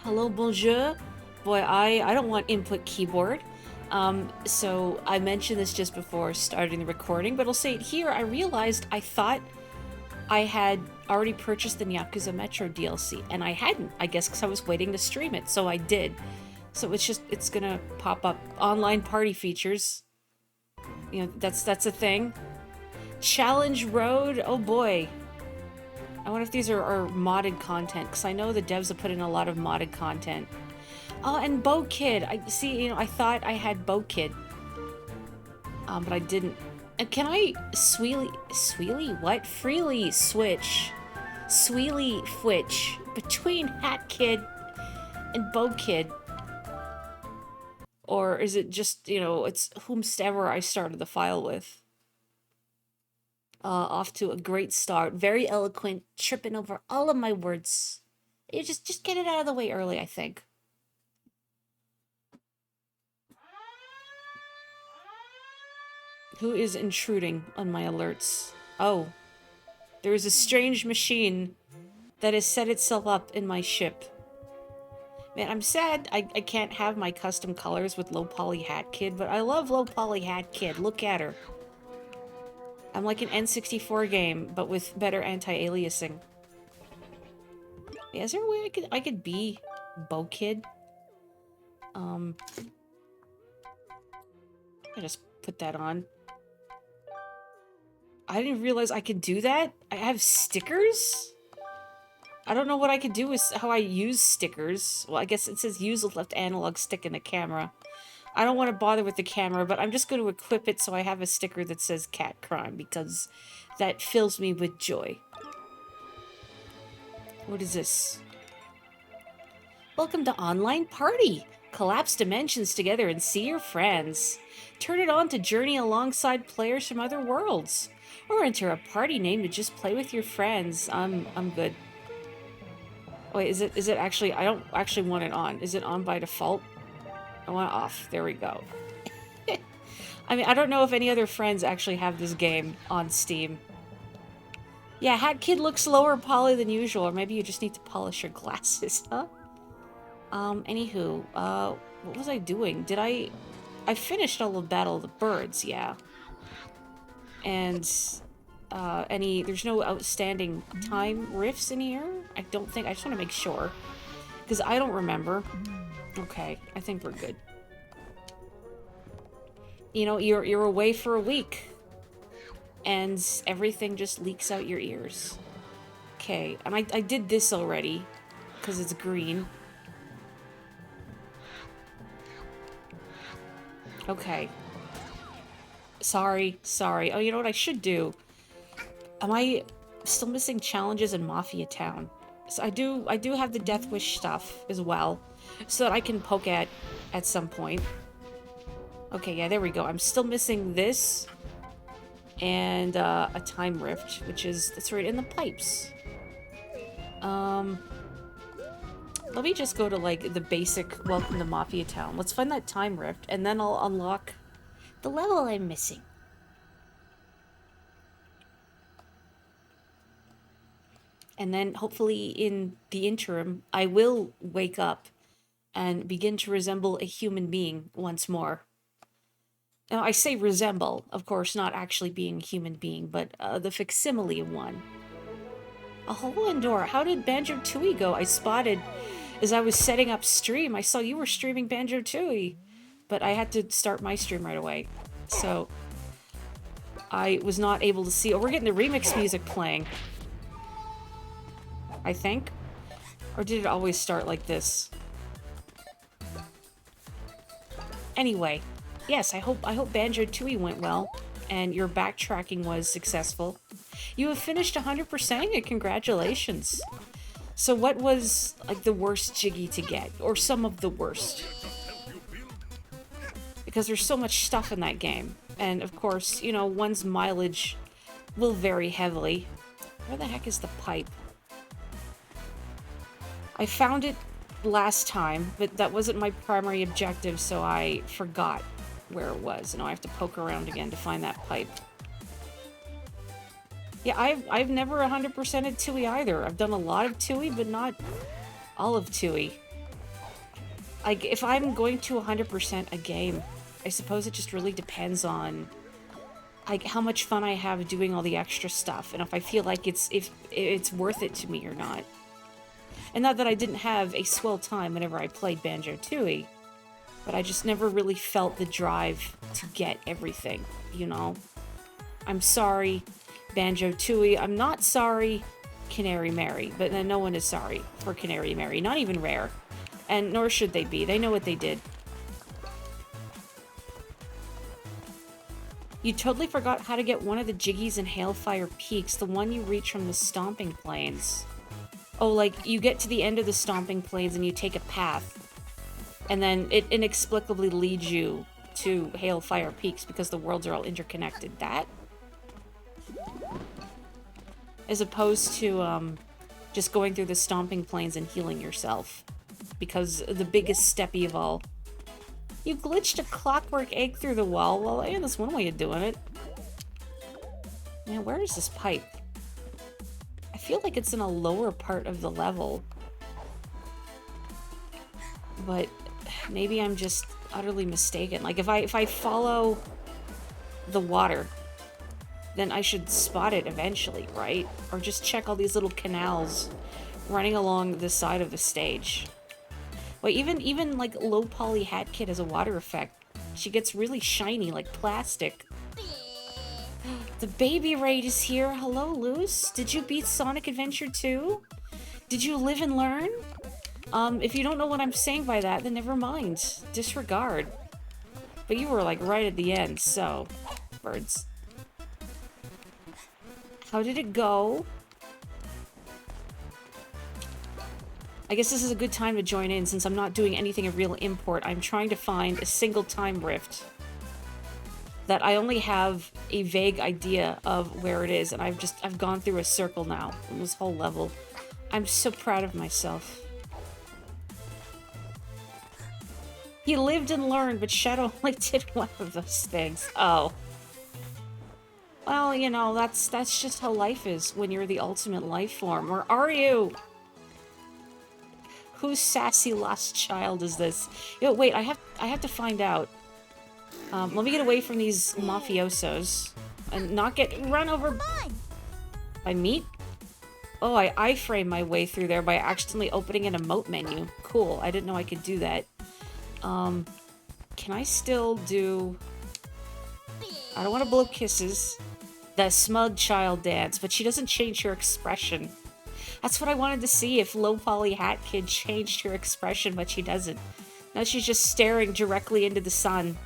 Hello, bonjour. Boy, I don't want input keyboard. So I mentioned this just before starting the recording, but I'll say it here. I realized I thought I had already purchased the Yakuza Metro DLC, and I hadn't, I guess, because I was waiting to stream it, so I did. So it's gonna pop up online party features. You know, that's a thing. Challenge Road, oh boy. I wonder if these are modded content, because I know the devs have put in a lot of modded content. Oh, and Bow Kid. I see, you know, I thought I had Bow Kid. But I didn't. And can I Sweely? What? Freely switch. Sweely Fwitch between Hat Kid and Bow Kid? Or is it just, you know, it's whomsoever I started the file with? Off to a great start. Very eloquent, tripping over all of my words. You just get it out of the way early, I think. Who is intruding on my alerts? Oh. There is a strange machine that has set itself up in my ship. Man, I'm sad I can't have my custom colors with Low Poly Hat Kid, but I love Low Poly Hat Kid. Look at her. I'm like an N64 game, but with better anti-aliasing. Yeah, is there a way I could be Bow Kid? I just put that on. I didn't realize I could do that. I have stickers? I don't know what I could do with how I use stickers. Well, I guess it says use the left analog stick in the camera. I don't want to bother with the camera, but I'm just going to equip it so I have a sticker that says cat crime, because that fills me with joy. What is this? Welcome to Online Party! Collapse dimensions together and see your friends. Turn it on to journey alongside players from other worlds. Or enter a party name to just play with your friends. I'm good. Wait, is it actually... I don't actually want it on. Is it on by default? I want it off. There we go. I mean, I don't know if any other friends actually have this game on Steam. Yeah, Hat Kid looks lower poly than usual, or maybe you just need to polish your glasses, huh? Anywho, what was I doing? I finished all of Battle of the Birds, yeah. And, there's no outstanding time rifts in here? I don't think, I just want to make sure. Because I don't remember. Okay, I think we're good. You know, you're away for a week. And everything just leaks out your ears. Okay, and I did this already. Because it's green. Okay. Sorry. Oh, you know what I should do? Am I still missing challenges in Mafia Town? So I do have the Death Wish stuff as well, so that I can poke at some point. Okay, yeah, there we go. I'm still missing this and a time rift, that's right in the pipes. Let me just go to like the basic Welcome to Mafia Town. Let's find that time rift, and then I'll unlock the level I'm missing. And then, hopefully, in the interim, I will wake up and begin to resemble a human being once more. Now, I say resemble, of course, not actually being a human being, but the facsimile of one. A hole in door. How did Banjo-Tooie go? I spotted, as I was setting up stream, I saw you were streaming Banjo-Tooie, but I had to start my stream right away. So, I was not able to see. Oh, we're getting the remix music playing. I think? Or did it always start like this? Anyway, yes, I hope Banjo-Tooie went well, and your backtracking was successful. You have finished 100%ing it, congratulations. So what was, like, the worst Jiggy to get? Or some of the worst? Because there's so much stuff in that game. And, of course, you know, one's mileage will vary heavily. Where the heck is the pipe? I found it last time, but that wasn't my primary objective, so I forgot where it was. Now I have to poke around again to find that pipe. Yeah, I've never 100%ed Tooie either. I've done a lot of Tooie, but not all of Tooie. Like, if I'm going to 100% a game, I suppose it just really depends on, like, how much fun I have doing all the extra stuff, and if I feel like if it's worth it to me or not. And not that I didn't have a swell time whenever I played Banjo-Tooie, but I just never really felt the drive to get everything, you know? I'm sorry, Banjo-Tooie. I'm not sorry, Canary Mary, but then no one is sorry for Canary Mary, not even Rare. And nor should they be. They know what they did. You totally forgot how to get one of the Jiggies in Hailfire Peaks, the one you reach from the Stomping Plains. Oh, like, you get to the end of the Stomping Plains and you take a path. And then it inexplicably leads you to Hailfire Peaks because the worlds are all interconnected. That? As opposed to, just going through the Stomping Plains and healing yourself. Because the biggest steppy of all. You glitched a clockwork egg through the wall. Well, yeah, that's one way of doing it. Man, where is this pipe? I feel like it's in a lower part of the level. But maybe I'm just utterly mistaken. Like, if I follow the water, then I should spot it eventually, right? Or just check all these little canals running along the side of the stage. Well, even like Low Poly Hat Kid has a water effect. She gets really shiny, like plastic. The baby raid is here. Hello, Luce. Did you beat Sonic Adventure 2? Did you live and learn? If you don't know what I'm saying by that, then never mind. Disregard. But you were like right at the end, so... Birds. How did it go? I guess this is a good time to join in since I'm not doing anything of real import. I'm trying to find a single time rift that I only have a vague idea of where it is, and I've gone through a circle now in this whole level. I'm so proud of myself. He lived and learned, but Shadow only did one of those things. Oh. Well, you know, that's just how life is when you're the ultimate life form. Where are you? Whose sassy lost child is this? Yo, wait, I have to find out. Let me get away from these mafiosos and not get run over by meat. Oh, I iframe my way through there by accidentally opening an emote menu. Cool, I didn't know I could do that. Can I still do... I don't want to blow kisses. The smug child dance, but she doesn't change her expression. That's what I wanted to see, if Low Poly Hat Kid changed her expression, but she doesn't. Now she's just staring directly into the sun.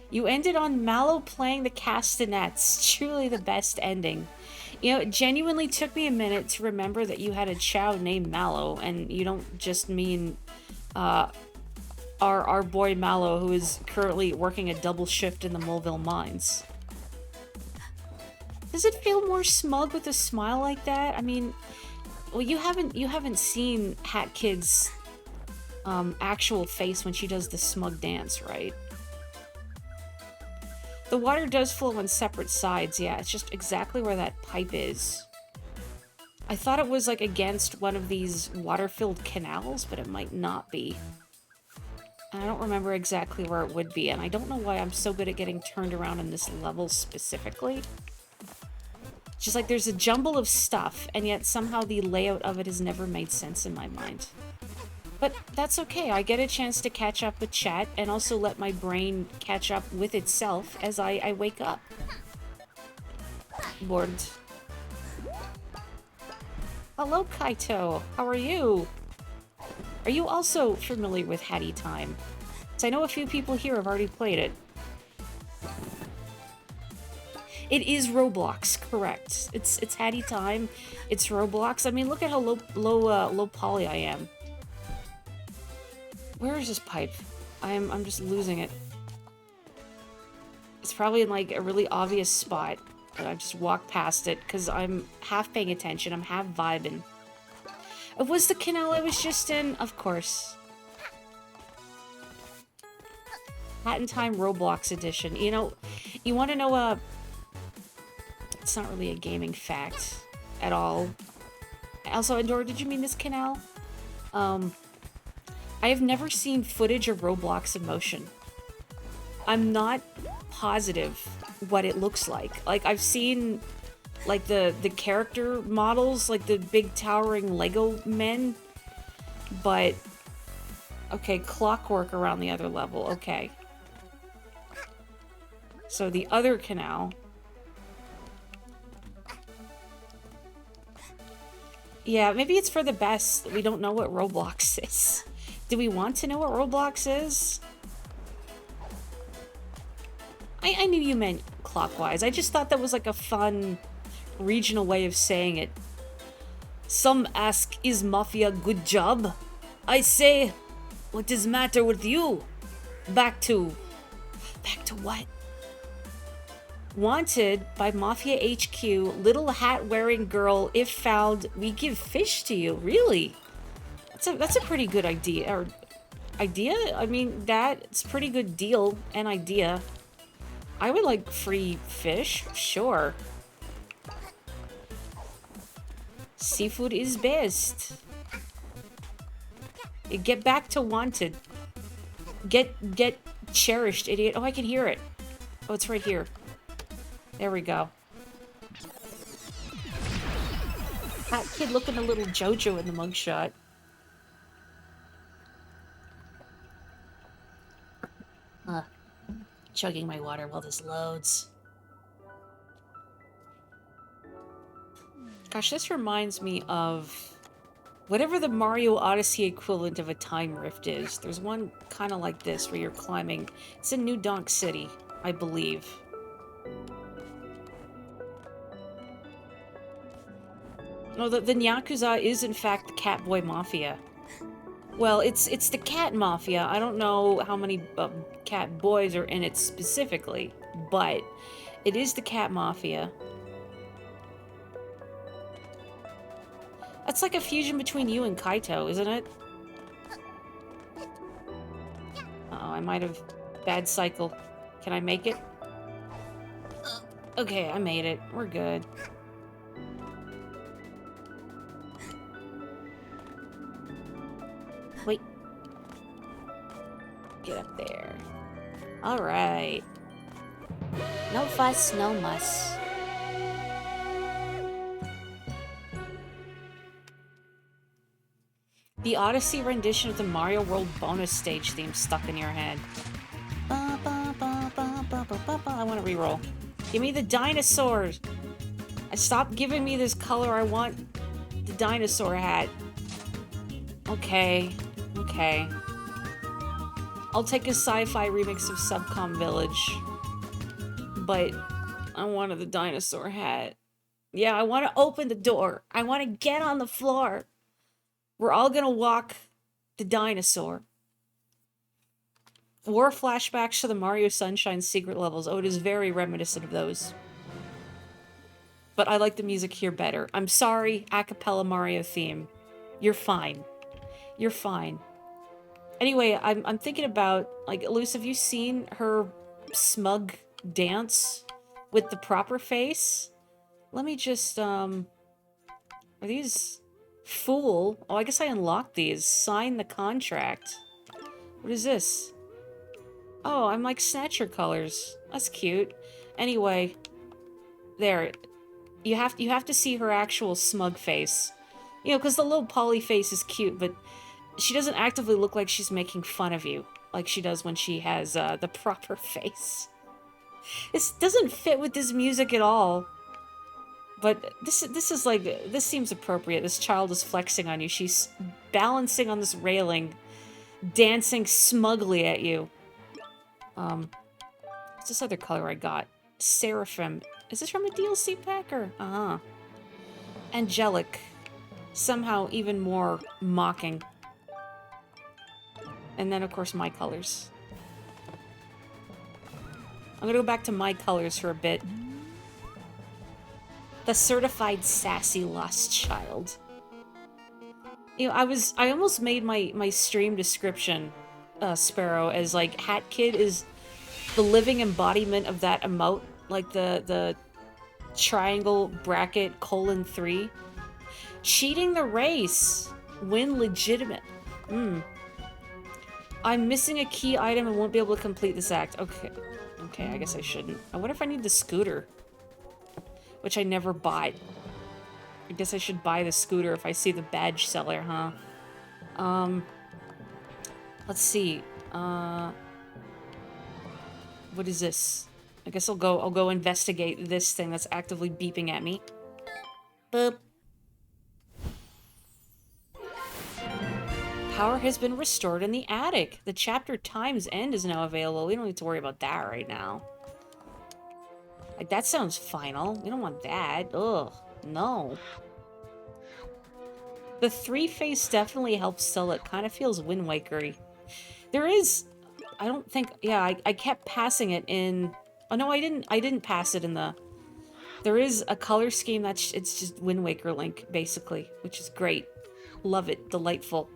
You ended on Mallow playing the castanets. Truly the best ending. You know, it genuinely took me a minute to remember that you had a chow named Mallow, and you don't just mean, our boy Mallow, who is currently working a double shift in the Mulville mines. Does it feel more smug with a smile like that? I mean, well, you haven't seen Hat Kid's actual face when she does the smug dance, right? The water does flow on separate sides, yeah, it's just exactly where that pipe is. I thought it was like against one of these water-filled canals, but it might not be. And I don't remember exactly where it would be, and I don't know why I'm so good at getting turned around in this level specifically. It's just like there's a jumble of stuff, and yet somehow the layout of it has never made sense in my mind. But that's okay, I get a chance to catch up with chat, and also let my brain catch up with itself as I wake up. Bored. Hello, Kaito. How are you? Are you also familiar with Hattie Time? Because I know a few people here have already played it. It is Roblox, correct. It's Hattie Time. It's Roblox. I mean, look at how low poly I am. Where is this pipe? I'm just losing it. It's probably in like a really obvious spot. And I just walked past it because I'm half paying attention. I'm half vibing. It was the canal I was just in? Of course. Hat in Time Roblox edition. You know, you want to know it's not really a gaming fact at all. Also, Andorra, did you mean this canal? I have never seen footage of Roblox in motion. I'm not positive what it looks like. Like, I've seen, like, the character models, like the big towering Lego men, but... Okay, clockwork around the other level, okay. So the other canal... Yeah, maybe it's for the best that we don't know what Roblox is. Do we want to know what Roblox is? I knew you meant clockwise. I just thought that was like a fun regional way of saying it. Some ask, is Mafia good job? I say, what is matter with you? Back to what? Wanted by Mafia HQ, little hat-wearing girl. If found, we give fish to you. Really? That's a pretty good idea. Or idea? I mean, that's a pretty good deal and idea. I would like free fish, sure. Seafood is best. Get back to wanted. Get cherished, idiot. Oh, I can hear it. Oh, it's right here. There we go. That kid looking a little JoJo in the mugshot. Chugging my water while this loads. Gosh, this reminds me of whatever the Mario Odyssey equivalent of a time rift is. There's one kind of like this where you're climbing. It's in New Donk City, I believe. No, the Yakuza is in fact the Catboy Mafia. Well, it's the Cat Mafia. I don't know how many cat boys are in it specifically, but it is the Cat Mafia. That's like a fusion between you and Kaito, isn't it? Uh-oh, I might have... Bad cycle. Can I make it? Okay, I made it. We're good. Wait. Get up there. Alright. No fuss, no muss. The Odyssey rendition of the Mario World bonus stage theme stuck in your head. I want to reroll. Give me the dinosaurs! Stop giving me this color, I want the dinosaur hat. Okay. Okay. I'll take a sci-fi remix of Subcom Village. But I wanted the dinosaur hat. Yeah, I want to open the door. I want to get on the floor. We're all gonna walk the dinosaur. War flashbacks to the Mario Sunshine secret levels. Oh, it is very reminiscent of those. But I like the music here better. I'm sorry, a cappella Mario theme. You're fine. You're fine. Anyway, I'm thinking about, like, Luce, have you seen her smug dance with the proper face? Let me just, are these... Fool. Oh, I guess I unlocked these. Sign the contract. What is this? Oh, I'm like Snatcher colors. That's cute. Anyway, there. You have to see her actual smug face. You know, because the little Polly face is cute, but she doesn't actively look like she's making fun of you, like she does when she has the proper face. This doesn't fit with this music at all. But this is like, this seems appropriate. This child is flexing on you. She's balancing on this railing, dancing smugly at you. What's this other color I got? Seraphim. Is this from a DLC pack or? Uh-huh. Angelic. Somehow even more mocking. And then, of course, my colors. I'm gonna go back to my colors for a bit. The certified sassy lost child. You know, I almost made my stream description, Sparrow, as like, Hat Kid is the living embodiment of that emote, like the triangle bracket :3. Cheating the race. Win legitimate. I'm missing a key item and won't be able to complete this act. Okay. Okay, I guess I shouldn't. I wonder if I need the scooter. Which I never bought. I guess I should buy the scooter if I see the badge seller, huh? Let's see. What is this? I guess I'll go investigate this thing that's actively beeping at me. Boop. Power has been restored in the attic. The chapter Time's End is now available. We don't need to worry about that right now. Like, that sounds final. We don't want that. Ugh. No. The three-face definitely helps sell it. Kind of feels Wind Waker-y. There is... I don't think... Yeah, I kept passing it in... Oh, no, I didn't pass it in the... There is a color scheme that's... It's just Wind Waker Link, basically. Which is great. Love it. Delightful.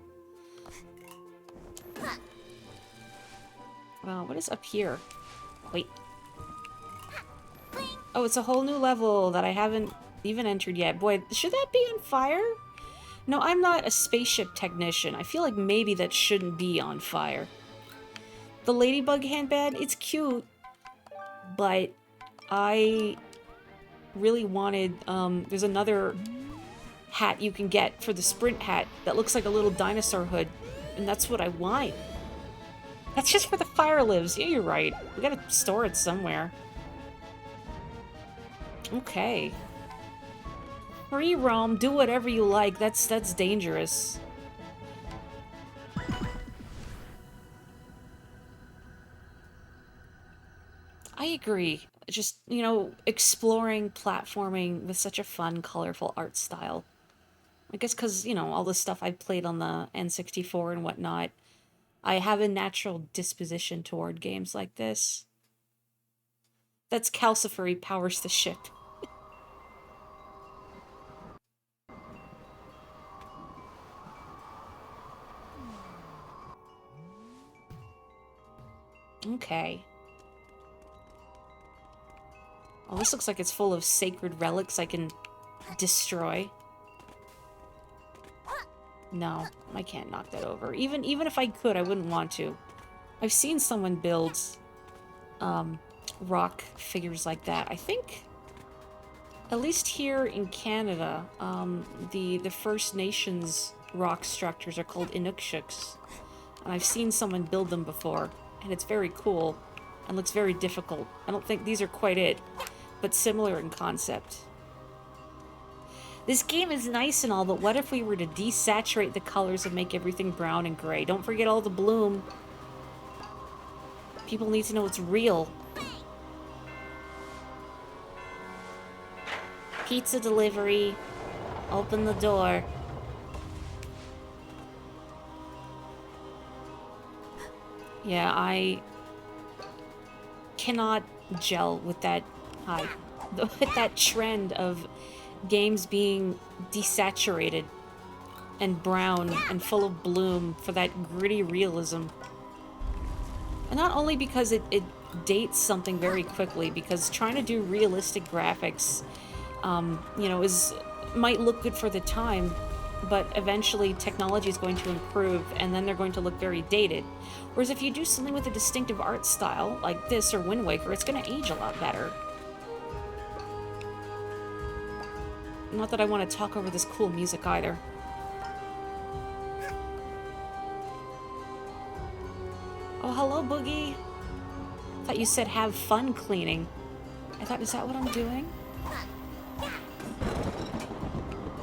What is up here? Wait. Oh, it's a whole new level that I haven't even entered yet. Boy, should that be on fire? No, I'm not a spaceship technician. I feel like maybe that shouldn't be on fire. The ladybug handbag, it's cute, but I really wanted, there's another hat you can get for the sprint hat that looks like a little dinosaur hood, and that's what I want. That's just where the fire lives. Yeah, you're right. We gotta store it somewhere. Okay. Free roam, do whatever you like. That's dangerous. I agree. Just, you know, exploring platforming with such a fun, colorful art style. I guess because, you know, all the stuff I've played on the N64 and whatnot, I have a natural disposition toward games like this. That's Calcifer powers the ship. Okay. Oh, this looks like it's full of sacred relics I can destroy. No, I can't knock that over. Even if I could, I wouldn't want to. I've seen someone build rock figures like that. I think, at least here in Canada, the First Nations rock structures are called Inukshuks. And I've seen someone build them before, and it's very cool and looks very difficult. I don't think these are quite it, but similar in concept. This game is nice and all, but what if we were to desaturate the colors and make everything brown and gray? Don't forget all the bloom. People need to know it's real. Pizza delivery. Open the door. Yeah, I cannot gel with that with that trend of games being desaturated and brown and full of bloom for that gritty realism. And not only because it dates something very quickly, because trying to do realistic graphics, you know, might look good for the time, but eventually technology is going to improve and then they're going to look very dated. Whereas if you do something with a distinctive art style, like this or Wind Waker, it's going to age a lot better. Not that I want to talk over this cool music either. Oh, hello, Boogie. I thought you said have fun cleaning. I thought, is that what I'm doing?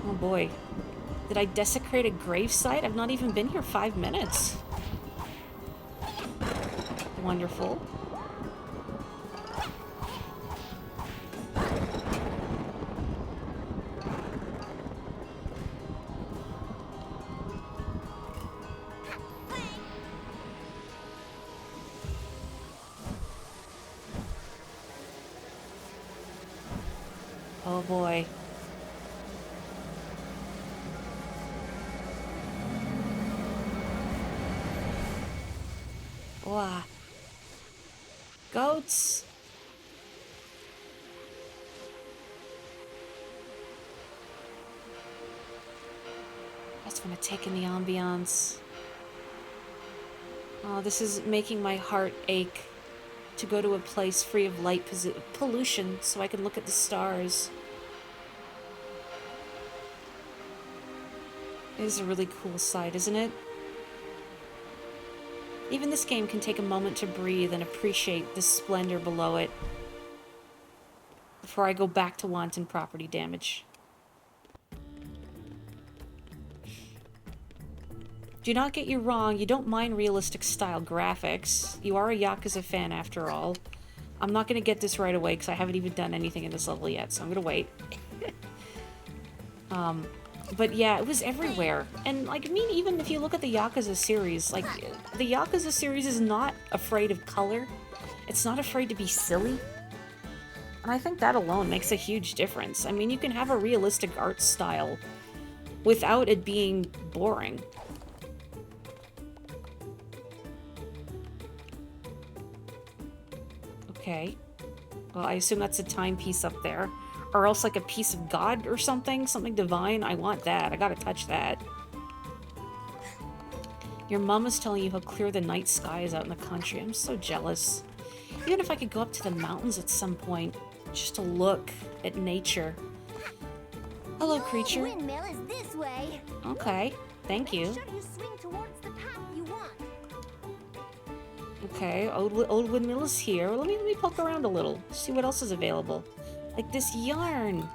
Oh boy. Did I desecrate a gravesite? I've not even been here 5 minutes. Wonderful. Oh boy. Wow. Goats. just want to take in the ambiance. Oh, this is making my heart ache to go to a place free of light pollution so I can look at the stars. It is a really cool sight, isn't it? Even this game can take a moment to breathe and appreciate the splendor below it before I go back to wanton property damage. Do not get you wrong, you don't mind realistic style graphics. You are a Yakuza fan after all. I'm not going to get this right away because I haven't even done anything in this level yet, so I'm going to wait. But yeah, it was everywhere. And, like, I mean, even if you look at the Yakuza series, like, the Yakuza series is not afraid of color. It's not afraid to be silly. And I think that alone makes a huge difference. I mean, you can have a realistic art style without it being boring. Okay. Well, I assume that's a timepiece up there. Or else like a piece of God or something? Something divine? I want that. I gotta touch that. Your mom is telling you how clear the night sky is out in the country. I'm so jealous. Even if I could go up to the mountains at some point, just to look at nature. Hello, creature. The windmill is this way. Okay, thank you. Make sure you swing towards the path you want. Okay, old windmill is here. Let me poke around a little, see what else is available. Like this yarn.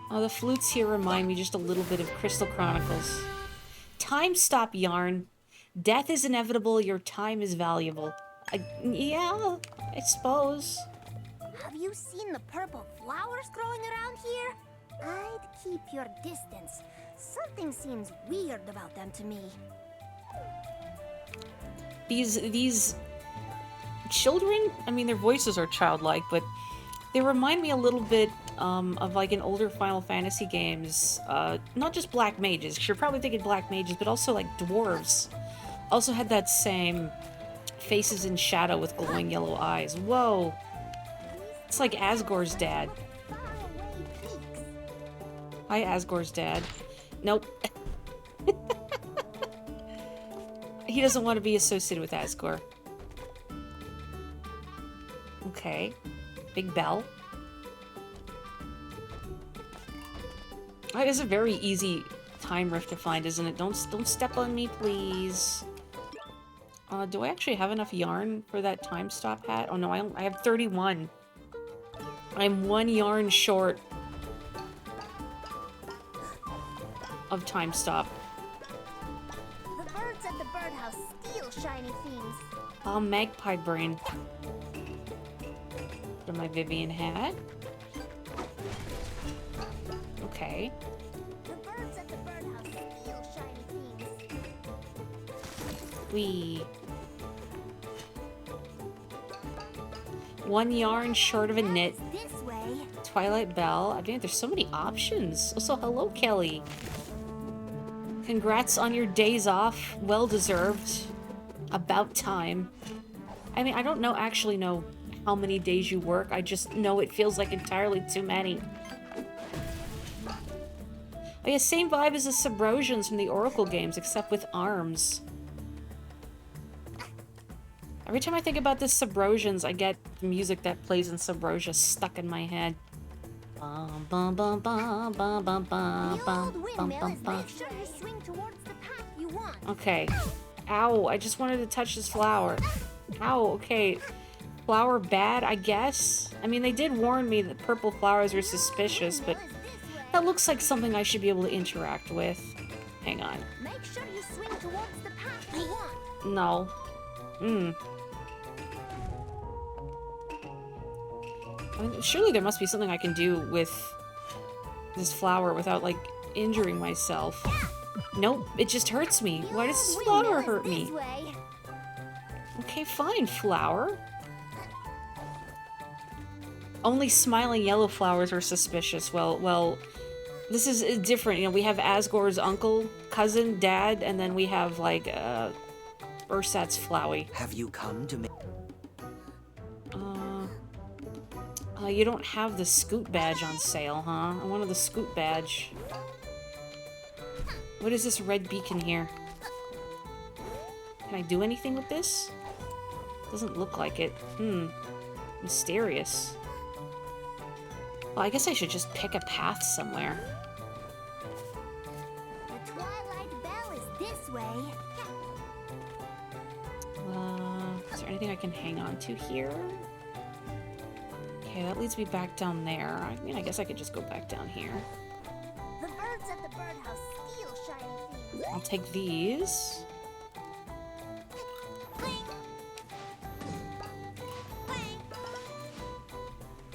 Oh, the flutes here remind me just a little bit of Crystal Chronicles. Time stop yarn. Death is inevitable, your time is valuable. Yeah, I suppose. Have you seen the purple flowers growing around here? I'd keep your distance. Something seems weird about them to me. These children, I mean, their voices are childlike, but they remind me a little bit of like in older Final Fantasy games. Not just black mages, 'cause you're probably thinking black mages, but also like dwarves. Also had that same faces in shadow with glowing yellow eyes. Whoa. It's like Asgore's dad. Hi, Asgore's dad. Nope. He doesn't want to be associated with Asgore. Okay. Big bell. That is a very easy time rift to find, isn't it? Don't step on me, please. Do I actually have enough yarn for that time stop hat? Oh no, I have 31. I'm 1 yarn short of time stop. The birds at the birdhouse steal shiny things. Oh, magpie brain. Put on my Vivian hat. Okay. The birds at the birdhouse steal shiny things. Wee. 1 yarn short of a knit. This way. Twilight Bell. I mean, there's so many options. Also, hello, Kelly. Congrats on your days off. Well deserved. About time. I mean, I don't actually know how many days you work. I just know it feels like entirely too many. Oh yeah, same vibe as the Subrosians from the Oracle games, except with arms. Every time I think about the Subrosians, I get the music that plays in Subrosia stuck in my head. Bum, bum, bum, bum, bum, bum, bum, bum, bum, bum, bum. Make sure you swing towards the path you want. Okay. Ow, I just wanted to touch this flower. Ow, okay. Flower bad, I guess? I mean, they did warn me that purple flowers are suspicious, but that looks like something I should be able to interact with. Hang on. Make sure you swing towards the path you want. No. I mean, surely there must be something I can do with this flower without, like, injuring myself. Nope, it just hurts me. Why does this flower hurt me? Okay, fine, flower. Only smiling yellow flowers are suspicious. Well, this is different. You know, we have Asgore's uncle, cousin, dad, and then we have, like, Ursat's Flowey. Have you come to me? You don't have the Scoot badge on sale, huh? I wanted the Scoot badge. What is this red beacon here? Can I do anything with this? Doesn't look like it. Mysterious. Well, I guess I should just pick a path somewhere. The Twilight Bell is this way. Is there anything I can hang on to here? Okay, that leads me back down there. I mean, I guess I could just go back down here. The birds at the birdhouse steal shiny things. I'll take these.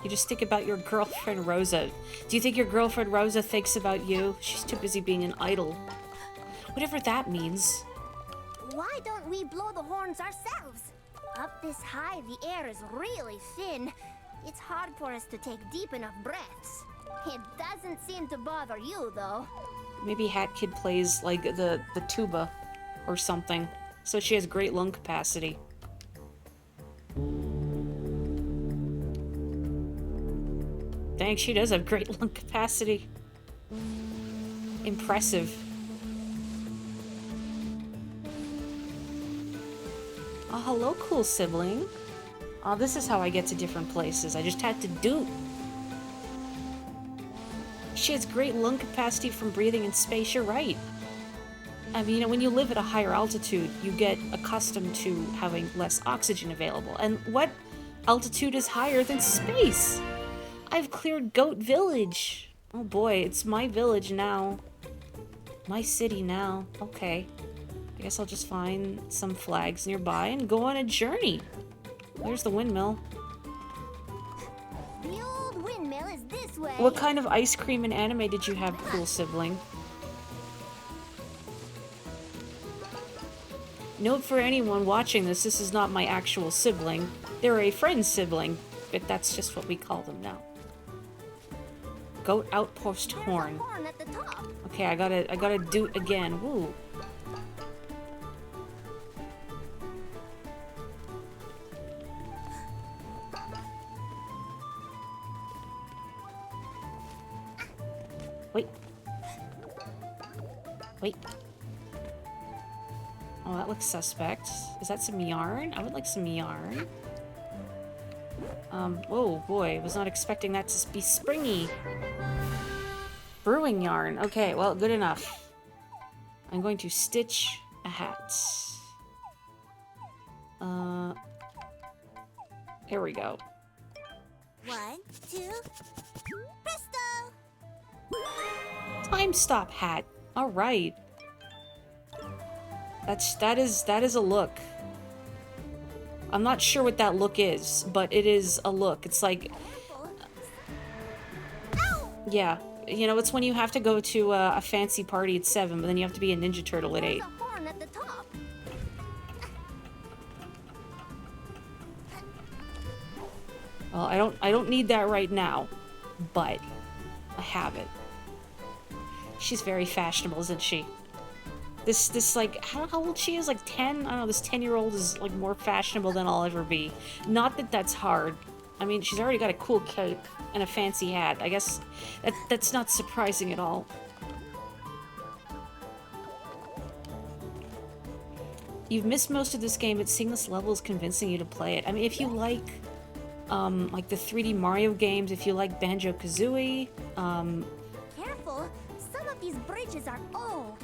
You just think about your girlfriend Rosa. Do you think your girlfriend Rosa thinks about you? She's too busy being an idol. Whatever that means. Why don't we blow the horns ourselves? Up this high, the air is really thin. It's hard for us to take deep enough breaths. It doesn't seem to bother you, though. Maybe Hat Kid plays, like, the tuba or something. So she has great lung capacity. Dang, she does have great lung capacity. Impressive. Oh, hello, cool sibling. Oh, this is how I get to different places. I just had to do. She has great lung capacity from breathing in space, you're right. I mean, you know, when you live at a higher altitude, you get accustomed to having less oxygen available. And what altitude is higher than space? I've cleared Goat Village. Oh boy, it's my village now. My city now. Okay. I guess I'll just find some flags nearby and go on a journey. There's the windmill. The old windmill is this way. What kind of ice cream and anime did you have, cool sibling? Note for anyone watching this, this is not my actual sibling. They're a friend's sibling, but that's just what we call them now. Goat Outpost Horn. There's a horn at the top. Okay, I gotta do it again. Woo. Wait. Wait. Oh, that looks suspect. Is that some yarn? I would like some yarn. Oh boy, was not expecting that to be springy. Brewing yarn. Okay, well, good enough. I'm going to stitch a hat. Here we go. 1, 2, presto! Time stop hat. All right. That is a look. I'm not sure what that look is, but it is a look. It's like, yeah, you know, it's when you have to go to a fancy party at 7, but then you have to be a Ninja Turtle at 8. There's a horn at the top. Well, I don't need that right now, but I have it. She's very fashionable, isn't she? This like, I don't know how old she is, like 10? I don't know, this 10-year-old is like more fashionable than I'll ever be. Not that that's hard. I mean, she's already got a cool cape and a fancy hat. I guess that's not surprising at all. You've missed most of this game, but seeing this level is convincing you to play it. I mean, if you like the 3D Mario games, if you like Banjo-Kazooie, Careful, some of these bridges are old.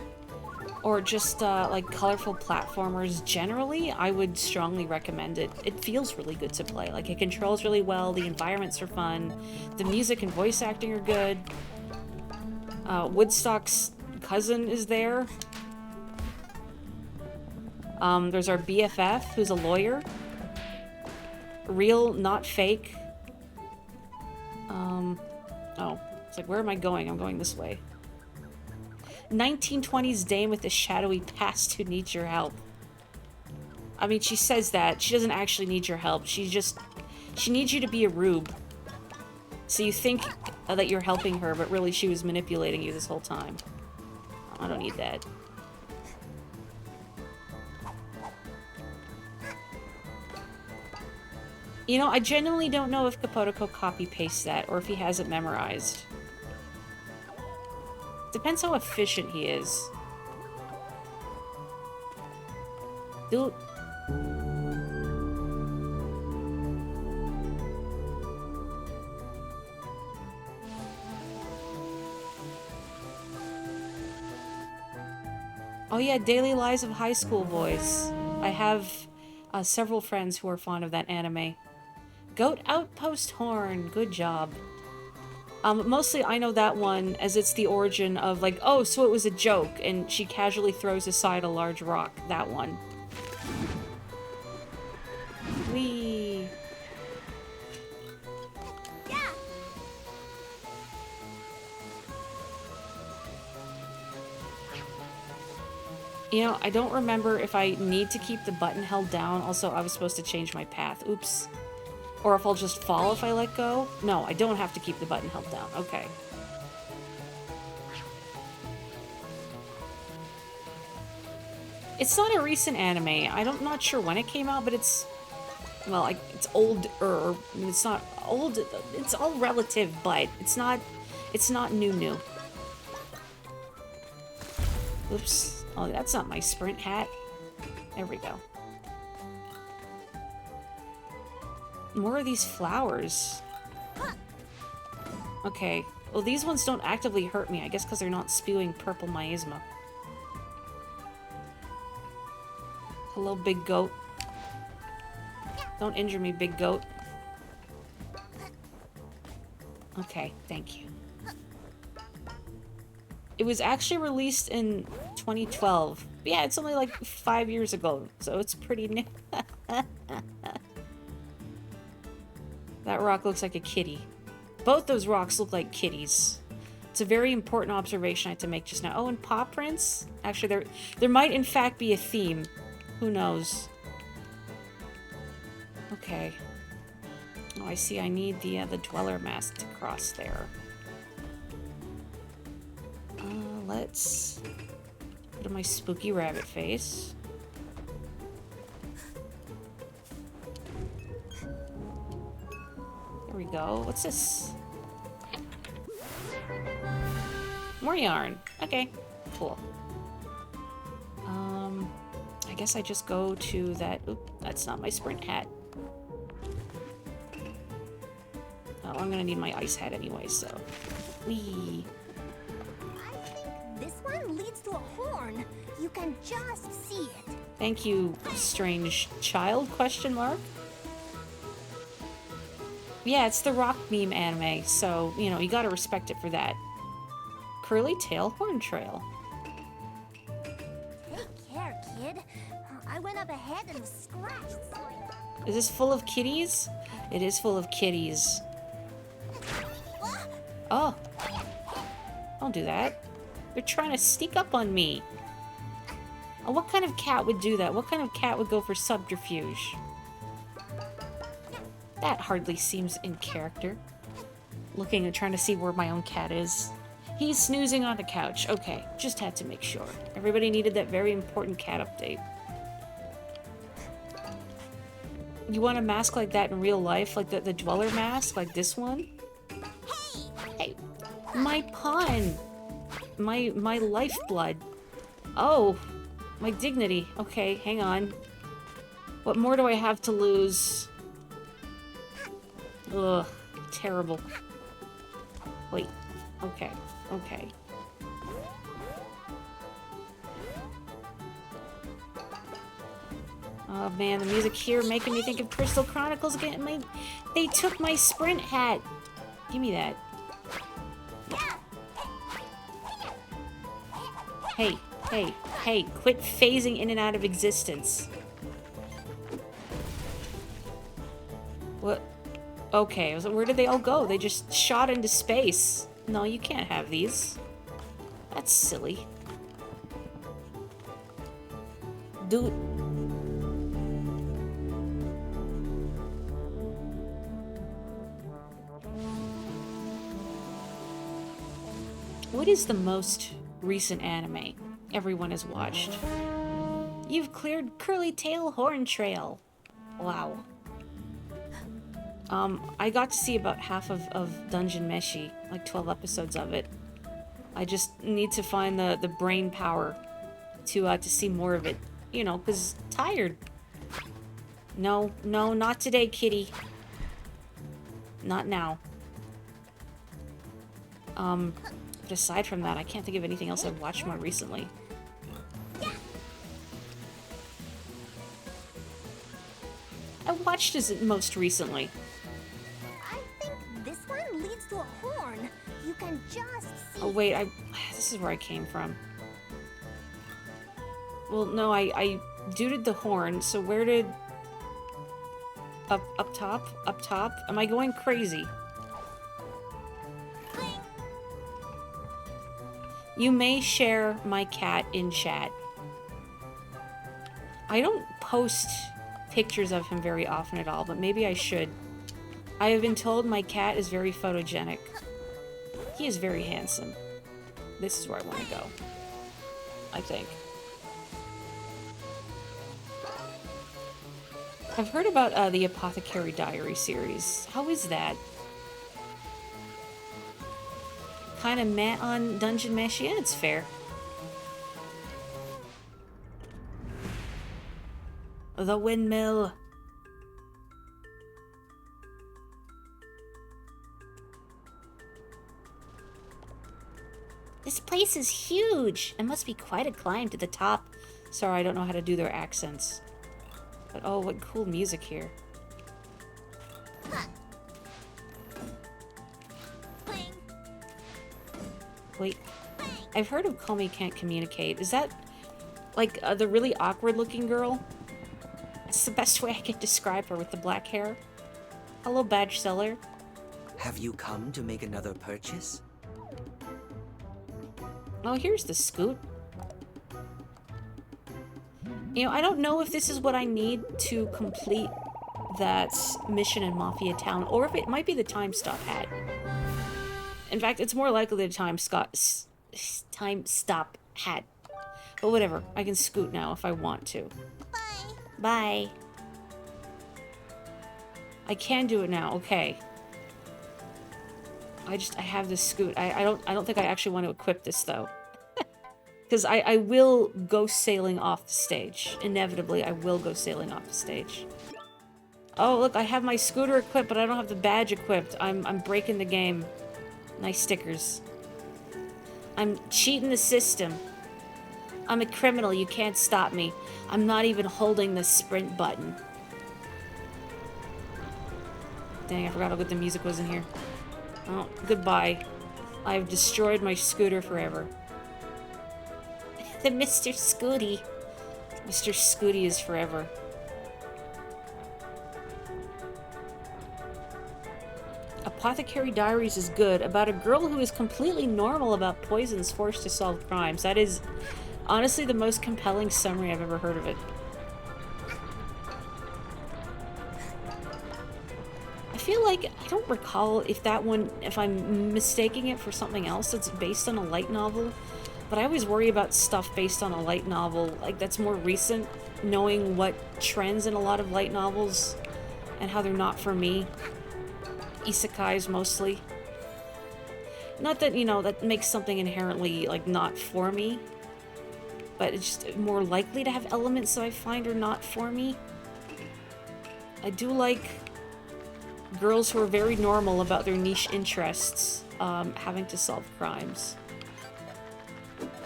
or just like colorful platformers generally, I would strongly recommend it. It feels really good to play. Like, it controls really well, the environments are fun, the music and voice acting are good. Woodstock's cousin is there. There's our BFF, who's a lawyer. Real, not fake. Oh, it's like, where am I going? I'm going this way. 1920s dame with a shadowy past who needs your help. I mean, she says that. She doesn't actually need your help. She needs you to be a rube. So you think that you're helping her, but really she was manipulating you this whole time. I don't need that. You know, I genuinely don't know if Kapotoko copy-pastes that, or if he has it memorized. Depends how efficient he is. Dude. Oh yeah, Daily Lives of High School Boys. I have several friends who are fond of that anime. Goat Outpost Horn, good job. Mostly I know that one as it's the origin of like, oh, so it was a joke, and she casually throws aside a large rock. That one. Whee! Yeah. You know, I don't remember if I need to keep the button held down. Also, I was supposed to change my path. Oops. Or if I'll just fall if I let go. No, I don't have to keep the button held down. Okay. It's not a recent anime. I'm not sure when it came out, but it's... Well, it's older. It's not old. It's all relative, but it's not new. Oops. Oh, that's not my sprint hat. There we go. More of these flowers. Okay. Well, these ones don't actively hurt me, I guess because they're not spewing purple miasma. Hello, big goat. Don't injure me, big goat. Okay, thank you. It was actually released in 2012. Yeah, it's only like 5 years ago, so it's pretty new. That rock looks like a kitty. Both those rocks look like kitties. It's a very important observation I had to make just now. Oh, and paw prints? Actually, there might in fact be a theme. Who knows? Okay. Oh, I see. I need the Dweller mask to cross there. Let's put on my spooky rabbit face. There we go. What's this? More yarn. Okay, cool. I guess I just go to that... Oop, that's not my sprint hat. Oh, I'm gonna need my ice hat anyway, so... Whee! This one leads to a horn. You can just see it. Thank you, strange child, question mark? Yeah, it's the rock meme anime, so, you know, you gotta respect it for that. Curly tail horn trail. Take care, kid. I went up ahead and was scratched. Is this full of kitties? It is full of kitties. Oh. Don't do that. They're trying to sneak up on me. Oh, what kind of cat would do that? What kind of cat would go for subterfuge? That hardly seems in character. Looking and trying to see where my own cat is. He's snoozing on the couch. Okay, just had to make sure. Everybody needed that very important cat update. You want a mask like that in real life? Like the Dweller mask? Like this one? Hey! My pawn! My lifeblood. Oh! My dignity. Okay, hang on. What more do I have to lose? Ugh. Terrible. Wait. Okay. Okay. Oh man, the music here making me think of Crystal Chronicles again. They took my sprint hat. Give me that. Hey, hey, hey, quit phasing in and out of existence. What? Okay, where did they all go? They just shot into space. No, you can't have these. That's silly. Dude. What is the most recent anime everyone has watched? You've cleared Curly Tail Horn Trail. Wow. I got to see about half of Dungeon Meshi, like 12 episodes of it. I just need to find the brain power to see more of it. You know, because tired. No, no, not today, kitty. Not now. But aside from that, I can't think of anything else I've watched more recently. I watched this most recently. I think this one leads to a horn. You can just see. Oh wait, this is where I came from. Well, no, I duded the horn, so where did... Up top? Up top? Am I going crazy? You may share my cat in chat. I don't post pictures of him very often at all, but maybe I should. I have been told my cat is very photogenic. He is very handsome. This is where I want to go. I think. I've heard about the Apothecary Diary series. How is that? Kind of meh on Dungeon Mesh? Yeah, it's fair. The windmill. This place is huge. It must be quite a climb to the top. Sorry, I don't know how to do their accents. But oh, what cool music here. Wait, I've heard of Comey Can't Communicate. Is that, like, the really awkward-looking girl? That's the best way I can describe her with the black hair. Hello, badge seller. Have you come to make another purchase? Oh, here's the scoot. You know, I don't know if this is what I need to complete that mission in Mafia Town, or if it might be the time stop hat. In fact, it's more likely the time stop hat. But whatever, I can scoot now if I want to. Bye. Bye. I can do it now, okay. I have this scoot. I don't think I actually want to equip this though. Because I will go sailing off the stage. Inevitably, I will go sailing off the stage. Oh, look, I have my scooter equipped, but I don't have the badge equipped. I'm breaking the game. Nice stickers. I'm cheating the system. I'm a criminal, you can't stop me. I'm not even holding the sprint button. Dang, I forgot what the music was in here. Oh, goodbye. I've destroyed my scooter forever. The Mr. Scooty. Mr. Scooty is forever. Apothecary Diaries is good, about a girl who is completely normal about poisons forced to solve crimes. That is honestly the most compelling summary I've ever heard of it. I feel like, I don't recall if that one, if I'm mistaking it for something else that's based on a light novel, but I always worry about stuff based on a light novel, like that's more recent, knowing what trends in a lot of light novels and how they're not for me. Isekais mostly. Not that, you know, that makes something inherently, like, not for me, but it's just more likely to have elements that I find are not for me. I do like girls who are very normal about their niche interests, having to solve crimes.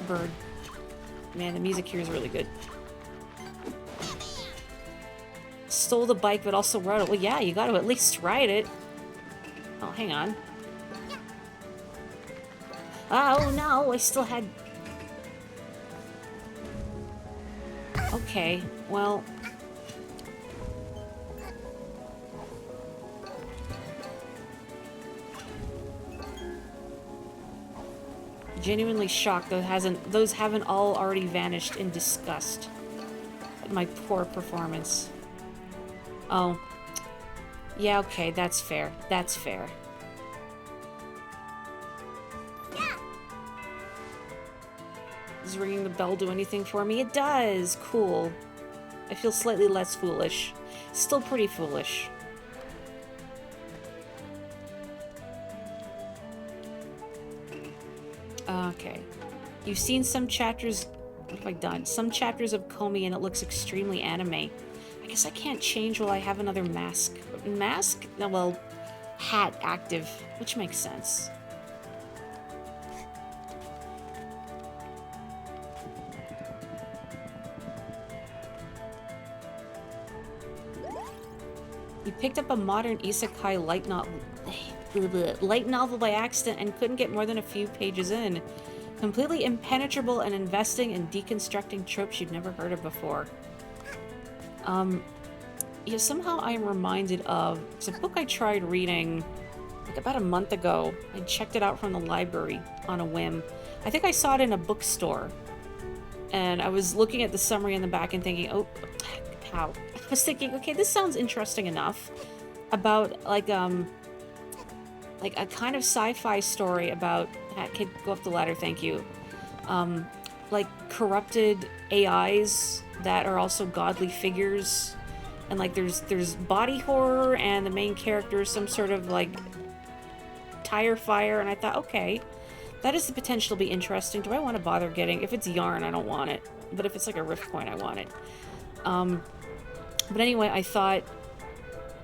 Bird. Man, the music here is really good. Stole the bike, but also rode it. Well, yeah, you gotta at least ride it. Oh, hang on. Oh, no, I still had... Okay, well... Genuinely shocked those haven't all already vanished in disgust at my poor performance. Oh. Yeah, okay, that's fair. That's fair. Yeah. Does ringing the bell do anything for me? It does! Cool. I feel slightly less foolish. Still pretty foolish. Okay. You've seen some chapters What have I done? Some chapters of Komi and it looks extremely anime. I guess I can't change while I have another mask. Mask? No, well, hat active, which makes sense. You picked up a modern isekai light novel by accident and couldn't get more than a few pages in. Completely impenetrable and investing in deconstructing tropes you've never heard of before. Yeah, somehow I'm reminded of... It's a book I tried reading like about a month ago. I checked it out from the library on a whim. I think I saw it in a bookstore. And I was looking at the summary in the back and thinking, oh, how? I was thinking, okay, this sounds interesting enough. About, like a kind of sci-fi story about... Kid, go up the ladder, thank you. Like, corrupted AIs that are also godly figures. And, like, there's body horror, and the main character is some sort of, like, tire fire. And I thought, okay, that has the potential to be interesting. Do I want to bother getting... If it's yarn, I don't want it. But if it's, like, a rift coin, I want it. But anyway, I thought...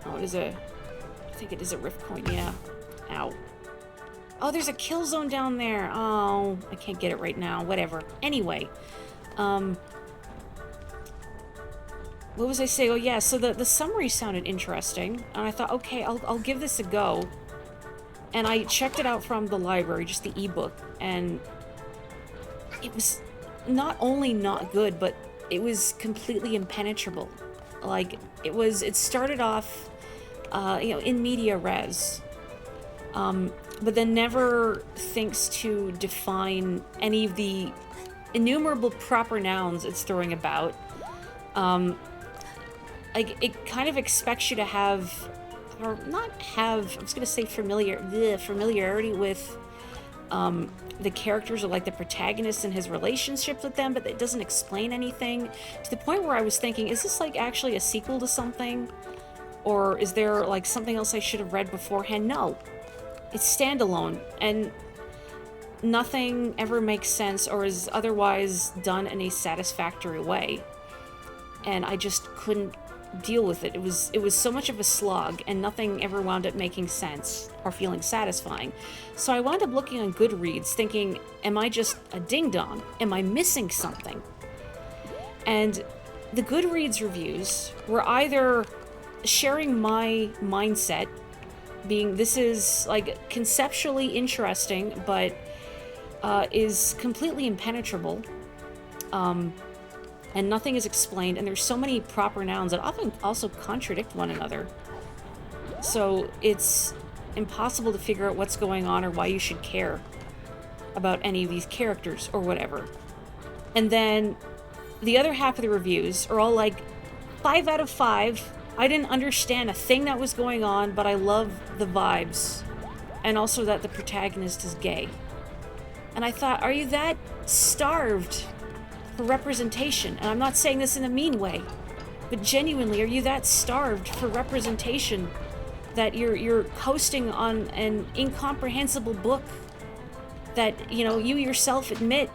Oh, it is a... I think it is a rift coin, yeah. Ow. Oh, there's a kill zone down there. Oh, I can't get it right now. Whatever. Anyway. What was I saying? Oh, yeah, so the summary sounded interesting. And I thought, okay, I'll give this a go. And I checked it out from the library, just the ebook. And it was not only not good, but it was completely impenetrable. Like, it started off, in media res. But then never thinks to define any of the innumerable proper nouns it's throwing about. Like, it kind of expects you to have, or not have, I was going to say familiarity with the characters or, like, the protagonist and his relationships with them, but it doesn't explain anything. To the point where I was thinking, is this, like, actually a sequel to something? Or is there, like, something else I should have read beforehand? No. It's standalone, and nothing ever makes sense or is otherwise done in a satisfactory way. And I just couldn't deal with it. It was so much of a slog, and nothing ever wound up making sense or feeling satisfying. So I wound up looking on Goodreads, thinking, am I just a ding-dong? Am I missing something? And the Goodreads reviews were either sharing my mindset, being this is, like, conceptually interesting, but is completely impenetrable, and nothing is explained, and there's so many proper nouns that often also contradict one another. So it's impossible to figure out what's going on or why you should care about any of these characters or whatever. And then the other half of the reviews are all like, 5 out of 5. I didn't understand a thing that was going on, but I love the vibes. And also that the protagonist is gay. And I thought, are you that starved for representation? And I'm not saying this in a mean way, but genuinely, are you that starved for representation that you're coasting on an incomprehensible book that, you yourself admit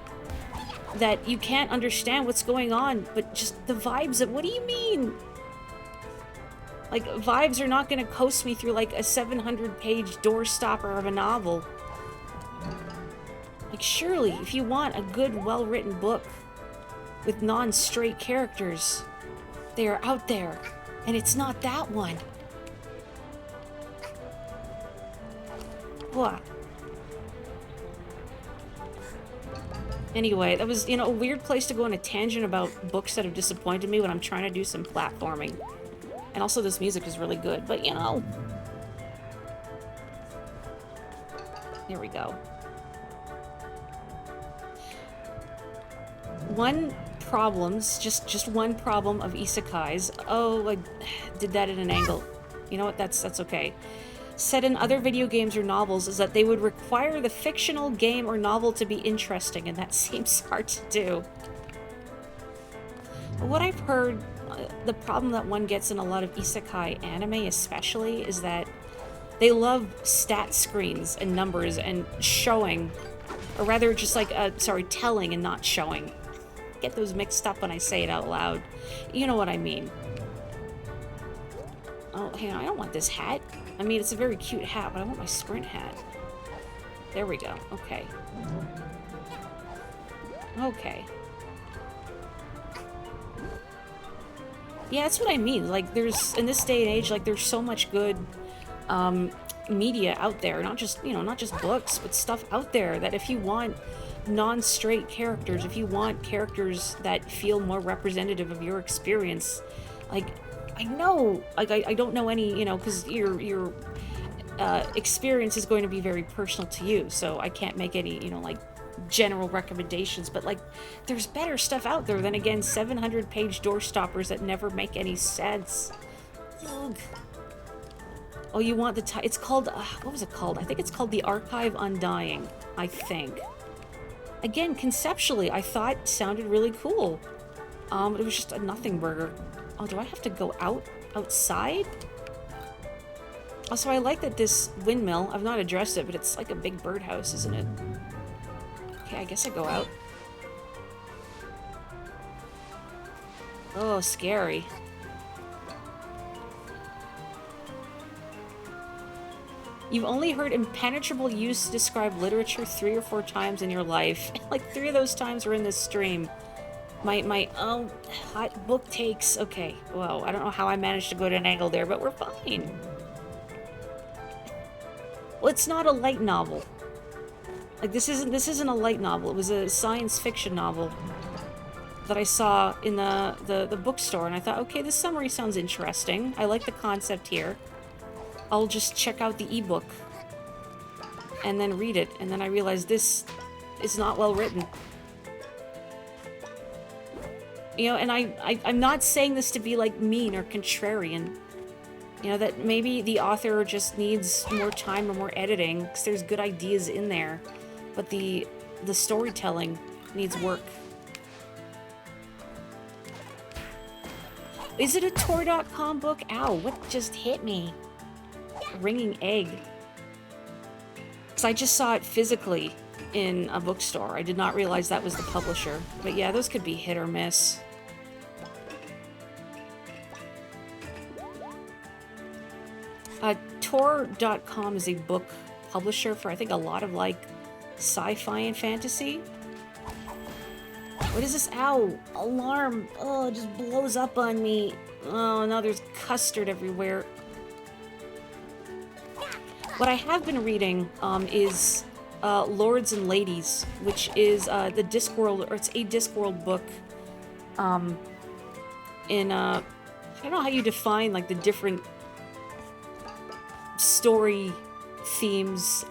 that you can't understand what's going on, but just the vibes of, what do you mean? Like, vibes are not going to coast me through, like, a 700-page doorstopper of a novel. Like, surely, if you want a good, well-written book with non-straight characters, they are out there, and it's not that one. Blah. Anyway, that was, a weird place to go on a tangent about books that have disappointed me when I'm trying to do some platforming. And also this music is really good, but Here we go. Just one problem of isekais. Oh, I did that at an angle. You know what, that's okay. Said in other video games or novels is that they would require the fictional game or novel to be interesting, and that seems hard to do. But what I've heard, the problem that one gets in a lot of isekai anime especially is that they love stat screens and numbers and showing, or rather just like, telling and not showing. get those mixed up when I say it out loud. You know what I mean. Oh, hang on, I don't want this hat. I mean, it's a very cute hat, but I want my sprint hat. There we go. Okay. Okay. Yeah, that's what I mean. Like, there's, in this day and age, like, there's so much good, media out there. Not just, you know, not just books, but stuff out there that if you want non-straight characters, if you want characters that feel more representative of your experience, like, I know, like, I don't know any, you know, because your experience is going to be very personal to you, so I can't make any, you know, like, general recommendations, but, like, there's better stuff out there than, again, 700-page door stoppers that never make any sense. Ugh. Oh, you want the it's called, what was it called? I think it's called The Archive Undying, I think. Again, conceptually, I thought it sounded really cool. It was just a nothing burger. Oh, do I have to go outside? Also, I like that this windmill, I've not addressed it, but it's like a big birdhouse, isn't it? Okay, I guess I go out. Oh, scary. You've only heard impenetrable use to describe literature 3 or 4 times in your life. Like, 3 of those times were in this stream. My hot book takes. Okay, well, I don't know how I managed to go to an angle there, but we're fine. Well, it's not a light novel. Like, this isn't a light novel. It was a science fiction novel that I saw in the bookstore, and I thought, okay, this summary sounds interesting. I like the concept here. I'll just check out the ebook and then read it, and then I realized this is not well written. You know, and I'm not saying this to be, like, mean or contrarian. You know, that maybe the author just needs more time or more editing, because there's good ideas in there. But the storytelling needs work. Is it a Tor.com book? Ow, what just hit me? A ringing egg. Because I just saw it physically in a bookstore. I did not realize that was the publisher. But yeah, those could be hit or miss. Tor.com is a book publisher for, I think, a lot of, like, sci-fi and fantasy. What is this? Ow! Alarm! Oh, it just blows up on me. Oh, now there's custard everywhere. What I have been reading is Lords and Ladies, which is the Discworld, or it's a Discworld book. In I don't know how you define, like, the different story themes,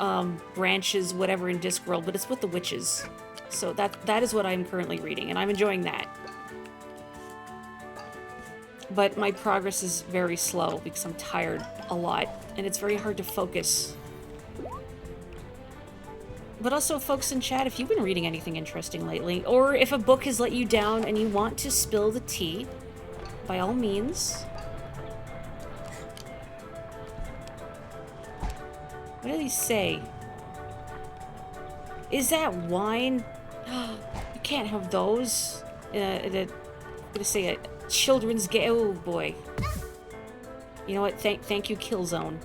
branches, whatever in Discworld, but it's with the witches. So that is what I'm currently reading, and I'm enjoying that. But my progress is very slow because I'm tired a lot, and it's very hard to focus. But also, folks in chat, if you've been reading anything interesting lately, or if a book has let you down and you want to spill the tea, by all means. What do these say? Is that wine? You can't have those. I'm gonna say a children's game. Oh boy. You know what? Thank you, Killzone.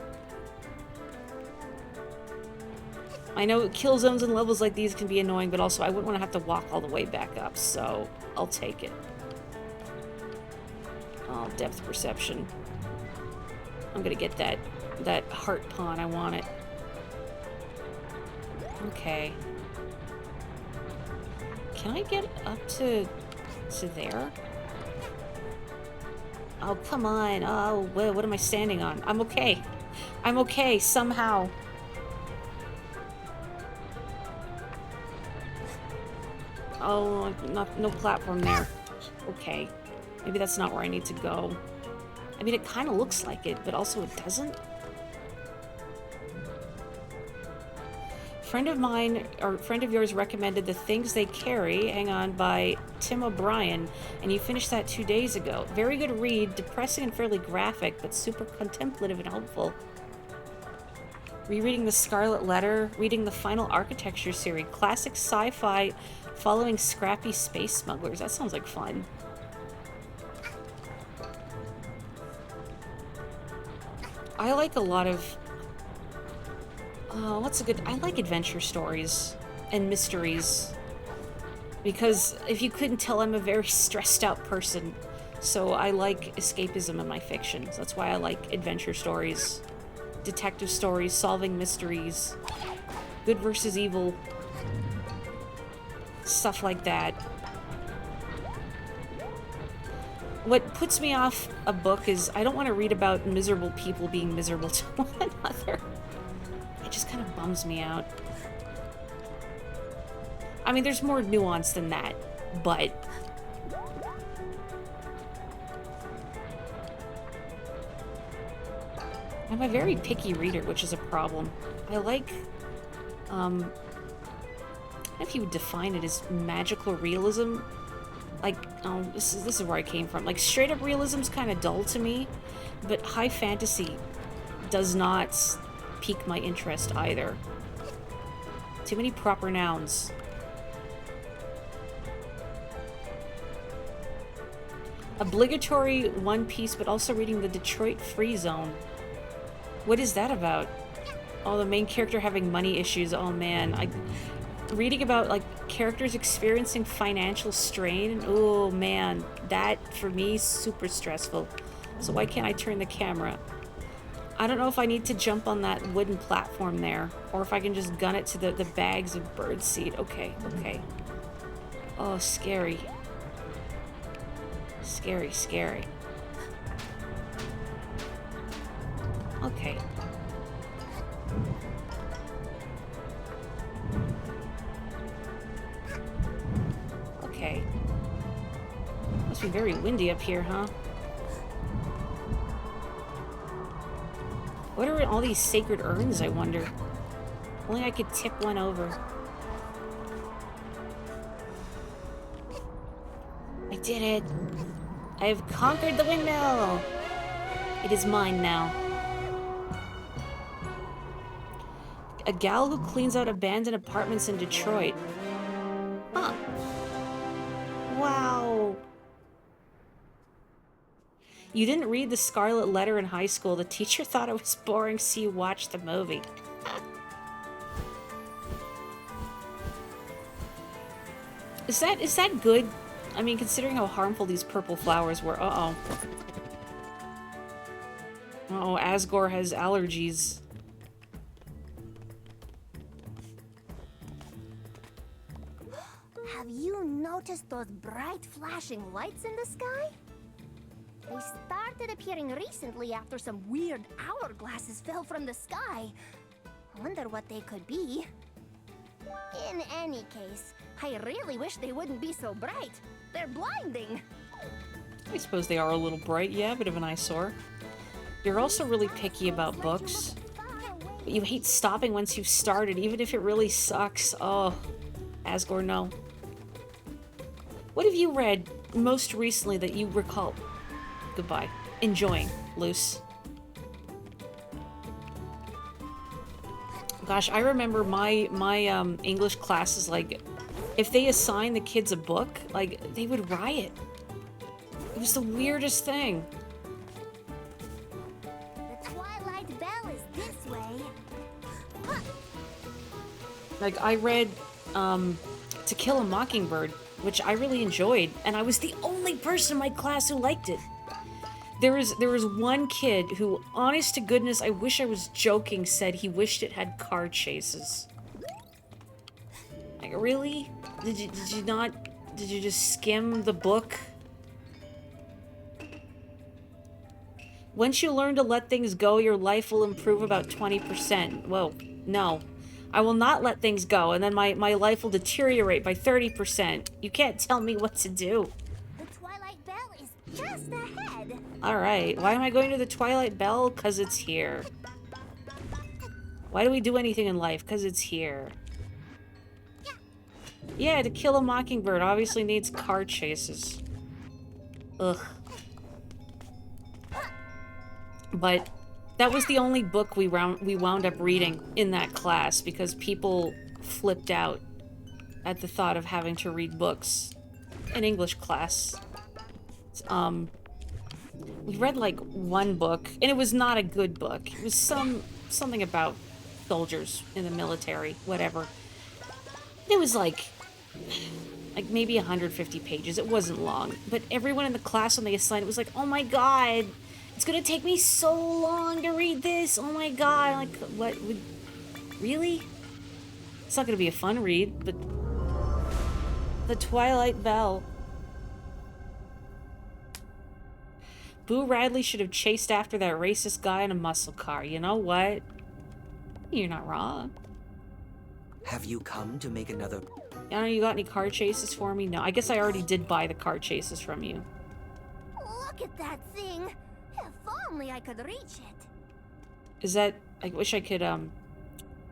I know kill zones and levels like these can be annoying, but also I wouldn't want to have to walk all the way back up, so I'll take it. Oh, depth perception. I'm gonna get that heart pawn. I want it. Okay. Can I get up to there? Oh, come on. Oh, what am I standing on? I'm okay. I'm okay, somehow. Oh, no platform there. Okay. Maybe that's not where I need to go. I mean, it kind of looks like it, but also it doesn't. Friend of mine, or friend of yours, recommended The Things They Carry, hang on, by Tim O'Brien, and you finished that 2 days ago. Very good read, depressing and fairly graphic, but super contemplative and hopeful. Rereading The Scarlet Letter, reading the Final Architecture series, classic sci-fi following scrappy space smugglers. That sounds like fun. I like a lot of... what's a good... I like adventure stories and mysteries. Because if you couldn't tell, I'm a very stressed out person. So I like escapism in my fictions. That's why I like adventure stories. Detective stories, solving mysteries. Good versus evil. Stuff like that. What puts me off a book is I don't want to read about miserable people being miserable to one another. It just kind of bums me out. I mean, there's more nuance than that, but... I'm a very picky reader, which is a problem. I like, I don't know if you would define it as magical realism. Like, this is where I came from. Like, straight up realism's kind of dull to me, but high fantasy does not pique my interest either. Too many proper nouns. Obligatory One Piece, but also reading the Detroit Free Zone. What is that about? Oh, the main character having money issues. Oh man, reading about like characters experiencing financial strain. Oh man, that for me is super stressful. So why can't I turn the camera? I don't know if I need to jump on that wooden platform there, or if I can just gun it to the bags of birdseed. Okay, okay. Oh, scary. Scary, scary. Okay. Okay. Must be very windy up here, huh? What are all these sacred urns, I wonder? Only I could tip one over. I did it! I have conquered the windmill! It is mine now. A gal who cleans out abandoned apartments in Detroit. Huh. Wow. You didn't read The Scarlet Letter in high school. The teacher thought it was boring, so you watched the movie. Is that good? I mean, considering how harmful these purple flowers were. Uh-oh. Uh-oh, Asgore has allergies. Have you noticed those bright flashing lights in the sky? They started appearing recently after some weird hourglasses fell from the sky. Wonder what they could be. In any case, I really wish they wouldn't be so bright. They're blinding. I suppose they are a little bright, yeah, a bit of an eyesore. You're also really picky about books. But you hate stopping once you've started, even if it really sucks. Oh, Asgore, no. What have you read most recently that you recall... Goodbye. Enjoying, Luce. Gosh, I remember my English classes, like, if they assigned the kids a book, like, they would riot. It was the weirdest thing. The Twilight Bell is this way. Like, I read, To Kill a Mockingbird, which I really enjoyed, and I was the only person in my class who liked it. There was one kid who, honest to goodness, I wish I was joking, said he wished it had car chases. Like, really? Did you just skim the book? Once you learn to let things go, your life will improve about 20%. Whoa, no. I will not let things go, and then my life will deteriorate by 30%. You can't tell me what to do. The Twilight Bell is just ahead. Alright, why am I going to the Twilight Bell? 'Cause it's here. Why do we do anything in life? 'Cause it's here. Yeah, To Kill a Mockingbird obviously needs car chases. Ugh. But That was the only book we wound up reading in that class because people flipped out at the thought of having to read books in English class. We read like one book, and it was not a good book. It was something about soldiers in the military, whatever. It was like maybe 150 pages. It wasn't long, but everyone in the class when they assigned it was like, "Oh my god, it's gonna take me so long to read this. Oh my god, like what would really? It's not gonna be a fun read, but the Twilight Bell." Boo Radley should have chased after that racist guy in a muscle car. You know what? You're not wrong. Have you come to make another... I don't know, you got any car chases for me? No, I guess I already did buy the car chases from you. Look at that thing. If only I could reach it. Is that... I wish I could,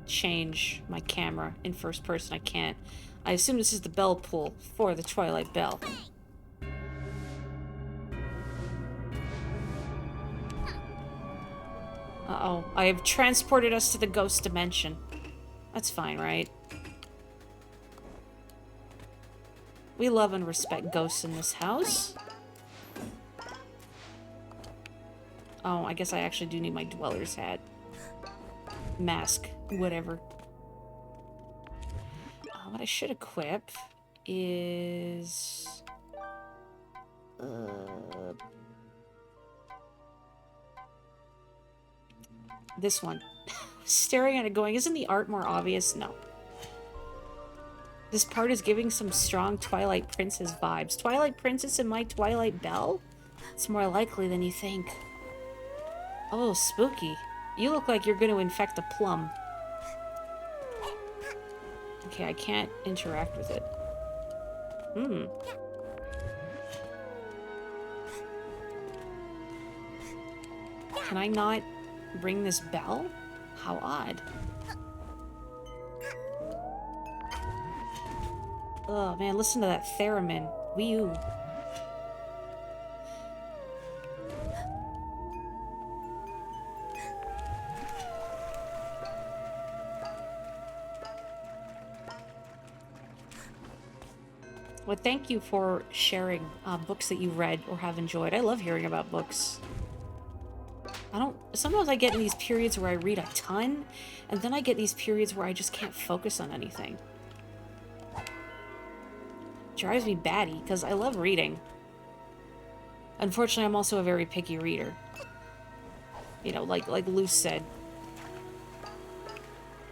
change my camera in first person. I can't. I assume this is the bell pull for the Twilight Bell. Uh-oh. I have transported us to the ghost dimension. That's fine, right? We love and respect ghosts in this house. Oh, I guess I actually do need my dweller's hat. Mask. Whatever. What I should equip is... this one. Staring at it going, isn't the art more obvious? No. This part is giving some strong Twilight Princess vibes. Twilight Princess and my Twilight Bell? It's more likely than you think. Oh, spooky. You look like you're going to infect a plum. Okay, I can't interact with it. Can I not ring this bell? How odd. Oh man, listen to that theremin. Wee-oo. Well, thank you for sharing books that you read or have enjoyed. I love hearing about books. Sometimes I get in these periods where I read a ton, and then I get these periods where I just can't focus on anything. It drives me batty, because I love reading. Unfortunately, I'm also a very picky reader. You know, like Luce said.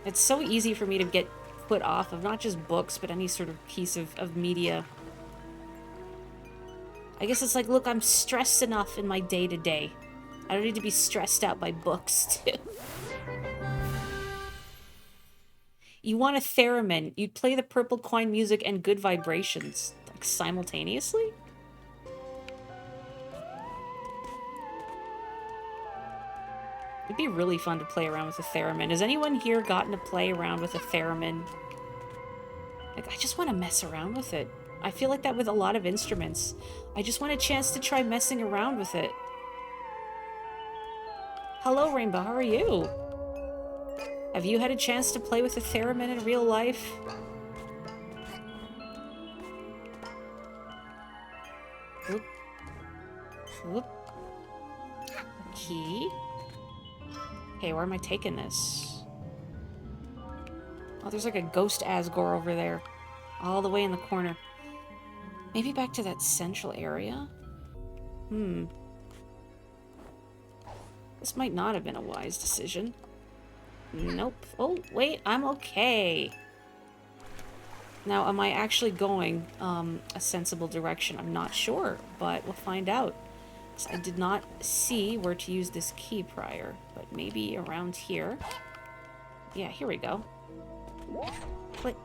It's so easy for me to get put off of not just books, but any sort of piece of media. I guess it's like, look, I'm stressed enough in my day-to-day. I don't need to be stressed out by books, too. You want a theremin. You'd play the purple coin music and good vibrations, like, simultaneously? It'd be really fun to play around with a theremin. Has anyone here gotten to play around with a theremin? Like, I just want to mess around with it. I feel like that with a lot of instruments. I just want a chance to try messing around with it. Hello, Rainbow. How are you? Have you had a chance to play with a theremin in real life? Oop. Oop. Key. Okay, where am I taking this? Oh, there's like a ghost Asgore over there. All the way in the corner. Maybe back to that central area? This might not have been a wise decision. Nope. Oh, wait, I'm okay. Now, am I actually going a sensible direction? I'm not sure, but we'll find out. I did not see where to use this key prior, but maybe around here. Yeah, here we go. Click.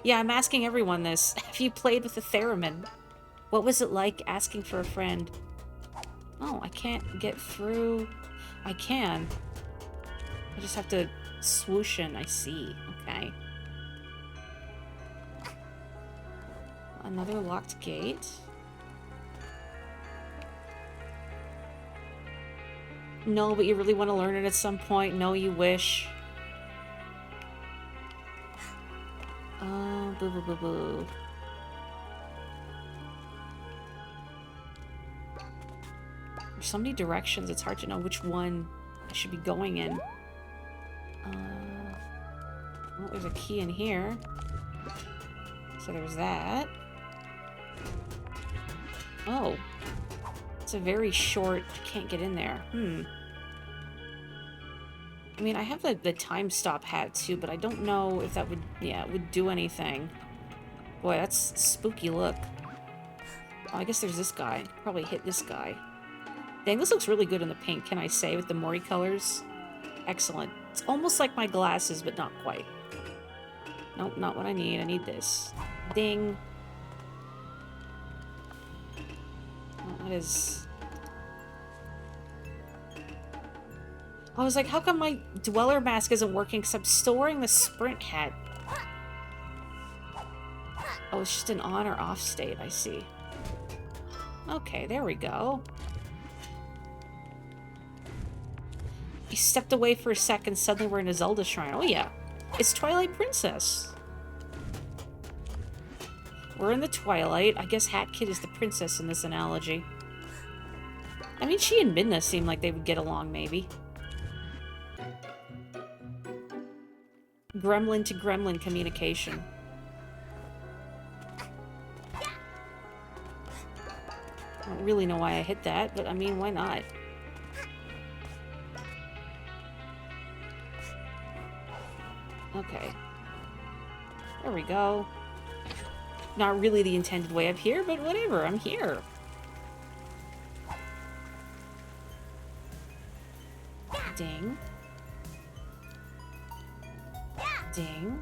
Yeah, I'm asking everyone this. Have you played with the theremin? What was it like asking for a friend? Oh, I can't get through. I can. I just have to swoosh in. I see. Okay. Another locked gate. No, but you really want to learn it at some point? No, you wish. Boo boo boo boo. There's so many directions, it's hard to know which one I should be going in. Well, there's a key in here. So there's that. Oh. It's a very short... Can't get in there. I mean, I have the time stop hat too, but I don't know if that would... Yeah, it would do anything. Boy, that's spooky look. Oh, I guess there's this guy. Probably hit this guy. Dang, this looks really good in the pink, can I say, with the Mori colors. Excellent. It's almost like my glasses, but not quite. Nope, not what I need. I need this. Ding. Oh, that is... I was like, how come my Dweller mask isn't working? Because I'm still wearing the Sprint hat. Oh, it's just an on or off state, I see. Okay, there we go. He stepped away for a second, suddenly we're in a Zelda shrine. Oh yeah, it's Twilight Princess. We're in the Twilight. I guess Hat Kid is the princess in this analogy. I mean, she and Midna seem like they would get along, maybe. Gremlin to gremlin communication. I don't really know why I hit that, but I mean, why not? Okay. There we go. Not really the intended way up here, but whatever, I'm here. Ding. Ding.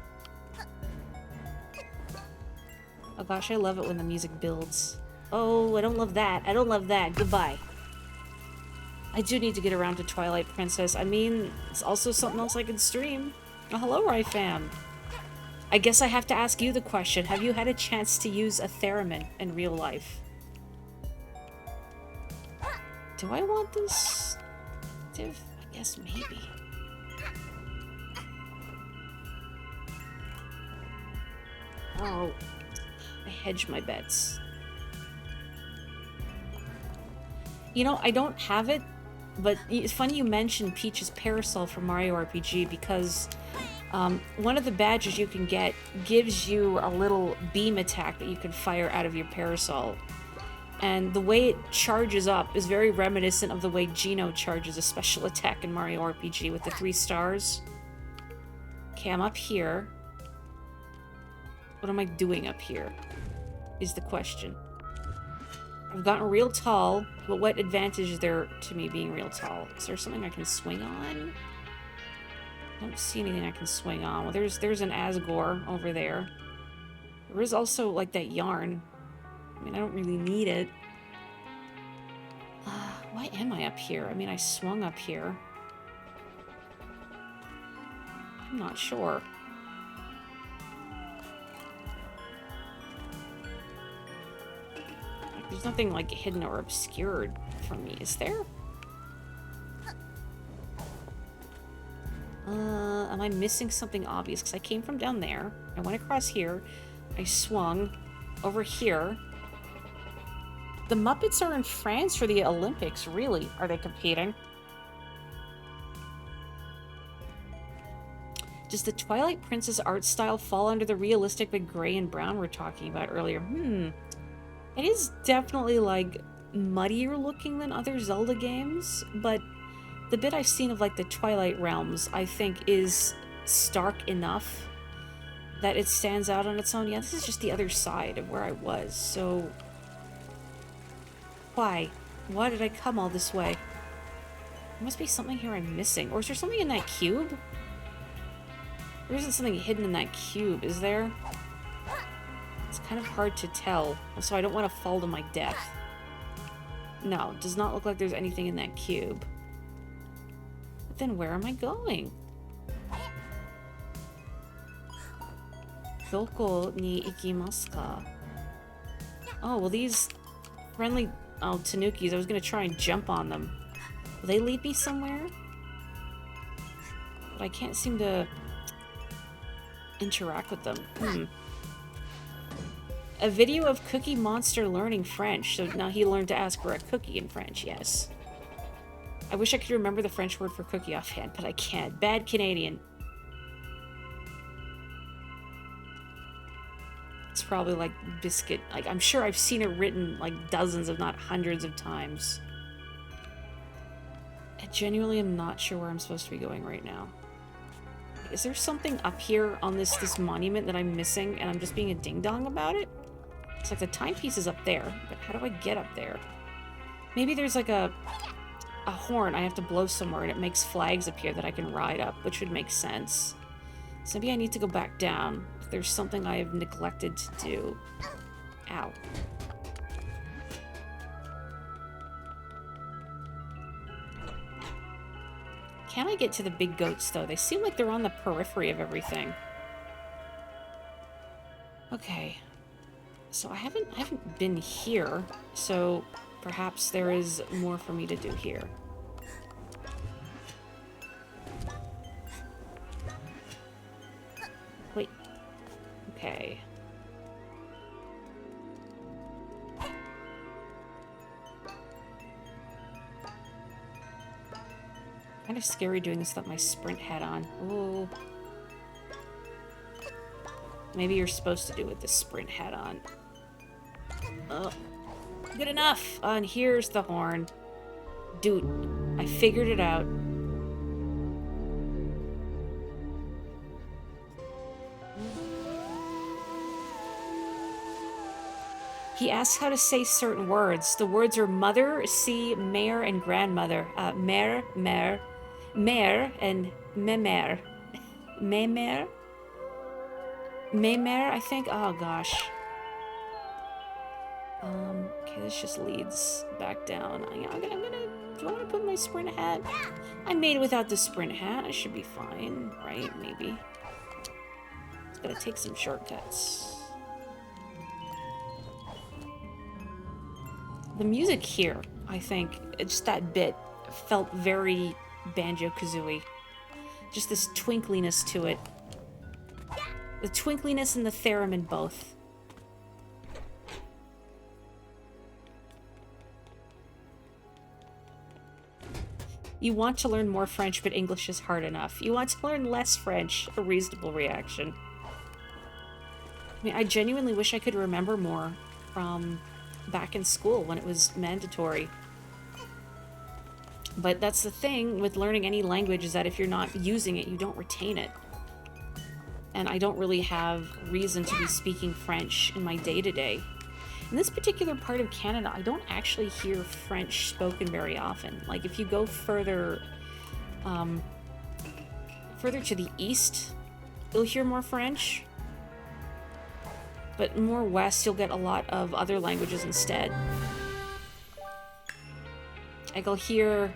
Oh gosh, I love it when the music builds. Oh, I don't love that. I don't love that. Goodbye. I do need to get around to Twilight Princess. I mean, it's also something else I can stream. Oh, hello, Ryfam. I guess I have to ask you the question. Have you had a chance to use a theremin in real life? Do I want this? Div? I guess maybe. Oh, I hedge my bets. You know, I don't have it, but it's funny you mentioned Peach's Parasol from Mario RPG because one of the badges you can get gives you a little beam attack that you can fire out of your parasol. And the way it charges up is very reminiscent of the way Geno charges a special attack in Mario RPG with the 3 stars. Okay, I'm up here. What am I doing up here? Is the question. I've gotten real tall, but what advantage is there to me being real tall? Is there something I can swing on? I don't see anything I can swing on. Well, there's an Asgore over there. There is also, like, that yarn. I mean, I don't really need it. Why am I up here? I mean, I swung up here. I'm not sure. There's nothing, like, hidden or obscured from me, is there? Am I missing something obvious? Because I came from down there. I went across here. I swung over here. The Muppets are in France for the Olympics, really? Are they competing? Does the Twilight Princess art style fall under the realistic but gray and brown we're talking about earlier? It is definitely, like, muddier looking than other Zelda games, but the bit I've seen of, like, the Twilight Realms, I think, is stark enough that it stands out on its own. Yeah, this is just the other side of where I was, so... Why? Why did I come all this way? There must be something here I'm missing. Or is there something in that cube? There isn't something hidden in that cube, is there? It's kind of hard to tell, so I don't want to fall to my death. No, it does not look like there's anything in that cube. But then where am I going? Doko ni ikimasu ka? Oh, well these friendly... Oh, Tanukis, I was going to try and jump on them. Will they lead me somewhere? But I can't seem to interact with them. A video of Cookie Monster learning French. So now he learned to ask for a cookie in French, yes. I wish I could remember the French word for cookie offhand, but I can't. Bad Canadian. It's probably like biscuit. Like, I'm sure I've seen it written like dozens, if not hundreds of times. I genuinely am not sure where I'm supposed to be going right now. Is there something up here on this monument that I'm missing and I'm just being a ding-dong about it? It's like the timepiece is up there, but how do I get up there? Maybe there's like a horn I have to blow somewhere and it makes flags appear that I can ride up, which would make sense. So maybe I need to go back down if there's something I have neglected to do. Ow. Can I get to the big goats, though? They seem like they're on the periphery of everything. Okay. So I haven't been here, so perhaps there is more for me to do here. Wait. Okay. Kind of scary doing this without my sprint hat on. Ooh. Maybe you're supposed to do it with the sprint hat on. Oh. Good enough! And here's the horn. Dude, I figured it out. He asks how to say certain words. The words are mother, see, mare, and grandmother. Mère, mère, mère, and mémère. Mémère? Mémère, I think? Oh, gosh. Okay, this just leads back down. Do I want to put my sprint hat? I made it without the sprint hat. I should be fine, right? Maybe. It's gonna take some shortcuts. The music here, I think, just that bit, felt very Banjo-Kazooie. Just this twinkliness to it. The twinkliness and the theremin both. You want to learn more French, but English is hard enough. You want to learn less French, a reasonable reaction. I mean, I genuinely wish I could remember more from back in school when it was mandatory. But that's the thing with learning any language, is that if you're not using it, you don't retain it. And I don't really have reason to be speaking French in my day-to-day. In this particular part of Canada, I don't actually hear French spoken very often. Like, if you go further, further to the east, you'll hear more French. But more west, you'll get a lot of other languages instead. Like, I'll hear...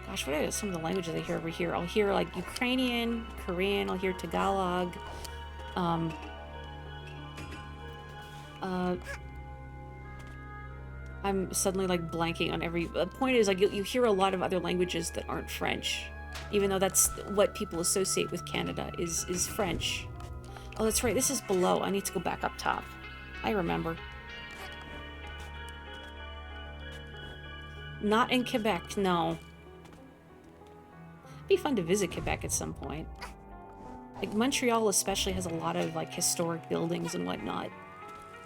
Gosh, what are some of the languages I hear over here? I'll hear, like, Ukrainian, Korean, I'll hear Tagalog, I'm suddenly, like, blanking on every... The point is, like, you hear a lot of other languages that aren't French. Even though that's what people associate with Canada, is French. Oh, that's right, this is below. I need to go back up top. I remember. Not in Quebec, no. It'd be fun to visit Quebec at some point. Like, Montreal especially has a lot of, like, historic buildings and whatnot.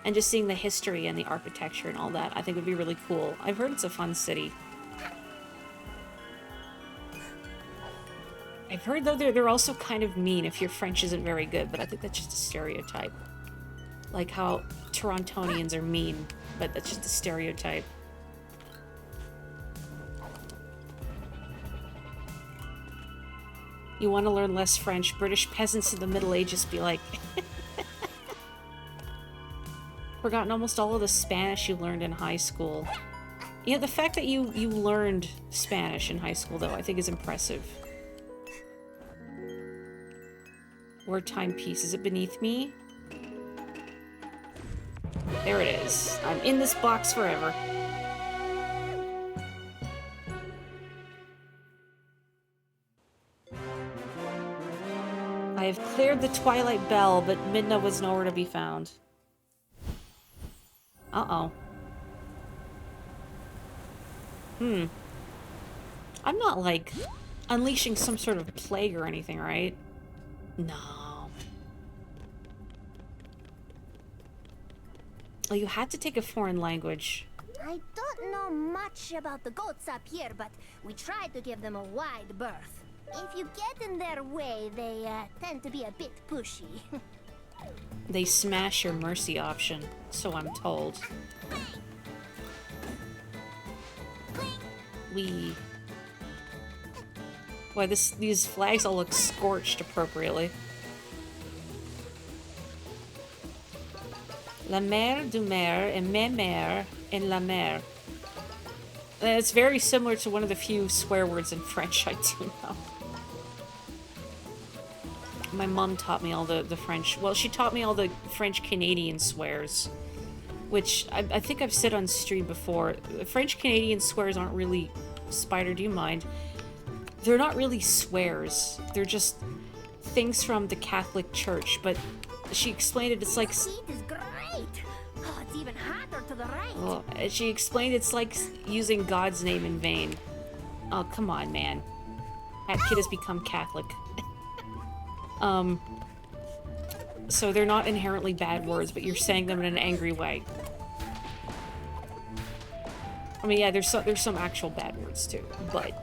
And just seeing the history and the architecture and all that, I think would be really cool. I've heard it's a fun city. I've heard, though, they're also kind of mean if your French isn't very good, but I think that's just a stereotype. Like how Torontonians are mean, but that's just a stereotype. You want to learn less French, British peasants in the Middle Ages be like... Forgotten almost all of the Spanish you learned in high school. Yeah, the fact that you learned Spanish in high school, though, I think is impressive. Word timepiece. Is it beneath me? There it is. I'm in this box forever. cleared the Twilight Bell, but Midna was nowhere to be found. Uh-oh. I'm not, like, unleashing some sort of plague or anything, right? No. Oh, you had to take a foreign language. I don't know much about the goats up here, but we tried to give them a wide berth. If you get in their way, they tend to be a bit pushy. They smash your mercy option, so I'm told. Wee. Why, these flags all look scorched appropriately. La mère du maire et ma mère en la mer. It's very similar to one of the few swear words in French I do know. My mom taught me all the French. Well, she taught me all the French-Canadian swears. Which I think I've said on stream before. French-Canadian swears aren't really... Spider, do you mind? They're not really swears. They're just things from the Catholic Church. But she explained it, it's like... The heat is great! Oh, it's even hotter to the right. Well, she explained it's like using God's name in vain. Oh, come on, man. That kid has become Catholic. So they're not inherently bad words, but you're saying them in an angry way. I mean, yeah, there's some actual bad words too, but...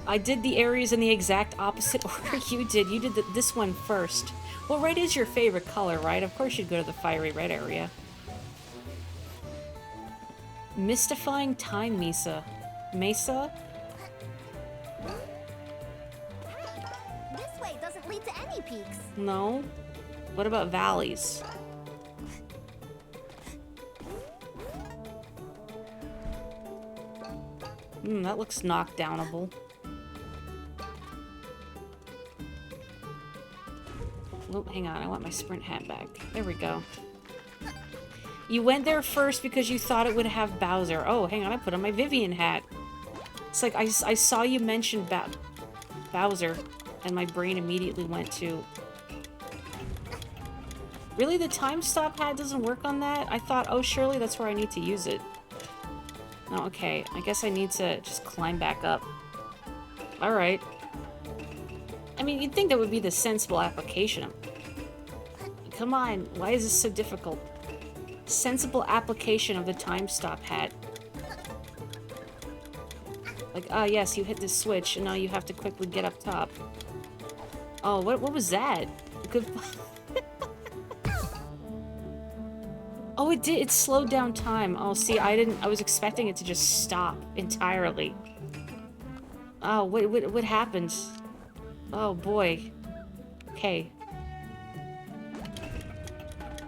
I did the areas in the exact opposite order you did. You did this one first. Well, red is your favorite color, right? Of course you'd go to the fiery red area. Mystifying Time Mesa. Mesa? This way doesn't lead to any peaks. No. What about valleys? That looks knockdownable. Oh, hang on, I want my sprint hat back. There we go. You went there first because you thought it would have Bowser. Oh, hang on, I put on my Vivian hat. It's like I saw you mention Bowser, and my brain immediately went to... Really, the time stop hat doesn't work on that? I thought, oh, surely that's where I need to use it. Oh, okay, I guess I need to just climb back up. Alright. I mean, you'd think that would be the sensible application. Come on, why is this so difficult? Sensible application of the time stop hat. Like, ah, yes, you hit this switch, and now you have to quickly get up top. Oh, what was that? Good. Oh, it did. It slowed down time. Oh, see, I was expecting it to just stop entirely. Oh, what happened? Oh, boy. Okay.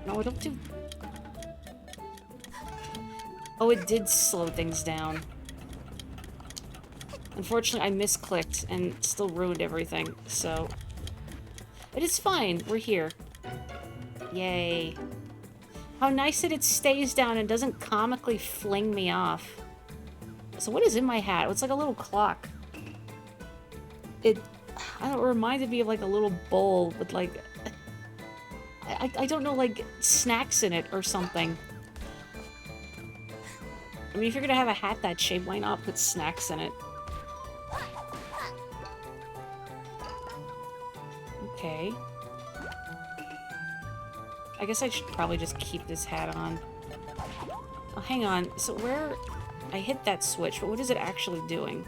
No, I don't do... Oh, it did slow things down. Unfortunately, I misclicked and still ruined everything, so... But it's fine. We're here. Yay. How nice that it stays down and doesn't comically fling me off. So what is in my hat? It's like a little clock. It... I don't know, it reminded me of like a little bowl with like... I don't know, like snacks in it or something. I mean, if you're gonna have a hat that shape, why not put snacks in it? Okay. I guess I should probably just keep this hat on. Oh, hang on. So where... I hit that switch, but what is it actually doing?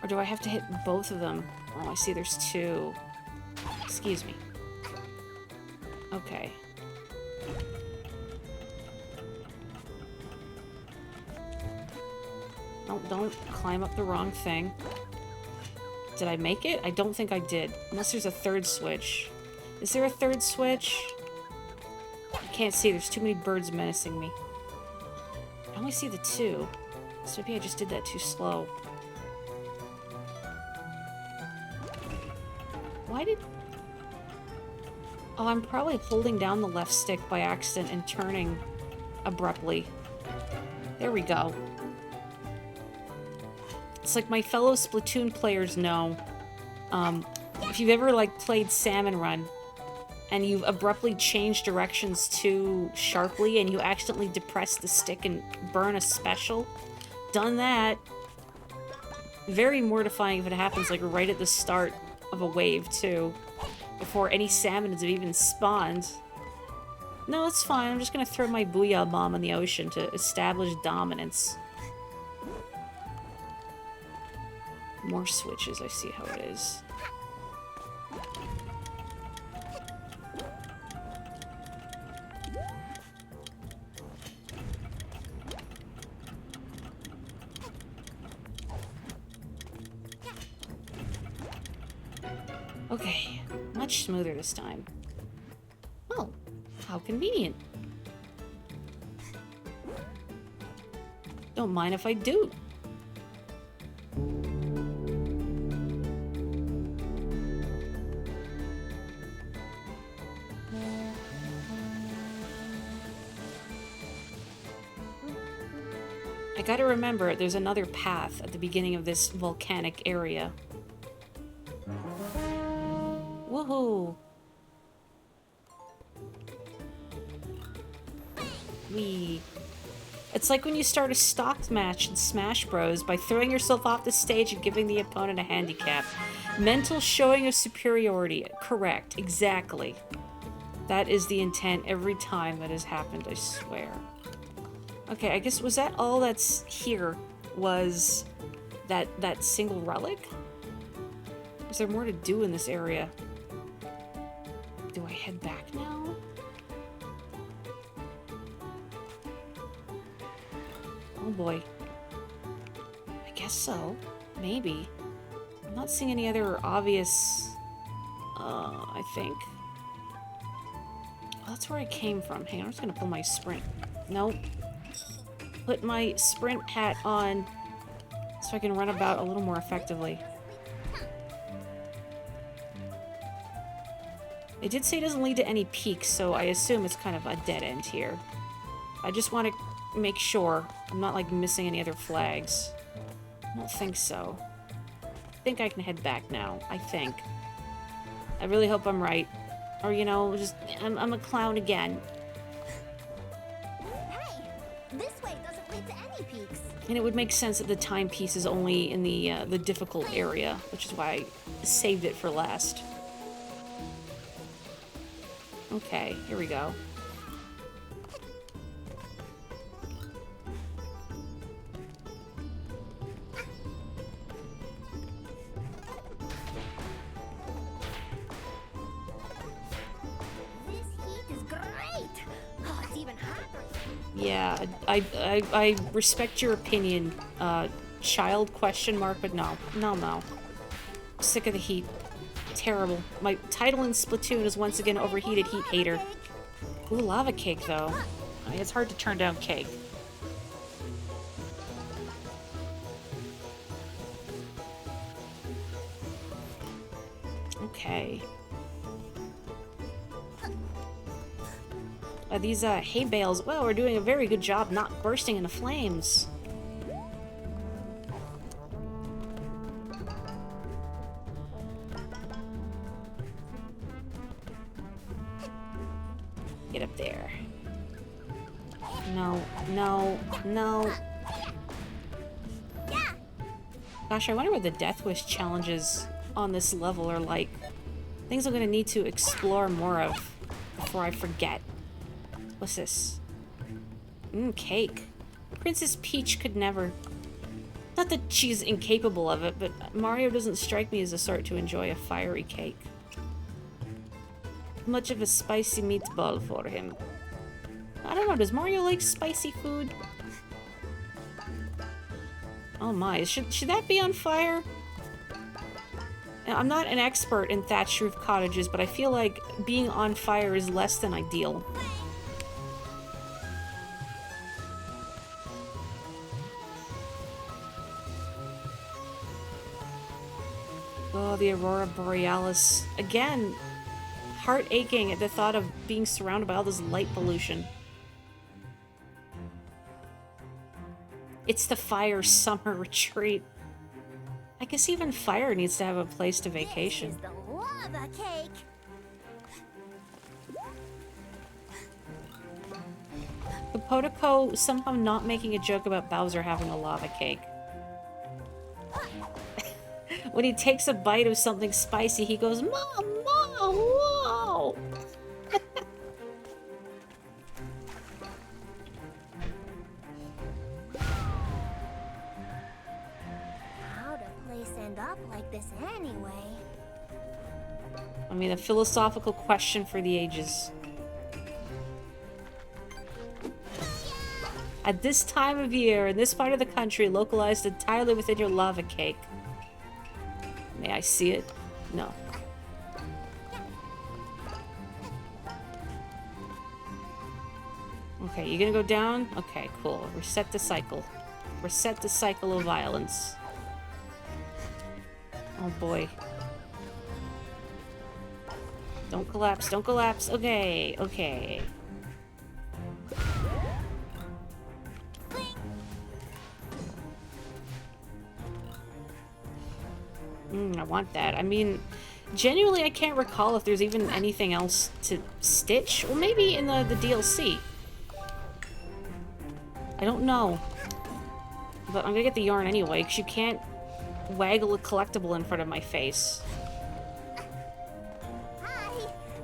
Or do I have to hit both of them? Oh, I see there's two. Excuse me. Okay. Oh, don't climb up the wrong thing. Did I make it? I don't think I did. Unless there's a third switch. Is there a third switch? I can't see. There's too many birds menacing me. I only see the two. So maybe I just did that too slow. Why did... Oh, I'm probably holding down the left stick by accident and turning abruptly. There we go. It's like my fellow Splatoon players know. If you've ever, like, played Salmon Run, and you've abruptly changed directions too sharply, and you accidentally depress the stick and burn a special, done that. Very mortifying if it happens, like, right at the start of a wave, too. Before any salmons have even spawned. No, it's fine. I'm just gonna throw my Booyah Bomb in the ocean to establish dominance. More switches, I see how it is. Okay, much smoother this time. Oh, how convenient. Don't mind if I do. I gotta remember, there's another path at the beginning of this volcanic area. Woohoo! Wee. It's like when you start a stock match in Smash Bros. By throwing yourself off the stage and giving the opponent a handicap. Mental showing of superiority. Correct. Exactly. That is the intent every time that has happened, I swear. Okay, I guess, was that all that's here? Was that single relic? Is there more to do in this area? Do I head back now? Oh boy. I guess so. Maybe. I'm not seeing any other obvious... I think. Oh, that's where I came from. Hang on, I'm just gonna pull my sprint. Nope. Put my sprint hat on so I can run about a little more effectively. It did say it doesn't lead to any peaks, so I assume it's kind of a dead end here. I just want to make sure I'm not, like, missing any other flags. I don't think so. I think I can head back now. I think. I really hope I'm right. Or, you know, just, I'm a clown again. Hey, this way doesn't lead to any peaks. And it would make sense that the timepiece is only in the difficult area, which is why I saved it for last. Okay, here we go. This heat is great. Oh, it's even hotter. Yeah, I respect your opinion, child question mark, but no. I'm sick of the heat. Terrible. My title in Splatoon is once again Overheated Heat Hater. Ooh, lava cake, though. I mean, it's hard to turn down cake. Okay. These hay bales, well, we're doing a very good job not bursting into flames. Get up there. No. Gosh, I wonder what the Death Wish challenges on this level are like. Things I'm gonna need to explore more of before I forget. What's this? Cake. Princess Peach could never. Not that she's incapable of it, but Mario doesn't strike me as the sort to enjoy a fiery cake. Much of a spicy meatball for him. I don't know, does Mario like spicy food? Oh my, should that be on fire? Now, I'm not an expert in thatched roof cottages, but I feel like being on fire is less than ideal. Oh, the Aurora Borealis. Again, heart aching at the thought of being surrounded by all this light pollution. It's the fire summer retreat. I guess even fire needs to have a place to This vacation. is the lava cake. But Potoko somehow not making a joke about Bowser having a lava cake. When he takes a bite of something spicy, he goes, Mom, Mom, whoa! How'd a place end up like this anyway? I mean, a philosophical question for the ages. At this time of year, in this part of the country, localized entirely within your lava cake. May I see it? No. Okay, you gonna go down? Okay, cool. Reset the cycle. Reset the cycle of violence. Oh boy. Don't collapse, don't collapse. Okay, okay. I want that. I mean, genuinely, I can't recall if there's even anything else to stitch. Well, maybe in the DLC. I don't know. But I'm gonna get the yarn anyway, because you can't waggle a collectible in front of my face. Hi!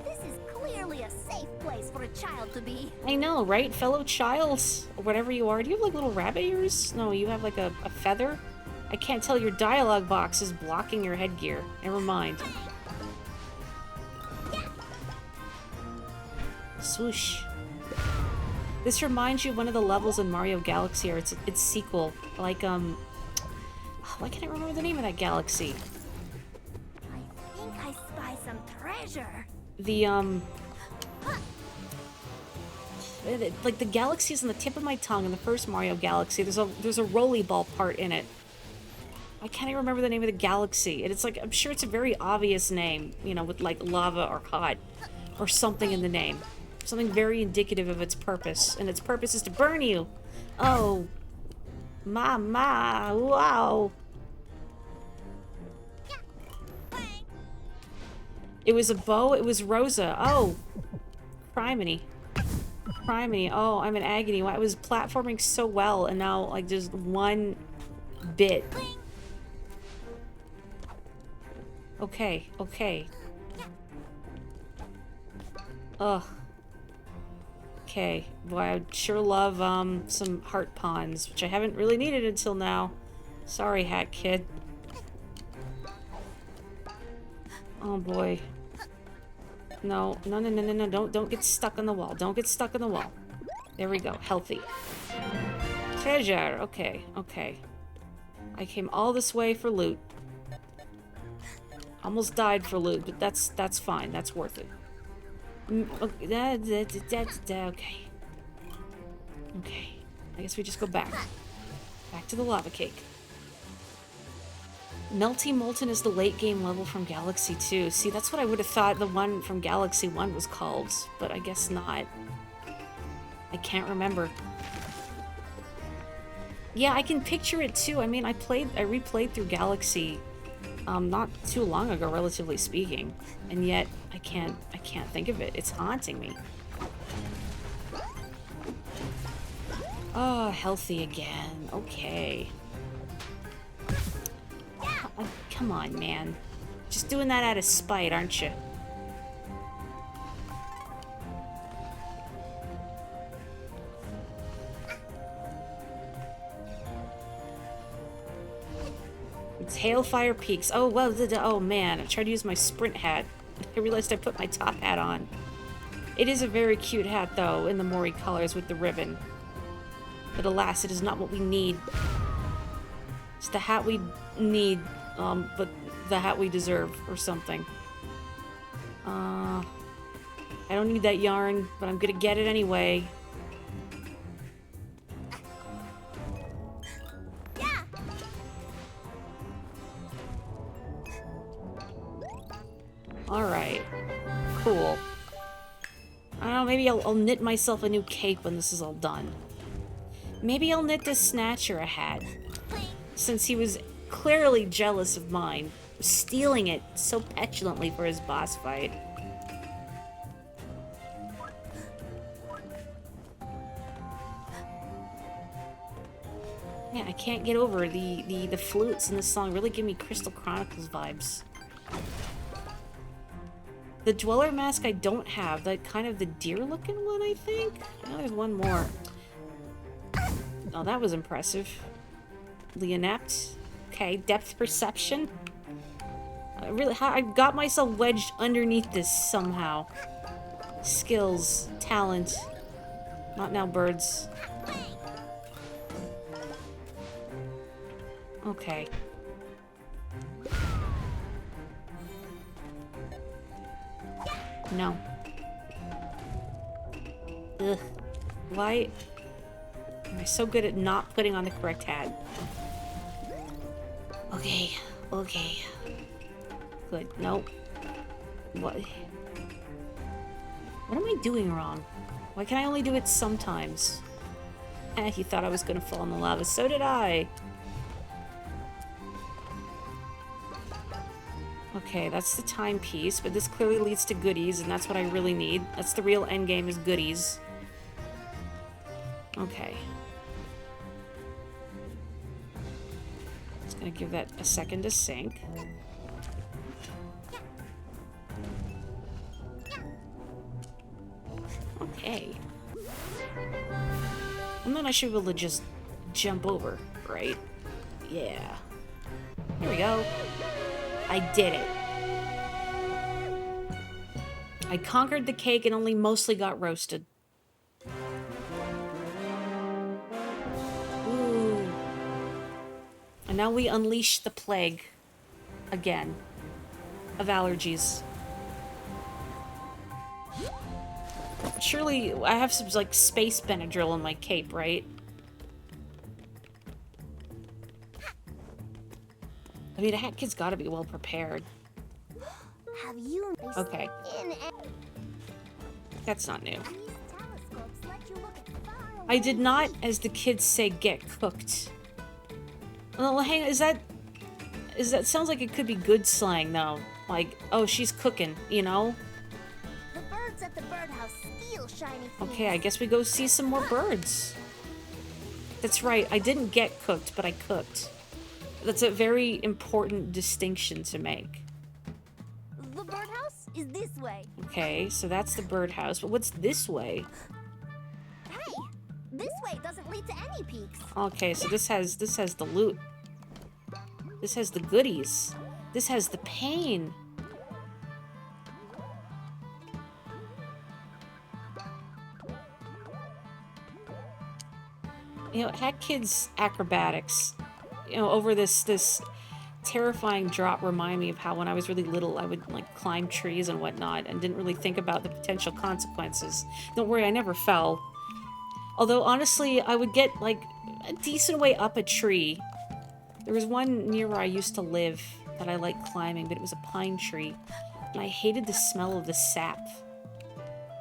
This is clearly a safe place for a child to be. I know, right? Fellow childs, or whatever you are. Do you have, like, little rabbit ears? No, you have, like, a feather? I can't tell your dialogue box is blocking your headgear. Never mind. Swoosh. This reminds you of one of the levels in Mario Galaxy, or its sequel. Like, why can't I remember the name of that galaxy? I think I spy some treasure. The, like, the galaxy is on the tip of my tongue in the first Mario Galaxy. There's a rollerball part in it. I can't even remember the name of the galaxy. And it's like, I'm sure it's a very obvious name, you know, with like lava or hot or something in the name. Something very indicative of its purpose. And its purpose is to burn you. Oh. Wow. It was a bow, it was Rosa. Oh. Criminy. Criminy. Oh, I'm in agony. I was platforming so well and now like just one bit. Okay, okay. Ugh. Okay. Boy, I'd sure love, some heart pawns, which I haven't really needed until now. Sorry, Hat Kid. Oh, boy. No, don't get stuck on the wall. Don't get stuck on the wall. There we go. Healthy. Treasure. Okay, okay. I came all this way for loot. Almost died for loot, but that's fine. That's worth it. Okay. Okay. I guess we just go back. Back to the lava cake. Melty Molten is the late game level from Galaxy 2. See, that's what I would have thought the one from Galaxy 1 was called, but I guess not. I can't remember. Yeah, I can picture it too. I mean, I replayed through Galaxy not too long ago, relatively speaking, and yet I can't think of it. It's haunting me. Oh, healthy again. Okay. Come on, man. Just doing that out of spite, aren't you? It's Hailfire Peaks. Oh, well, oh man, I tried to use my sprint hat. I realized I put my top hat on. It is a very cute hat, though, in the Mori colors with the ribbon. But alas, it is not what we need. It's the hat we need, but the hat we deserve, or something. I don't need that yarn, but I'm gonna get it anyway. Alright. Cool. I don't know, maybe I'll knit myself a new cape when this is all done. Maybe I'll knit this Snatcher a hat. Since he was clearly jealous of mine, stealing it so petulantly for his boss fight. Yeah, I can't get over the flutes in this song really give me Crystal Chronicles vibes. The Dweller mask I don't have, the kind of the deer-looking one, I think? I know there's one more. Oh, that was impressive. Leonept. Okay, depth perception. I got myself wedged underneath this somehow. Skills, talent. Not now, birds. Okay. No. Ugh. Why am I so good at not putting on the correct hat? Okay. Okay. Good. Nope. What? What am I doing wrong? Why can I only do it sometimes? Eh, he thought I was gonna fall in the lava. So did I. Okay, that's the timepiece, but this clearly leads to goodies, and that's what I really need. That's the real endgame, is goodies. Okay. Just gonna give that a second to sink. Okay. And then I should be able to just jump over, right? Yeah. Here we go. I did it. I conquered the cake and only mostly got roasted. Ooh. And now we unleash the plague. Again. Of allergies. Surely I have some, like, space Benadryl in my cape, right? I mean, a hat kid's gotta be well prepared. Have you Okay. That's not new. I did not, as the kids say, get cooked. Well, hang on, is that sounds like it could be good slang, though. Like, oh, she's cooking, you know? The birds at the birdhouse steal shiny things. Okay, I guess we go see some more birds. That's right, I didn't get cooked, but I cooked. That's a very important distinction to make. The birdhouse is this way. Okay, so that's the birdhouse, but what's this way? Hey, this way doesn't lead to any peaks. Okay, so this has the loot. This has the goodies. This has the pain. You know, Hat Kid's acrobatics, you know, over this terrifying drop remind me of how when I was really little I would like climb trees and whatnot and didn't really think about the potential consequences. Don't worry, I never fell. Although honestly, I would get like a decent way up a tree. There was one near where I used to live that I liked climbing, but it was a pine tree. And I hated the smell of the sap.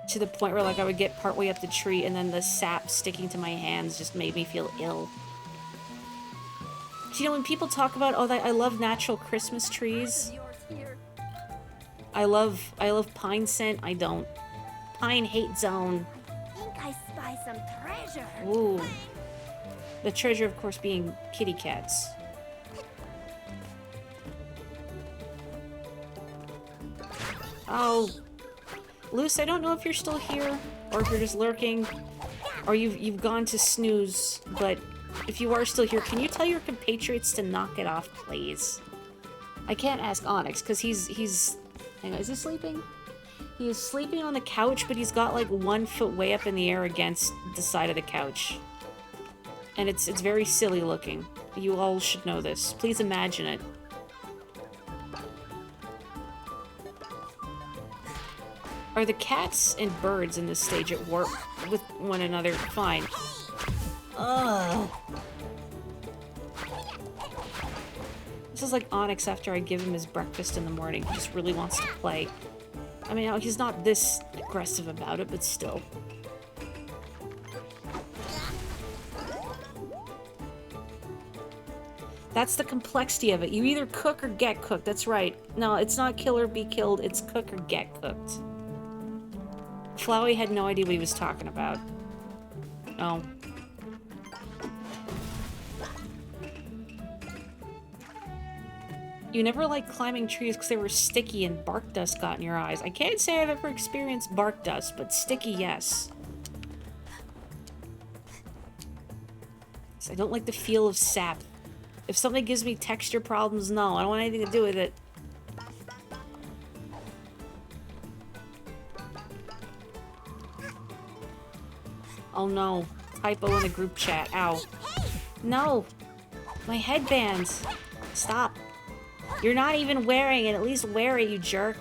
To the point where like I would get partway up the tree and then the sap sticking to my hands just made me feel ill. Do you know when people talk about, oh, I love natural Christmas trees? I love pine scent. I don't. Pine hate zone. I think I spy some treasure. Ooh. The treasure, of course, being kitty cats. Oh. Luce, I don't know if you're still here, or if you're just lurking, or you've gone to snooze, but if you are still here, can you tell your compatriots to knock it off, please? I can't ask Onyx, because he's... Hang on, is he sleeping? He is sleeping on the couch, but he's got like 1 foot way up in the air against the side of the couch. And it's very silly looking. You all should know this. Please imagine it. Are the cats and birds in this stage at war with one another? Fine. Ugh. This is like Onyx after I give him his breakfast in the morning. He just really wants to play. I mean, he's not this aggressive about it, but still. That's the complexity of it. You either cook or get cooked. That's right. No, it's not kill or be killed. It's cook or get cooked. Flowey had no idea what he was talking about. Oh. You never liked climbing trees because they were sticky and bark dust got in your eyes. I can't say I've ever experienced bark dust, but sticky, yes. So I don't like the feel of sap. If something gives me texture problems, no. I don't want anything to do with it. Oh no. Typo in the group chat. Ow. No. My headbands. Stop. You're not even wearing it. At least wear it, you jerk.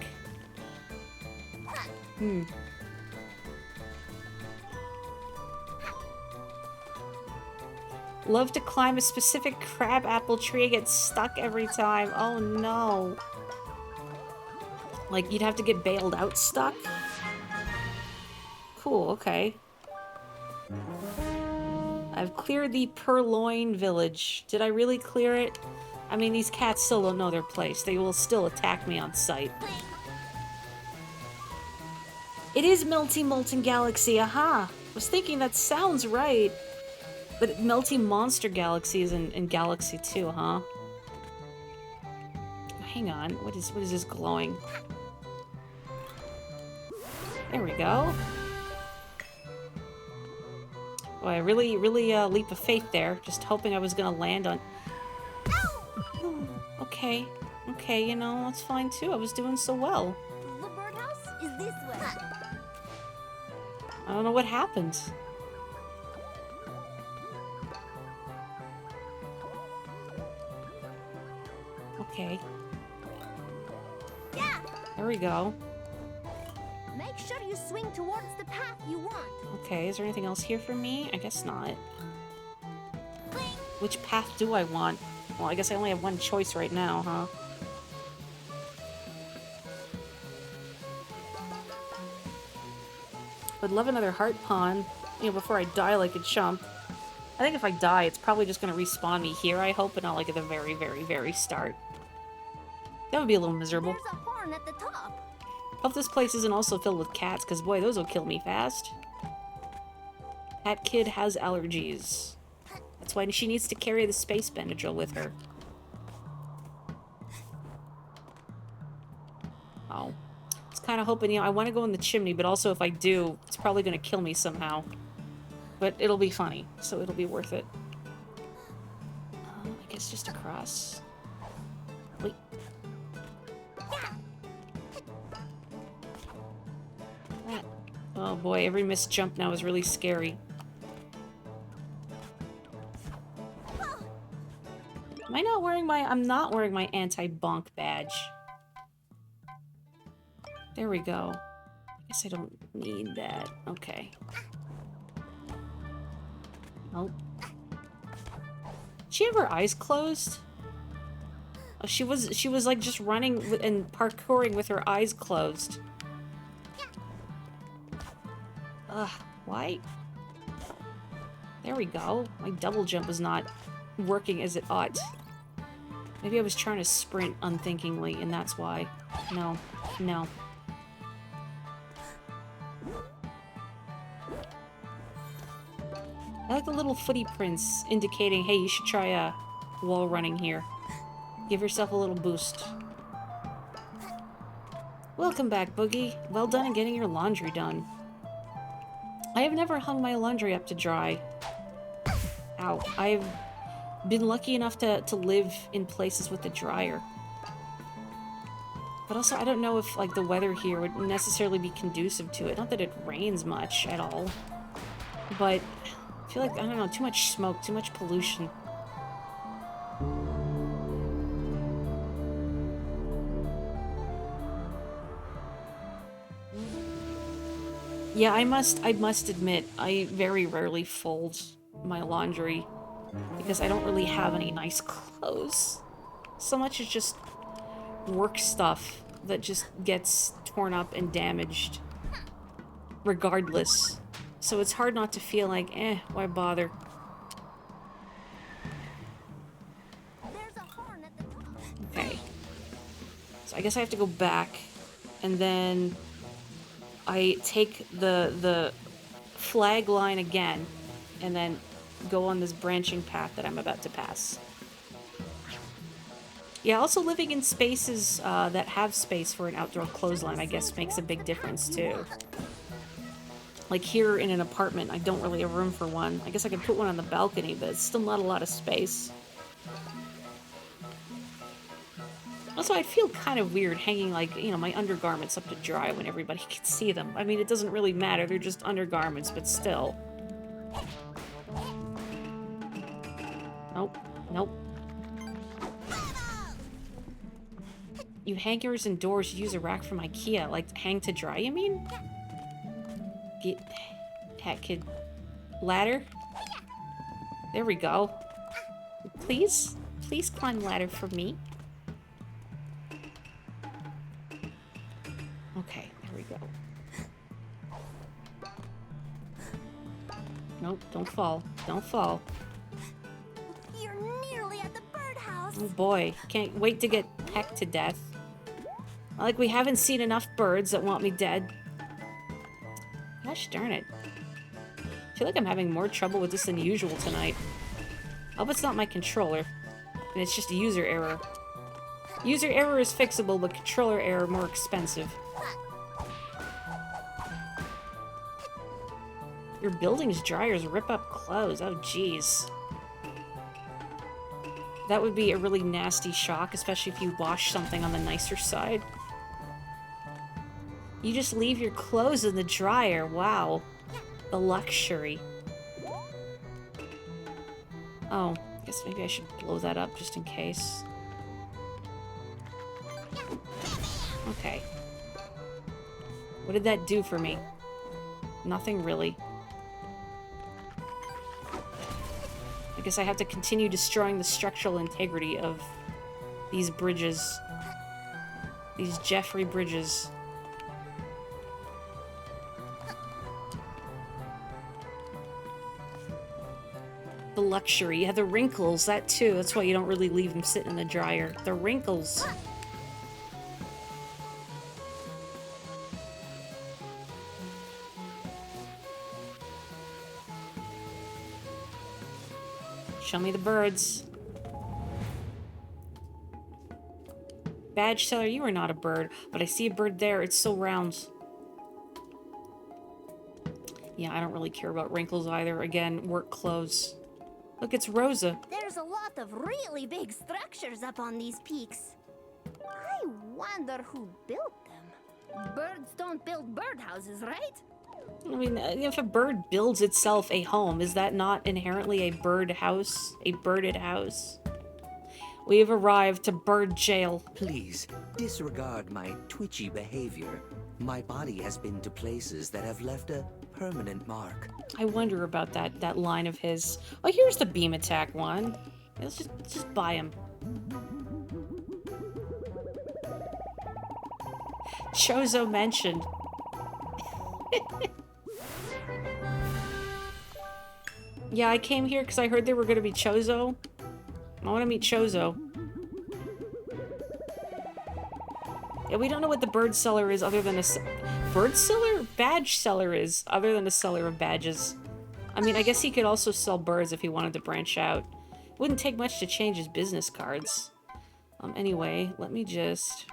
Love to climb a specific crab apple tree and get stuck every time. Oh no. Like, you'd have to get bailed out stuck? Cool, okay. I've cleared the Purloin village. Did I really clear it? I mean, these cats still don't know their place. They will still attack me on sight. It is Melty Molten Galaxy, aha! I was thinking that sounds right. But Melty Monster Galaxy is in Galaxy 2, huh? Hang on, what is this glowing? There we go. Boy, I really leap of faith there. Just hoping I was gonna land on... Okay, okay, you know, that's fine too. I was doing so well. The birdhouse is this way. I don't know what happened. Okay. Yeah. There we go. Make sure you swing towards the path you want. Okay, is there anything else here for me? I guess not. Which path do I want? Well, I guess I only have one choice right now, huh? Would love another heart pond, you know, before I die like a chump. I think if I die, it's probably just gonna respawn me here, I hope, but not like at the very, very, very start. That would be a little miserable. There's a horn at the top. Hope this place isn't also filled with cats, because boy, those will kill me fast. Cat kid has allergies. That's why she needs to carry the space Benadryl with her. Oh. I was kind of hoping, you know, I want to go in the chimney, but also if I do, it's probably going to kill me somehow. But it'll be funny, so it'll be worth it. I guess just across. Wait. That. Oh boy, every missed jump now is really scary. Am I not wearing my... I'm not wearing my anti-bonk badge. There we go. I guess I don't need that. Okay. Nope. She have her eyes closed? Oh, she was like just running and parkouring with her eyes closed. Ugh, why? There we go. My double jump is not working as it ought. Maybe I was trying to sprint unthinkingly, and that's why. No. No. I like the little footy prints indicating, hey, you should try wall running here. Give yourself a little boost. Welcome back, Boogie. Well done in getting your laundry done. I have never hung my laundry up to dry. Ow. I've been lucky enough to live in places with a dryer. But also, I don't know if, like, the weather here would necessarily be conducive to it. Not that it rains much at all. But I feel like, I don't know, too much smoke, too much pollution. Yeah, I must admit, I very rarely fold my laundry because I don't really have any nice clothes. So much is just work stuff that just gets torn up and damaged regardless. So it's hard not to feel like, why bother? There's I guess I have to go back, and then I take the flag line again, and then go on this branching path that I'm about to pass. Yeah, also living in spaces that have space for an outdoor clothesline, I guess, makes a big difference, too. Like here in an apartment, I don't really have room for one. I guess I could put one on the balcony, but it's still not a lot of space. Also, I feel kind of weird hanging, like, you know, my undergarments up to dry when everybody can see them. I mean, it doesn't really matter. They're just undergarments, but still. Nope. Nope. You hangers and doors use a rack from IKEA. Like, hang to dry, you mean? Get... Hat kid. Ladder? There we go. Please? Please climb ladder for me. Okay, there we go. Nope, don't fall. Don't fall. You're nearly at the birdhouse. Oh boy, can't wait to get pecked to death. Like we haven't seen enough birds that want me dead. Gosh darn it. I feel like I'm having more trouble with this than usual tonight. I hope it's not my controller. And it's just a user error. User error is fixable, but controller error more expensive. Your building's dryers rip up clothes. Oh, jeez. That would be a really nasty shock, especially if you wash something on the nicer side. You just leave your clothes in the dryer. Wow. The luxury. Oh, I guess maybe I should blow that up just in case. Okay. What did that do for me? Nothing really. I guess I have to continue destroying the structural integrity of these bridges. These Jeffrey bridges. The luxury. Yeah, the wrinkles, that too. That's why you don't really leave them sitting in the dryer. The wrinkles. Show me the birds. Badge seller, you are not a bird, but I see a bird there. It's so round. Yeah, I don't really care about wrinkles either. Again, work clothes. Look, it's Rosa. There's a lot of really big structures up on these peaks. I wonder who built them. Birds don't build birdhouses, right? I mean, if a bird builds itself a home, is that not inherently a bird house? A birded house? We have arrived to bird jail. Please, disregard my twitchy behavior. My body has been to places that have left a permanent mark. I wonder about that line of his. Oh, here's the beam attack one. Let's just buy him. Chozo mentioned. Yeah, I came here because I heard there were going to be Chozo. I want to meet Chozo. Yeah, we don't know what the bird seller is other than a... Bird seller? Badge seller is, other than a seller of badges. I mean, I guess he could also sell birds if he wanted to branch out. Wouldn't take much to change his business cards. Anyway, let me just...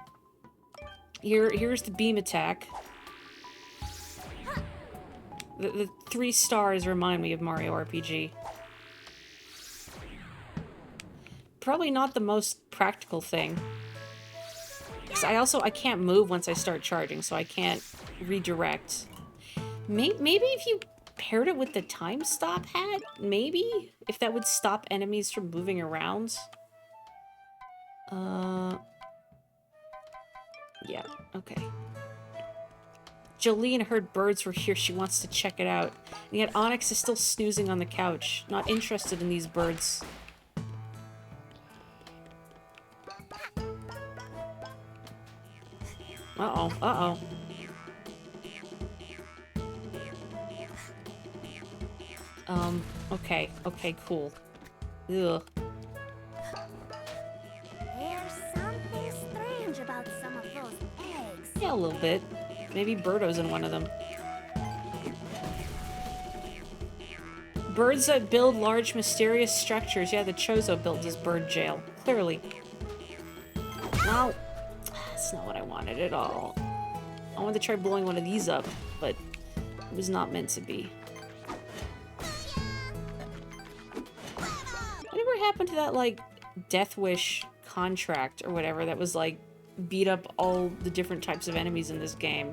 Here's the beam attack. The 3 stars remind me of Mario RPG. Probably not the most practical thing. 'Cause I can't move once I start charging, so I can't redirect. Maybe if you paired it with the time stop hat? Maybe? If that would stop enemies from moving around? Yeah, okay. Jolene heard birds were here. She wants to check it out. And yet Onyx is still snoozing on the couch. Not interested in these birds. Uh-oh, uh-oh. Okay, okay, cool. Ugh. There's something strange about some Yeah, a little bit. Maybe Birdo's in one of them. Birds that build large, mysterious structures. Yeah, the Chozo built his bird jail. Clearly. No. That's not what I wanted at all. I wanted to try blowing one of these up, but it was not meant to be. Whatever happened to that, like, Death Wish contract or whatever that was, like, beat up all the different types of enemies in this game?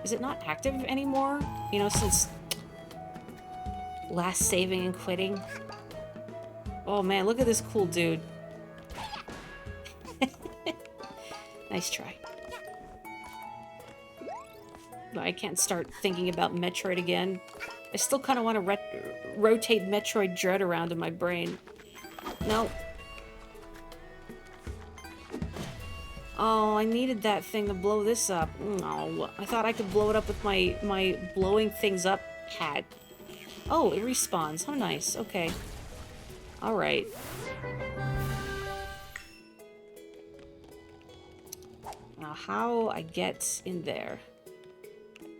Is it not active anymore? You know, since last saving and quitting? Oh man, look at this cool dude. Nice try. But I can't start thinking about Metroid again. I still kind of want to rotate Metroid Dread around in my brain. No. Oh, I needed that thing to blow this up. No, I thought I could blow it up with my blowing things up hat. Oh, it respawns. How nice. Okay. Alright. Now, how I get in there?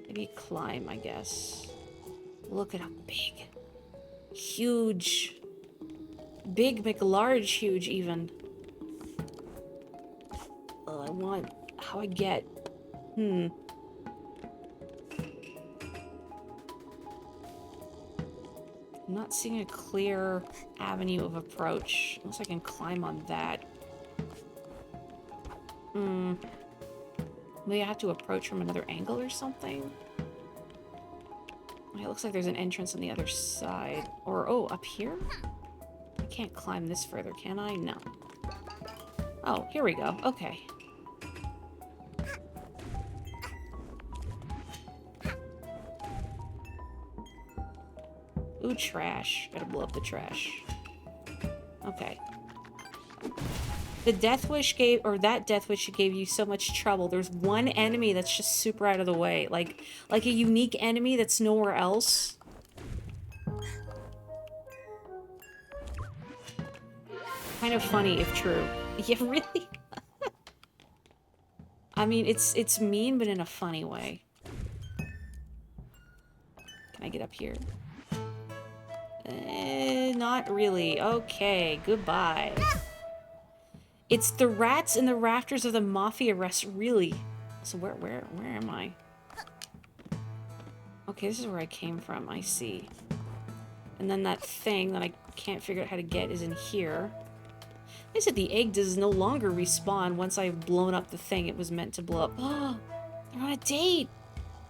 Maybe climb, I guess. Look at how big. Huge. Big, McLarge, huge, even. Oh, I want... How I get... I'm not seeing a clear avenue of approach. Unless I can climb on that. Maybe I have to approach from another angle or something? Okay, it looks like there's an entrance on the other side. Or, oh, up here? I can't climb this further, can I? No. Oh, here we go. Okay. Ooh, trash. Gotta blow up the trash. Okay. The Death Wish gave, or that Death Wish gave you so much trouble. There's one enemy that's just super out of the way. Like a unique enemy that's nowhere else. Kind of funny if true. Yeah, really? I mean, it's mean, but in a funny way. Can I get up here? Not really. Okay, goodbye. It's the rats in the rafters of the Mafia restaurant. Really? So where am I? Okay, this is where I came from. I see. And then that thing that I can't figure out how to get is in here. I said the egg does no longer respawn once I've blown up the thing it was meant to blow up. Oh, they're on a date!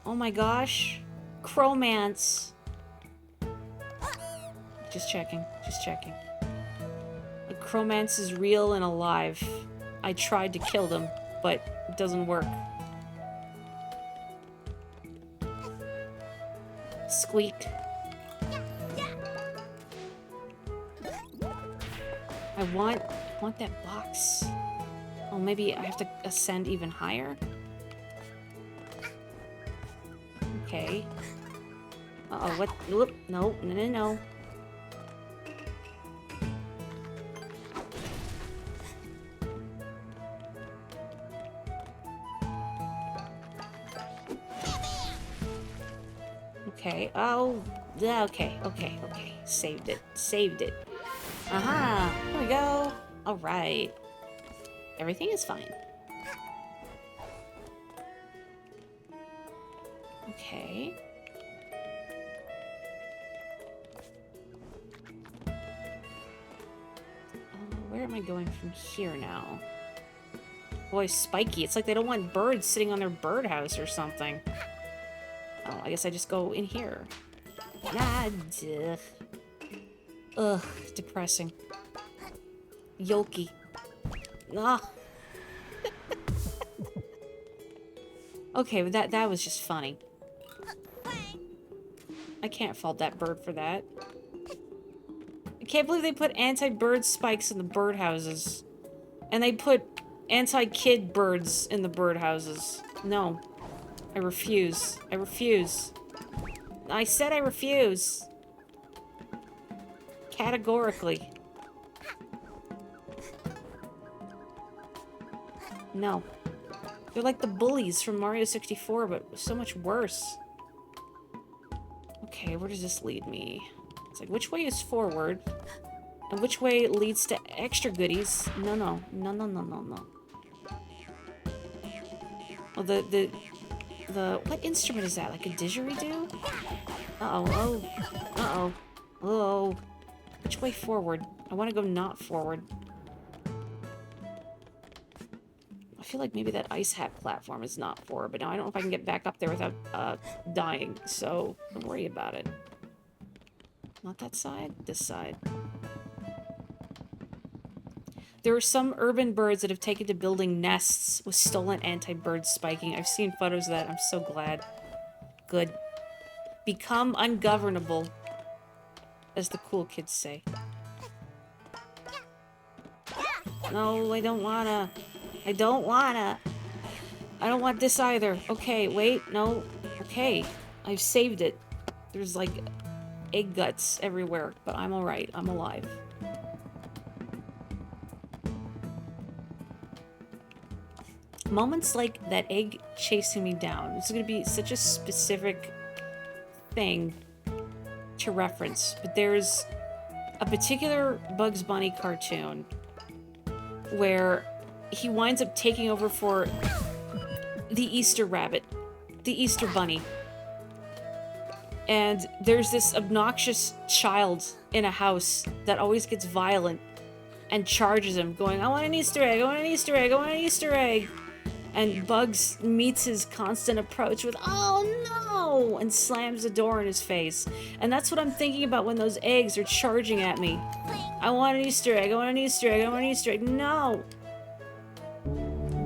Oh my gosh. Cromance. Just checking. Just checking. The Cromance is real and alive. I tried to kill them, but it doesn't work. Squeak. I want that box. Oh, maybe I have to ascend even higher? Okay. Uh-oh, what? Whoop, no, no, no, no. Okay, oh, yeah, okay. Saved it. Aha, here we go. All right. Everything is fine. Okay. Where am I going from here now? Boy, spiky. It's like they don't want birds sitting on their birdhouse or something. Oh, I guess I just go in here. Ah, duh. Ugh, depressing. Yoki. Ah. Okay, but that was just funny. I can't fault that bird for that. I can't believe they put anti-bird spikes in the birdhouses. And they put anti-kid birds in the birdhouses. No. I refuse. I refuse. I said I refuse. Categorically. No. They're like the bullies from Mario 64, but so much worse. Okay, where does this lead me? It's like, which way is forward? And which way leads to extra goodies? No, no. No, no, no, no, no. Oh, the... What instrument is that? Like a didgeridoo? Uh-oh, oh. Uh-oh. Oh. Which way forward? I want to go not forward. I feel like maybe that ice hat platform is not forward, but now I don't know if I can get back up there without, dying, so don't worry about it. Not that side? This side. There are some urban birds that have taken to building nests with stolen anti-bird spiking. I've seen photos of that. I'm so glad. Good. Become ungovernable, as the cool kids say. No, I don't wanna. I don't wanna. I don't want this either. Okay, wait, no. Okay, I've saved it. There's like egg guts everywhere, but I'm alright. I'm alive. Moments like that egg chasing me down. This is gonna be such a specific thing to reference, but there's a particular Bugs Bunny cartoon where he winds up taking over for the Easter rabbit, the Easter bunny. And there's this obnoxious child in a house that always gets violent and charges him, going, I want an Easter egg, I want an Easter egg, I want an Easter egg. And Bugs meets his constant approach with, oh no, and slams the door in his face. And that's what I'm thinking about when those eggs are charging at me. I want an Easter egg, I want an Easter egg, I want an Easter egg. No!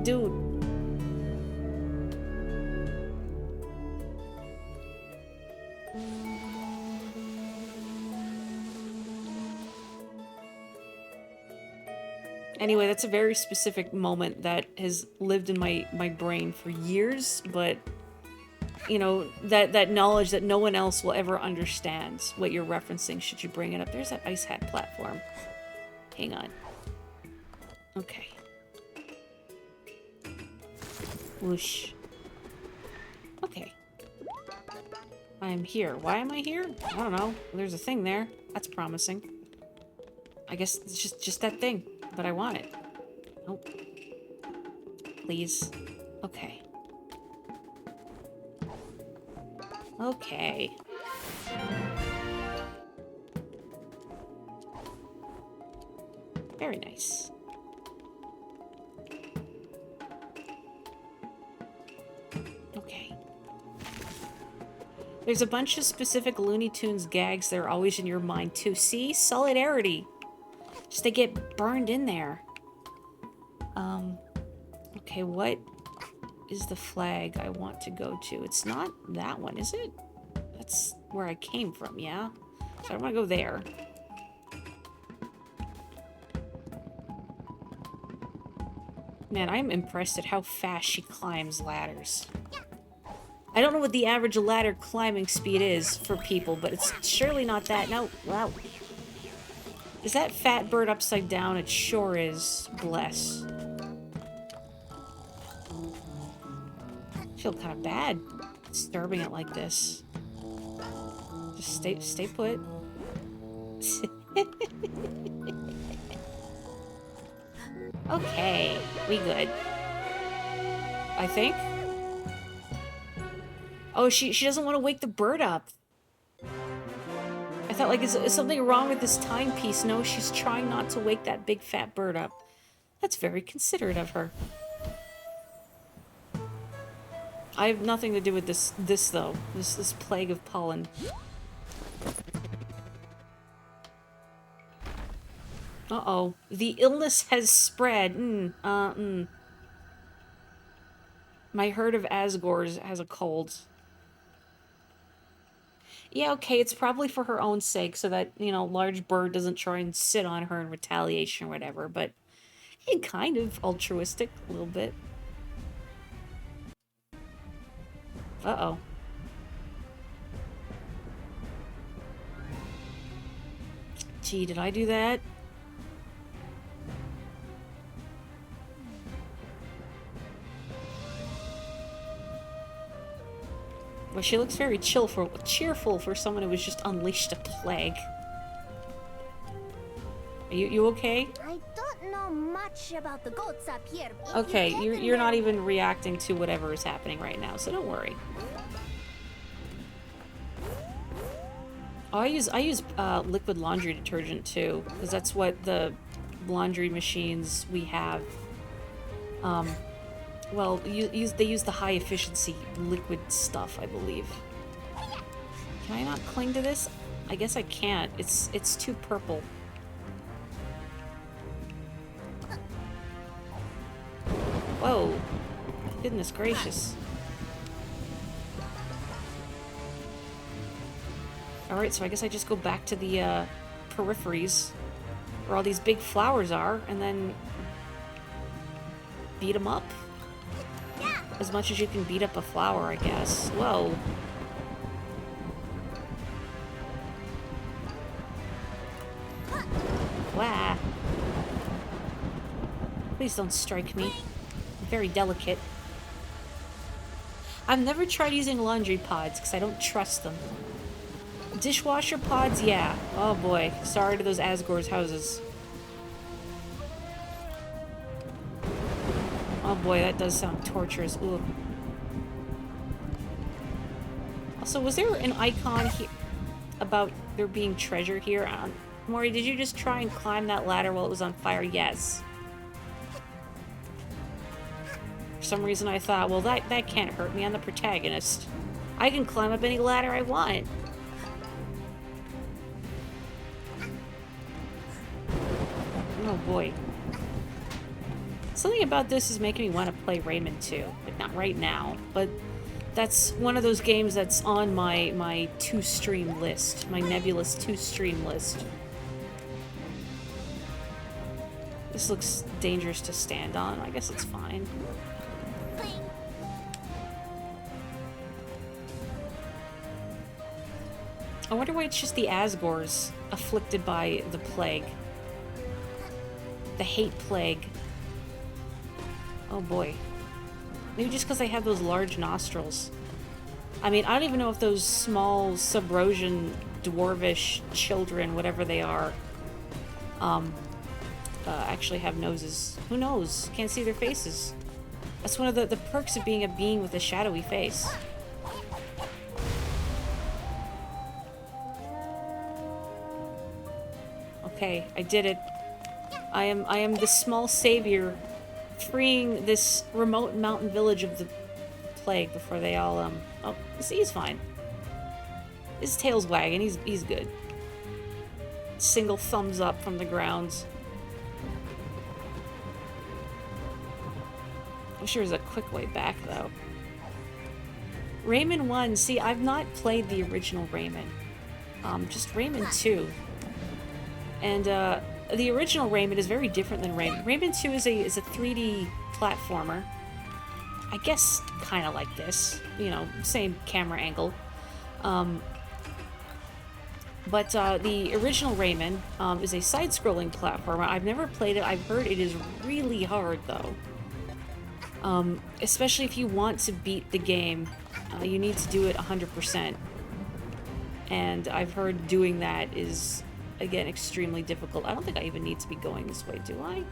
Dude. Anyway, that's a very specific moment that has lived in my brain for years, but, you know, that knowledge that no one else will ever understand what you're referencing should you bring it up. There's that ice hat platform. Hang on. Okay. Whoosh. Okay. I'm here. Why am I here? I don't know. There's a thing there. That's promising. I guess it's just that thing. But I want it. Nope. Please. Okay. Okay. Very nice. Okay. There's a bunch of specific Looney Tunes gags that are always in your mind, too. See? Solidarity. Just they get burned in there. Okay, what is the flag I want to go to? It's not that one, is it? That's where I came from, yeah? So I don't want to go there. Man, I'm impressed at how fast she climbs ladders. I don't know what the average ladder climbing speed is for people, but it's surely not that. No, wow. Is that fat bird upside down? It sure is. Bless. I feel kind of bad disturbing it like this. Just stay put. Okay, we good. I think. Oh, she doesn't want to wake the bird up. I thought, like, is something wrong with this timepiece? No, she's trying not to wake that big fat bird up. That's very considerate of her. I have nothing to do with this though. This plague of pollen. Uh-oh. The illness has spread. My herd of Asgores has a cold. Yeah, okay, it's probably for her own sake, so that, you know, large bird doesn't try and sit on her in retaliation or whatever, but kind of altruistic, a little bit. Uh-oh. Gee, did I do that? Well, she looks very cheerful for someone who was just unleashed a plague. Are you okay? I don't know much about the goats up here. If Okay, you get in you're not there- even reacting to whatever is happening right now, so don't worry. Oh, I use liquid laundry detergent too, because that's what the laundry machines we have. Well, they use the high efficiency liquid stuff, I believe. Can I not cling to this? I guess I can't. It's too purple. Whoa. Goodness gracious. Alright, so I guess I just go back to the peripheries where all these big flowers are and then beat them up. As much as you can beat up a flower, I guess. Whoa. Wah. Please don't strike me. I'm very delicate. I've never tried using laundry pods because I don't trust them. Dishwasher pods, yeah. Oh boy. Sorry to those Asgore's houses. Oh boy, that does sound torturous. Ooh. Also, was there an icon here about there being treasure here? Mori, did you just try and climb that ladder while it was on fire? Yes. For some reason I thought, well, that can't hurt me. I'm the protagonist. I can climb up any ladder I want. Oh boy. Something about this is making me want to play Rayman 2. Like, not right now, but that's one of those games that's on my to-stream list. My nebulous to-stream list. This looks dangerous to stand on. I guess it's fine. I wonder why it's just the Asgores afflicted by the plague. The hate plague. Oh boy. Maybe just because I have those large nostrils. I mean, I don't even know if those small Subrosian dwarvish children, whatever they are, actually have noses. Who knows? Can't see their faces. That's one of the perks of being a being with a shadowy face. Okay, I did it. I am the small savior freeing this remote mountain village of the plague before they all, oh, see, he's fine. His tail's wagging, he's good. Single thumbs up from the grounds. I'm sure there's a quick way back, though. Rayman 1, see, I've not played the original Rayman. Just Rayman 2. And, the original Rayman is very different than Rayman. Rayman 2 is a 3D platformer. I guess kind of like this. You know, same camera angle. But the original Rayman is a side-scrolling platformer. I've never played it. I've heard it is really hard, though. Especially if you want to beat the game, you need to do it 100%. And I've heard doing that is, again, extremely difficult. I don't think I even need to be going this way, do I?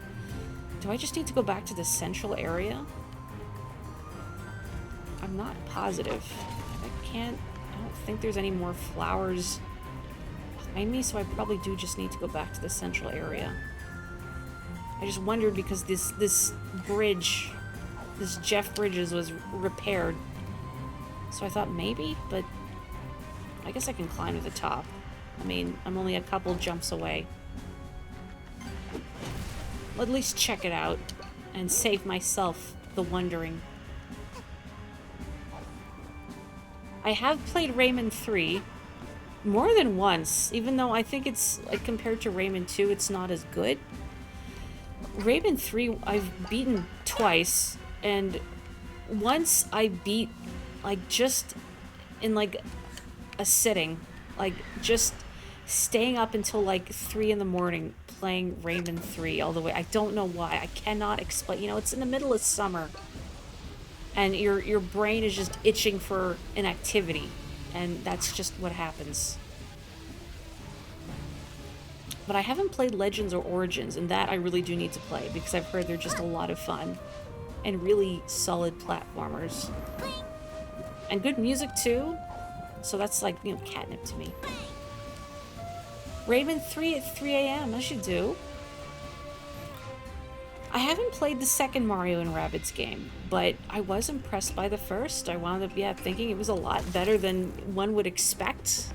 Do I just need to go back to the central area? I'm not positive. I don't think there's any more flowers behind me, so I probably do just need to go back to the central area. I just wondered because this bridge, this Jeff Bridges was repaired. So I thought maybe, but I guess I can climb to the top. I mean, I'm only a couple jumps away. I'll at least check it out and save myself the wondering. I have played Rayman 3 more than once, even though I think it's, like, compared to Rayman 2, it's not as good. Rayman 3 I've beaten twice, and once I beat, like, just in, like, a sitting. Like, just staying up until, like, 3 in the morning playing Rayman 3 all the way. I don't know why. I cannot explain. You know, it's in the middle of summer. and your brain is just itching for an activity, and that's just what happens. But I haven't played Legends or Origins, and that I really do need to play, because I've heard they're just a lot of fun and really solid platformers. And good music too, so that's like, you know, catnip to me. Rayman 3 at 3 a.m. as you do. I haven't played the second Mario and Rabbids game, but I was impressed by the first. I wound up, yeah, thinking it was a lot better than one would expect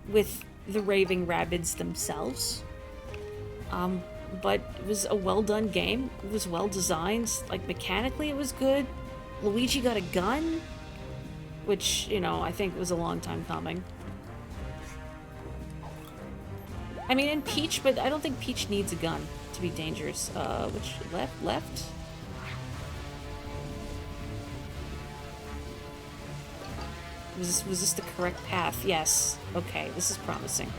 with the Raving Rabbids themselves. But it was a well-done game. It was well-designed. Like, mechanically it was good. Luigi got a gun, which, you know, I think was a long time coming. I mean, and Peach, but I don't think Peach needs a gun to be dangerous. Which, left? Was this the correct path? Yes. Okay, this is promising.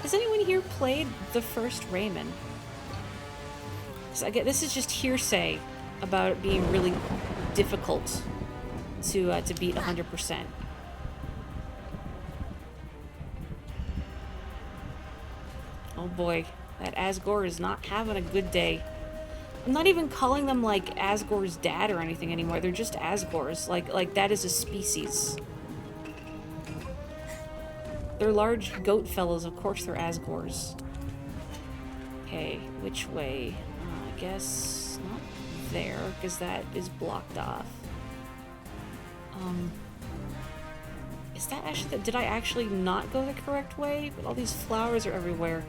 Has anyone here played the first Rayman? So I get this is just hearsay about it being really difficult to beat 100%. Oh boy, that Asgore is not having a good day. I'm not even calling them like Asgore's dad or anything anymore. They're just Asgores. Like that is a species. They're large goat fellows. Of course they're Asgores. Okay, which way? I guess not there, because that is blocked off. Is that actually... Did I actually not go the correct way? But all these flowers are everywhere.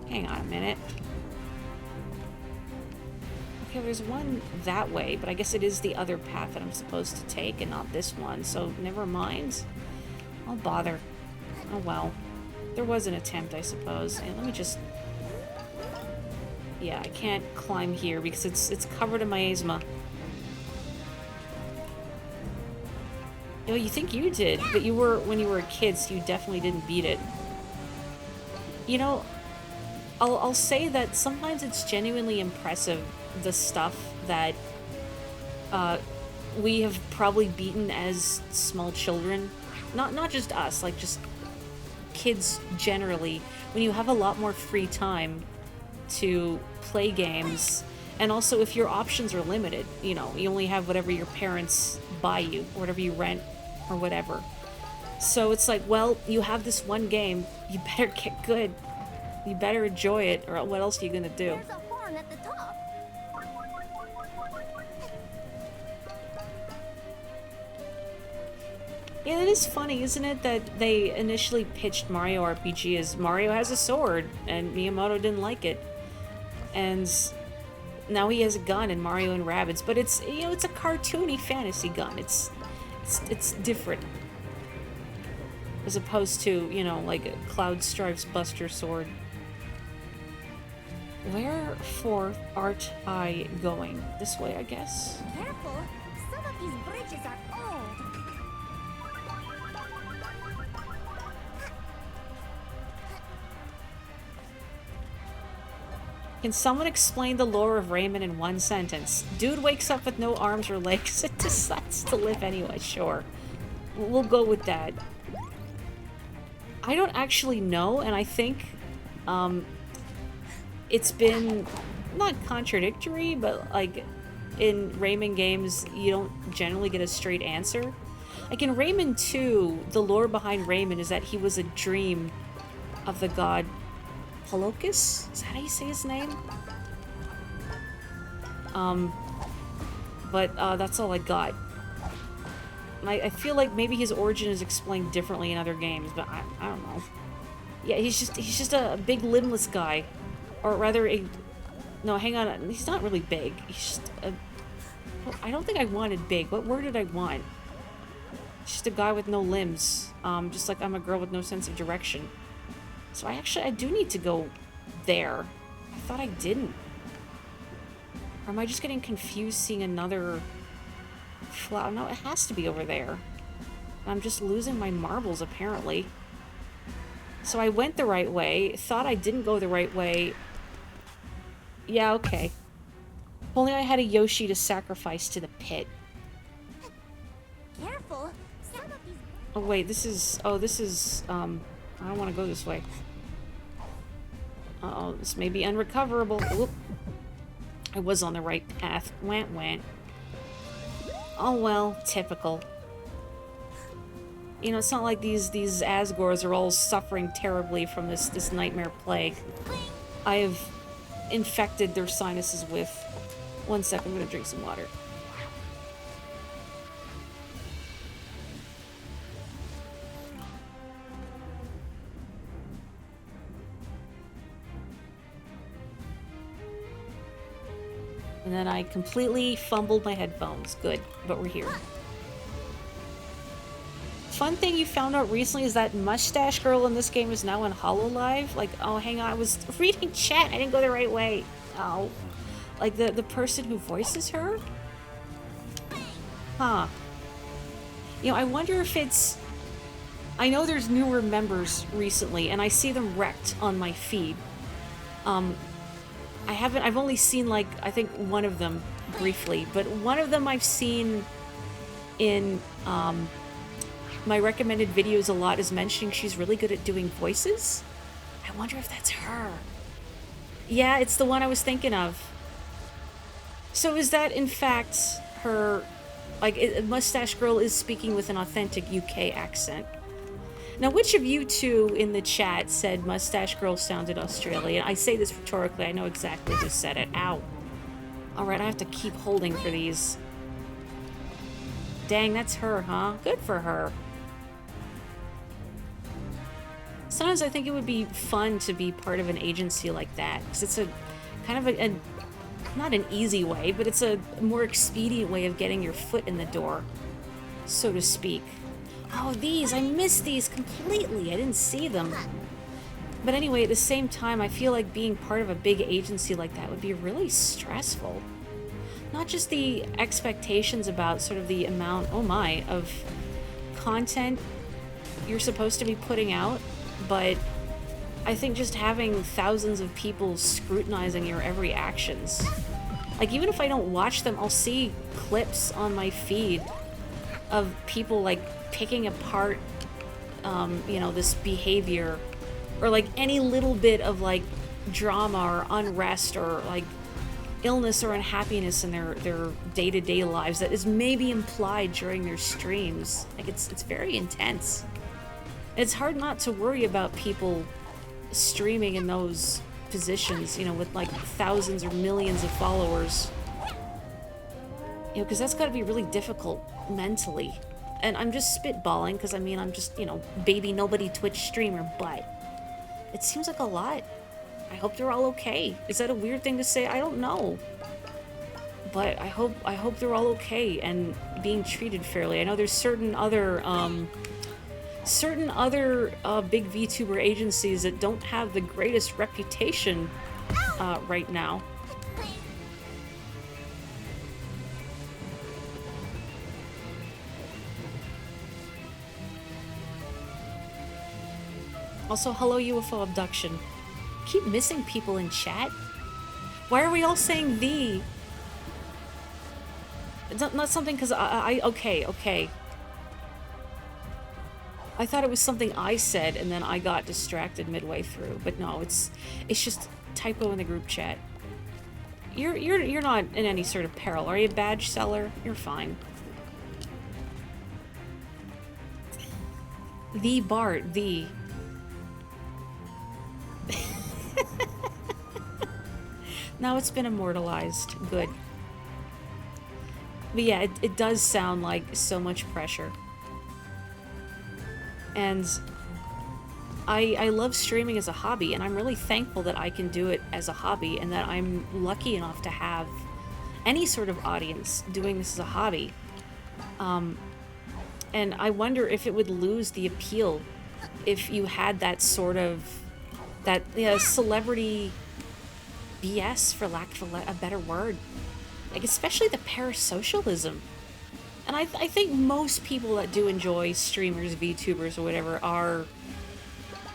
Hang on a minute. Okay, there's one that way, but I guess it is the other path that I'm supposed to take and not this one, so never mind. I'll bother. Oh well. There was an attempt, I suppose. And let me just... Yeah, I can't climb here because it's covered in miasma. You know, you think you did, but you were, when you were a kid, so you definitely didn't beat it. You know, I'll say that sometimes it's genuinely impressive, the stuff that we have probably beaten as small children. Not just us, like just kids generally. When you have a lot more free time to play games, and also if your options are limited, you know, you only have whatever your parents buy you, or whatever you rent, or whatever. So it's like, well, you have this one game, you better get good. You better enjoy it, or what else are you gonna do? There's a horn at the top. Yeah, it is funny, isn't it, that they initially pitched Mario RPG as Mario has a sword, and Miyamoto didn't like it. And now he has a gun in Mario and Rabbids, but it's, you know, it's a cartoony fantasy gun. It's different. As opposed to, you know, like Cloud Strife's Buster Sword. Where art I going? This way, I guess. Careful, some of these bridges are old. Can someone explain the lore of Rayman in one sentence? Dude wakes up with no arms or legs and decides to live anyway. Sure. We'll go with that. I don't actually know, and I think it's been not contradictory, but like in Rayman games, you don't generally get a straight answer. Like in Rayman 2, the lore behind Rayman is that he was a dream of the god Holocus? Is that how you say his name? But that's all I got. I feel like maybe his origin is explained differently in other games, but I don't know. Yeah, he's just a big limbless guy. Or rather no, hang on, he's not really big. He's just a... I don't think I wanted big. What word did I want? He's just a guy with no limbs. Just like I'm a girl with no sense of direction. So I do need to go there. I thought I didn't. Or am I just getting confused seeing another flower? No, it has to be over there. I'm just losing my marbles, apparently. So I went the right way, thought I didn't go the right way, Yeah, okay. If only I had a Yoshi to sacrifice to the pit. Careful. Some of these... Oh, wait, this is... Oh, this is, I don't want to go this way. Uh-oh, this may be unrecoverable. Whoop. I was on the right path. Want want. Oh, well, typical. You know, it's not like these Asgores are all suffering terribly from this nightmare plague. I have infected their sinuses with... One sec, I'm gonna drink some water. And then I completely fumbled my headphones. Good, but we're here. Fun thing you found out recently is that mustache girl in this game is now in HoloLive. Like, oh, hang on, I was reading chat. I didn't go the right way. Oh. Like, the person who voices her? Huh. You know, I wonder if it's... I know there's newer members recently, and I see them wrecked on my feed. I've only seen, like, I think one of them briefly, but one of them I've seen in, my recommended videos a lot is mentioning she's really good at doing voices. I wonder if that's her. Yeah, it's the one I was thinking of. So is that, in fact, her... Like, Mustache Girl is speaking with an authentic UK accent. Now, which of you two in the chat said Mustache Girl sounded Australian? I say this rhetorically. I know exactly who said it. Ow. Alright, I have to keep holding for these. Dang, that's her, huh? Good for her. Sometimes I think it would be fun to be part of an agency like that. Because it's a kind of a not an easy way, but it's a more expedient way of getting your foot in the door, so to speak. Oh, these! I missed these completely! I didn't see them. But anyway, at the same time, I feel like being part of a big agency like that would be really stressful. Not just the expectations about sort of the amount, oh my, of content you're supposed to be putting out, but I think just having thousands of people scrutinizing your every actions. Like, even if I don't watch them, I'll see clips on my feed of people, like, picking apart, you know, this behavior, or, like, any little bit of, like, drama or unrest or, like, illness or unhappiness in their day-to-day lives that is maybe implied during their streams. Like, it's very intense. It's hard not to worry about people streaming in those positions, you know, with like thousands or millions of followers. You know, because that's got to be really difficult mentally. And I'm just spitballing because, I mean, I'm just, you know, baby nobody Twitch streamer, but it seems like a lot. I hope they're all okay. Is that a weird thing to say? I don't know. But I hope they're all okay and being treated fairly. I know there's certain other big VTuber agencies that don't have the greatest reputation right now. Also, hello UFO abduction. Keep missing people in chat. Why are we all saying "the"? It's not something because okay. I thought it was something I said, and then I got distracted midway through. But no, it's just typo in the group chat. You're not in any sort of peril. Are you a badge seller? You're fine. The Bart, the. Now it's been immortalized. Good. But yeah, it does sound like so much pressure. And I love streaming as a hobby, and I'm really thankful that I can do it as a hobby, and that I'm lucky enough to have any sort of audience doing this as a hobby. And I wonder if it would lose the appeal if you had that sort of, that celebrity BS, for lack of a better word. Like, especially the parasocialism. And I think most people that do enjoy streamers, VTubers, or whatever are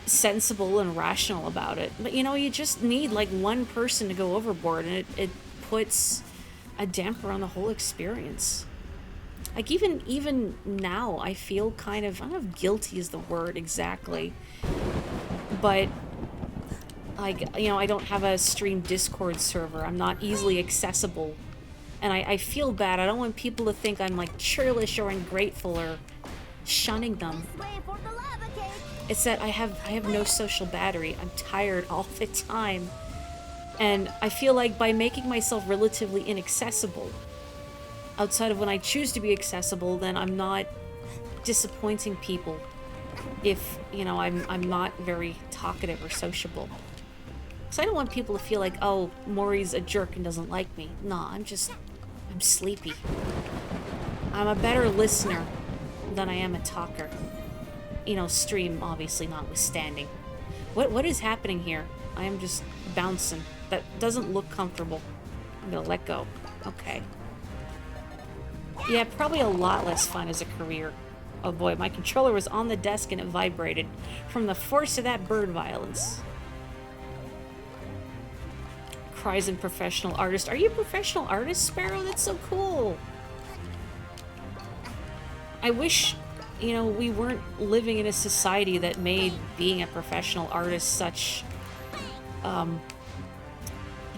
sensible and rational about it. But, you know, you just need, like, one person to go overboard, and it puts a damper on the whole experience. Like, even now, I feel kind of, I don't know if guilty is the word exactly, but, like, you know, I don't have a stream Discord server. I'm not easily accessible. And I feel bad. I don't want people to think I'm, like, churlish or ungrateful or shunning them. This way for the lava cake. It's that I have no social battery. I'm tired all the time. And I feel like by making myself relatively inaccessible, outside of when I choose to be accessible, then I'm not disappointing people if, you know, I'm not very talkative or sociable. So I don't want people to feel like, oh, Maury's a jerk and doesn't like me. Nah, I'm sleepy. I'm a better listener than I am a talker. You know, stream obviously notwithstanding. What is happening here? I am just bouncing. That doesn't look comfortable. I'm gonna let go. Okay. Yeah, probably a lot less fun as a career. Oh boy, my controller was on the desk and it vibrated from the force of that bird violence. Cries and professional artist. Are you a professional artist, Sparrow? That's so cool. I wish, you know, we weren't living in a society that made being a professional artist such, can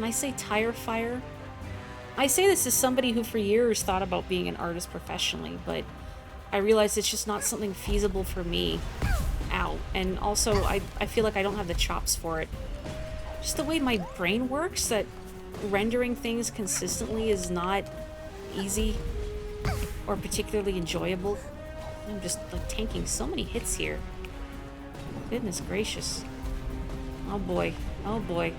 I say tire fire? I say this as somebody who for years thought about being an artist professionally, but I realize it's just not something feasible for me. Ow. And also, I feel like I don't have the chops for it. Just the way my brain works, that rendering things consistently is not easy or particularly enjoyable. I'm just like tanking so many hits here. Goodness gracious. Oh boy. Oh boy.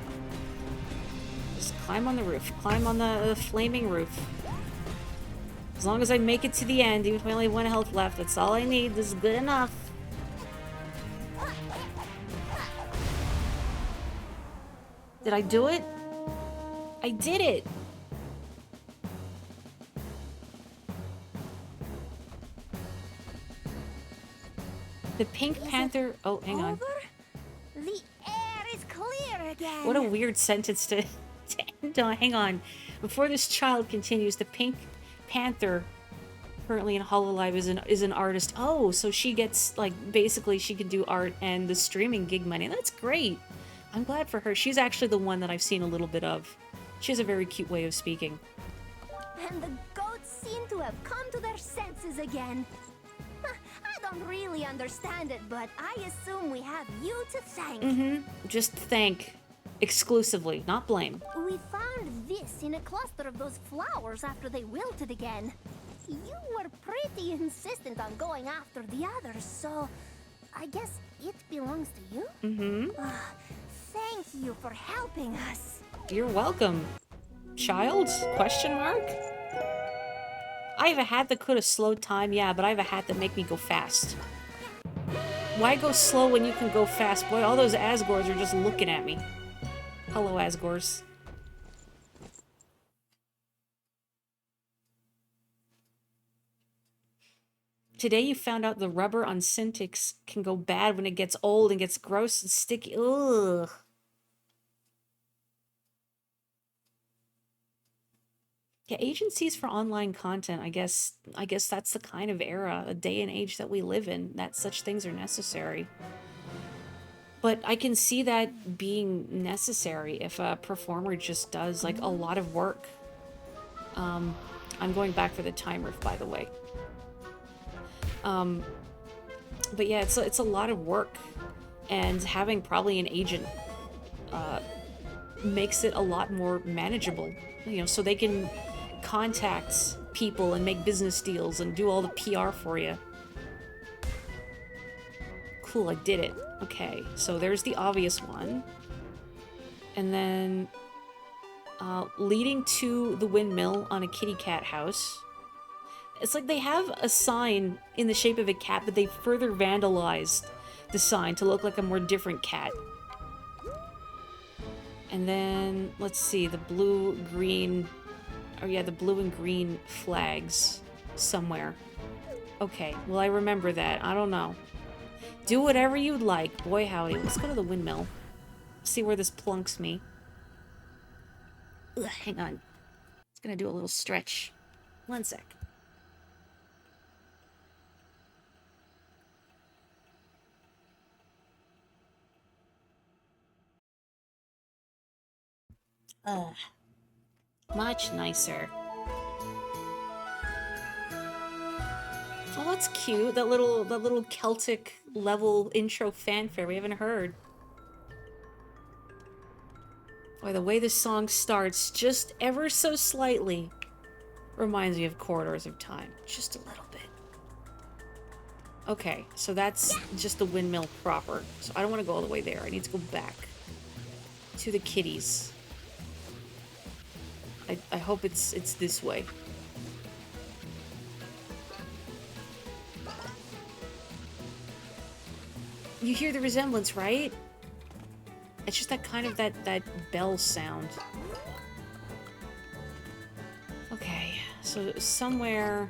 Just climb on the roof. Climb on the flaming roof. As long as I make it to the end, even if I only have 1 health left, that's all I need. This is good enough. Did I do it? I did it! The Pink Panther... Oh, hang on. The air is clear again. What a weird sentence to end on. Hang on. Before this child continues, the Pink Panther, currently in Hololive, is an artist. Oh, so she gets, like, basically she can do art and the streaming gig money. That's great. I'm glad for her. She's actually the one that I've seen a little bit of. She has a very cute way of speaking. And the goats seem to have come to their senses again. I don't really understand it, but I assume we have you to thank. Just thank. Exclusively, not blame. We found this in a cluster of those flowers after they wilted again. You were pretty insistent on going after the others, so I guess it belongs to you? Thank you for helping us. You're welcome. Child? Question mark? I have a hat that could have slowed time, yeah, but I have a hat that make me go fast. Why go slow when you can go fast? Boy, all those Asgores are just looking at me. Hello, Asgores. Today you found out the rubber on Syntix can go bad when it gets old and gets gross and sticky. Ugh. Yeah, agencies for online content, I guess that's the kind of era, a day and age that we live in, that such things are necessary. But I can see that being necessary if a performer just does, like, a lot of work. I'm going back for the time riff, by the way. But yeah, it's a lot of work, and having probably an agent makes it a lot more manageable, you know, so they can contact people and make business deals and do all the PR for you. Cool, I did it. Okay, so there's the obvious one. And then leading to the windmill on a kitty cat house. It's like they have a sign in the shape of a cat, but they further vandalized the sign to look like a more different cat. And then, let's see, the blue, green... Oh yeah, the blue and green flags somewhere. Okay, well I remember that. I don't know. Do whatever you'd like. Boy, howdy. Let's go to the windmill. See where this plunks me. Ugh, hang on. It's gonna do a little stretch. 1 sec. Ugh. Much nicer. Oh, that's cute. That little Celtic level intro fanfare we haven't heard. Boy, the way this song starts, just ever so slightly, reminds me of Corridors of Time. Just a little bit. Okay, so that's just the windmill proper. So I don't want to go all the way there. I need to go back to the kitties. I hope it's this way. You hear the resemblance, right? It's just that kind of that bell sound. Okay, so somewhere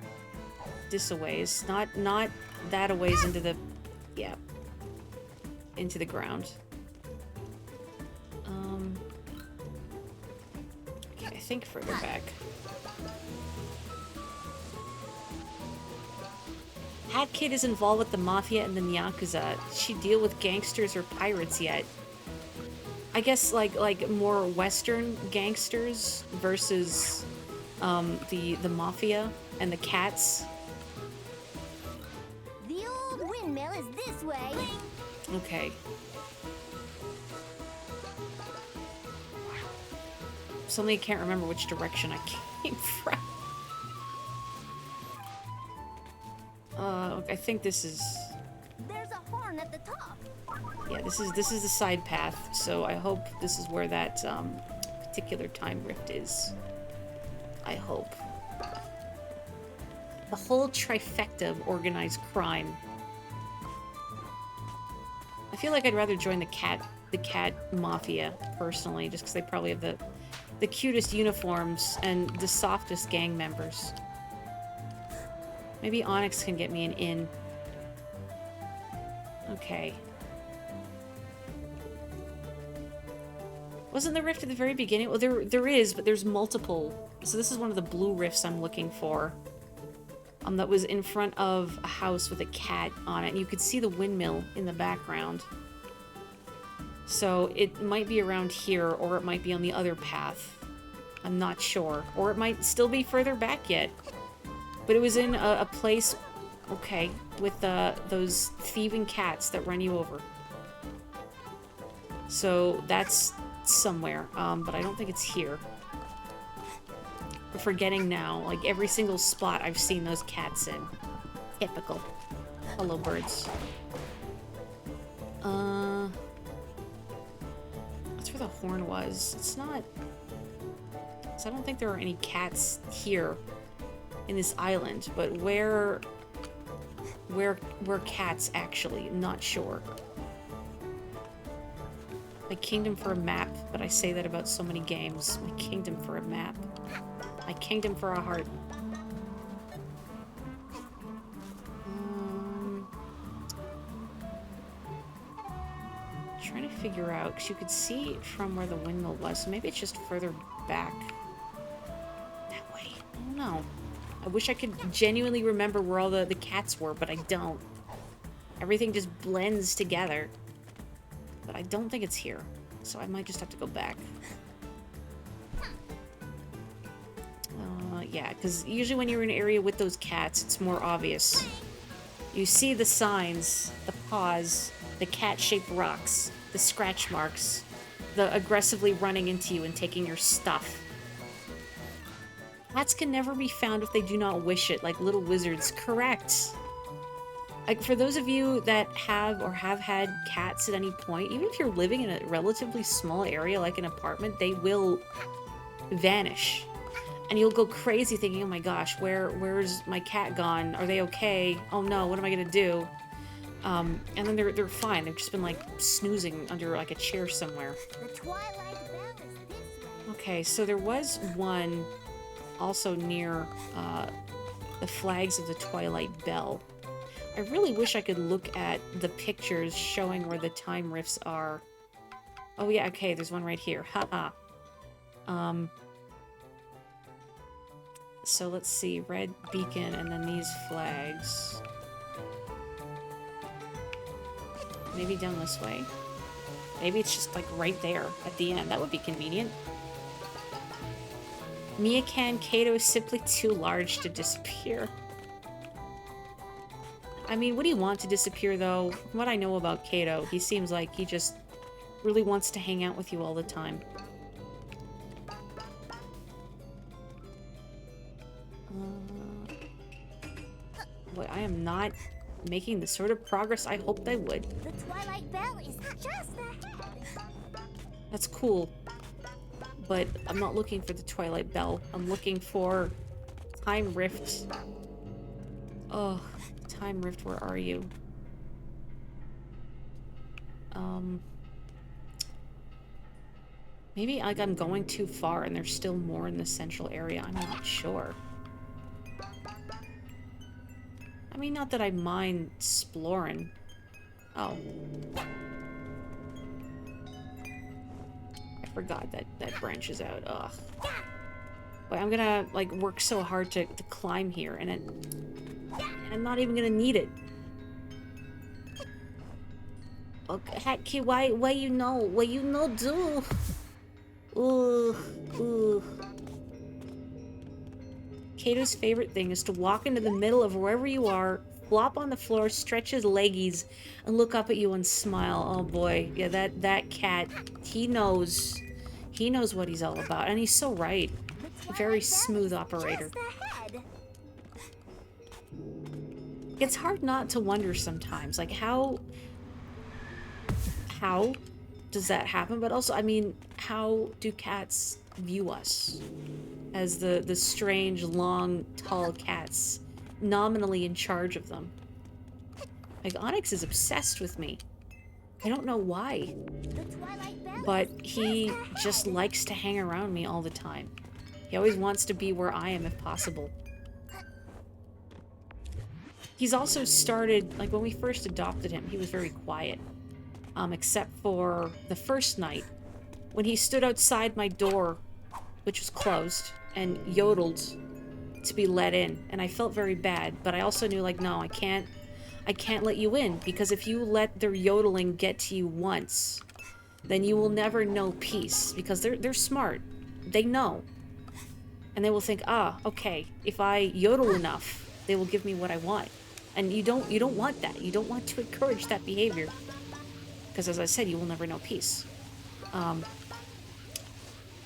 this a ways, not that a ways into the, yeah, into the ground. Okay, I think further back. Hat Kid is involved with the Mafia and the Yakuza. Did she deal with gangsters or pirates yet? I guess like more Western gangsters versus the Mafia and the cats. The old windmill is this way. Okay. Suddenly I can't remember which direction I came from. I think this is... There's a horn at the top. Yeah, this is the side path, so I hope this is where that particular time rift is. I hope. The whole trifecta of organized crime. I feel like I'd rather join the cat mafia personally, just because they probably have the cutest uniforms and the softest gang members. Maybe Onyx can get me an in. Okay. Wasn't the rift at the very beginning? Well, there is, but there's multiple. So this is one of the blue rifts I'm looking for. That was in front of a house with a cat on it. And you could see the windmill in the background. So it might be around here, or it might be on the other path. I'm not sure. Or it might still be further back yet. But it was in a place, okay, with those thieving cats that run you over. So that's somewhere, but I don't think it's here. I'm forgetting now, like every single spot I've seen those cats in. Typical. Hello, birds. That's where the horn was. It's not... So I don't think there are any cats here in this island, but where cats actually? Not sure. My kingdom for a map, but I say that about so many games. My kingdom for a map. My kingdom for a heart. Trying to figure out, because you could see from where the windmill was, so maybe it's just further back. That way. I don't know. I wish I could genuinely remember where all the cats were, but I don't. Everything just blends together. But I don't think it's here. So I might just have to go back. Yeah, because usually when you're in an area with those cats, it's more obvious. You see the signs, the paws, the cat-shaped rocks, the scratch marks, the aggressively running into you and taking your stuff. Cats can never be found if they do not wish it, like little wizards. Correct. Like, for those of you that have or have had cats at any point, even if you're living in a relatively small area like an apartment, they will vanish. And you'll go crazy thinking, oh my gosh, where's my cat gone? Are they okay? Oh no, what am I gonna do? And then they're fine. They've just been like snoozing under like a chair somewhere. The Twilight Bell is this way. Okay, so there was one also near the flags of the Twilight Bell. I really wish I could look at the pictures showing where the time rifts are. Oh yeah, okay, there's one right here. Haha. So let's see. Red beacon and then these flags. Maybe down this way. Maybe it's just like right there at the end. That would be convenient. Miakan Kato is simply too large to disappear. I mean, would he want to disappear though? From what I know about Kato, he seems like he just really wants to hang out with you all the time. Boy, I am not making the sort of progress I hoped I would. The Twilight Bell is just ahead. That's cool. But I'm not looking for the Twilight Bell. I'm looking for Time Rift. Oh, Time Rift, where are you? Maybe like I'm going too far and there's still more in the central area. I'm not sure. I mean, not that I mind exploring. Oh. I forgot that that branches out. Ugh. But I'm gonna, like, work so hard to climb here, and I'm not even gonna need it. Okay, Hatki, why you know? What you know do? Ooh. Kato's favorite thing is to walk into the middle of wherever you are, flop on the floor, stretch his leggies, and look up at you and smile. Oh boy, yeah, that cat, he knows what he's all about, and he's so right. Very smooth operator. It's hard not to wonder sometimes, like how does that happen? But also, I mean, how do cats view us as the strange, long, tall cats nominally in charge of them? Like, Onyx is obsessed with me. I don't know why, but he just likes to hang around me all the time. He always wants to be where I am if possible. He's also started, like when we first adopted him, he was very quiet. Except for the first night, when he stood outside my door, which was closed, and yodeled to be let in. And I felt very bad, but I also knew, like, no, I can't let you in, because if you let their yodeling get to you once, then you will never know peace, because they're smart. They know. And they will think, ah, okay, if I yodel enough, they will give me what I want. And you don't want that. You don't want to encourage that behavior. Because as I said, you will never know peace.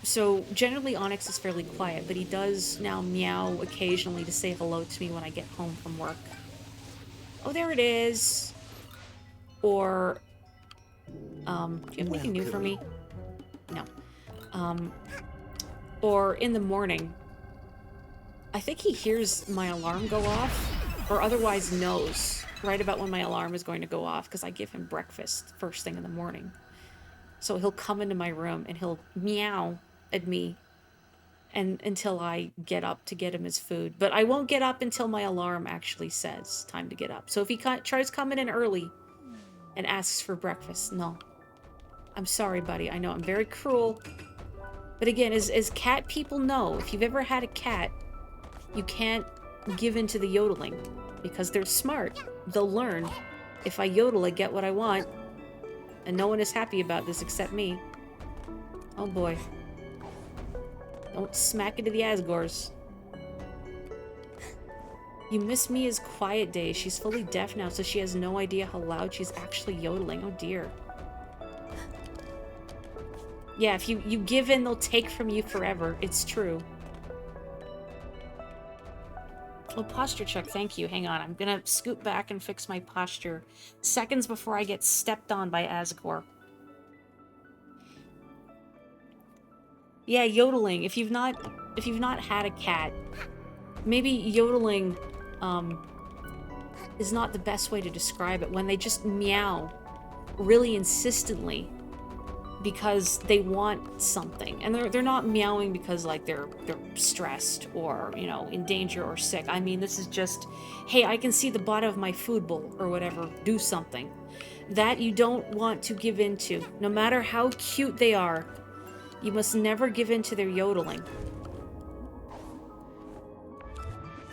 So generally Onyx is fairly quiet, but he does now meow occasionally to say hello to me when I get home from work. Oh, there it is. Or, do you have anything new for me? No. Or in the morning, I think he hears my alarm go off, or otherwise knows right about when my alarm is going to go off, because I give him breakfast first thing in the morning. So he'll come into my room and he'll meow at me and until I get up to get him his food. But I won't get up until my alarm actually says time to get up. So if he tries coming in early and asks for breakfast, no. I'm sorry, buddy. I know I'm very cruel. But again, as cat people know, if you've ever had a cat, you can't give in to the yodeling, because they're smart. They'll learn. If I yodel, I get what I want. And no one is happy about this except me. Oh boy. Don't smack into the Asgors. You miss Mia's quiet days. She's fully deaf now, so she has no idea how loud she's actually yodeling. Oh dear. Yeah, if you give in, they'll take from you forever. It's true. Oh, posture check, thank you. Hang on, I'm gonna scoot back and fix my posture. Seconds before I get stepped on by Asgore. Yeah, yodeling. If you've not had a cat, maybe yodeling is not the best way to describe it. When they just meow really insistently because they want something, and they're not meowing because like they're stressed or, you know, in danger or sick. I mean, this is just, hey, I can see the bottom of my food bowl or whatever, do something. That you don't want to give into. No matter how cute they are, you must never give in to their yodeling,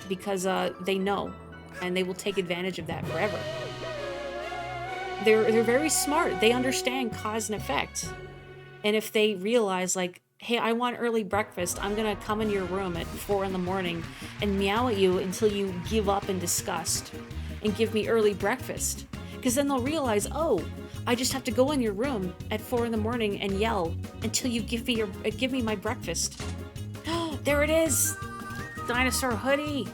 because they know, and they will take advantage of that forever. They're very smart. They understand cause and effect. And if they realize, like, hey, I want early breakfast, I'm gonna come in your room at 4 in the morning and meow at you until you give up in disgust and give me early breakfast. Because then they'll realize, oh, I just have to go in your room at 4 in the morning and yell until you give me my breakfast. There it is! Dinosaur hoodie!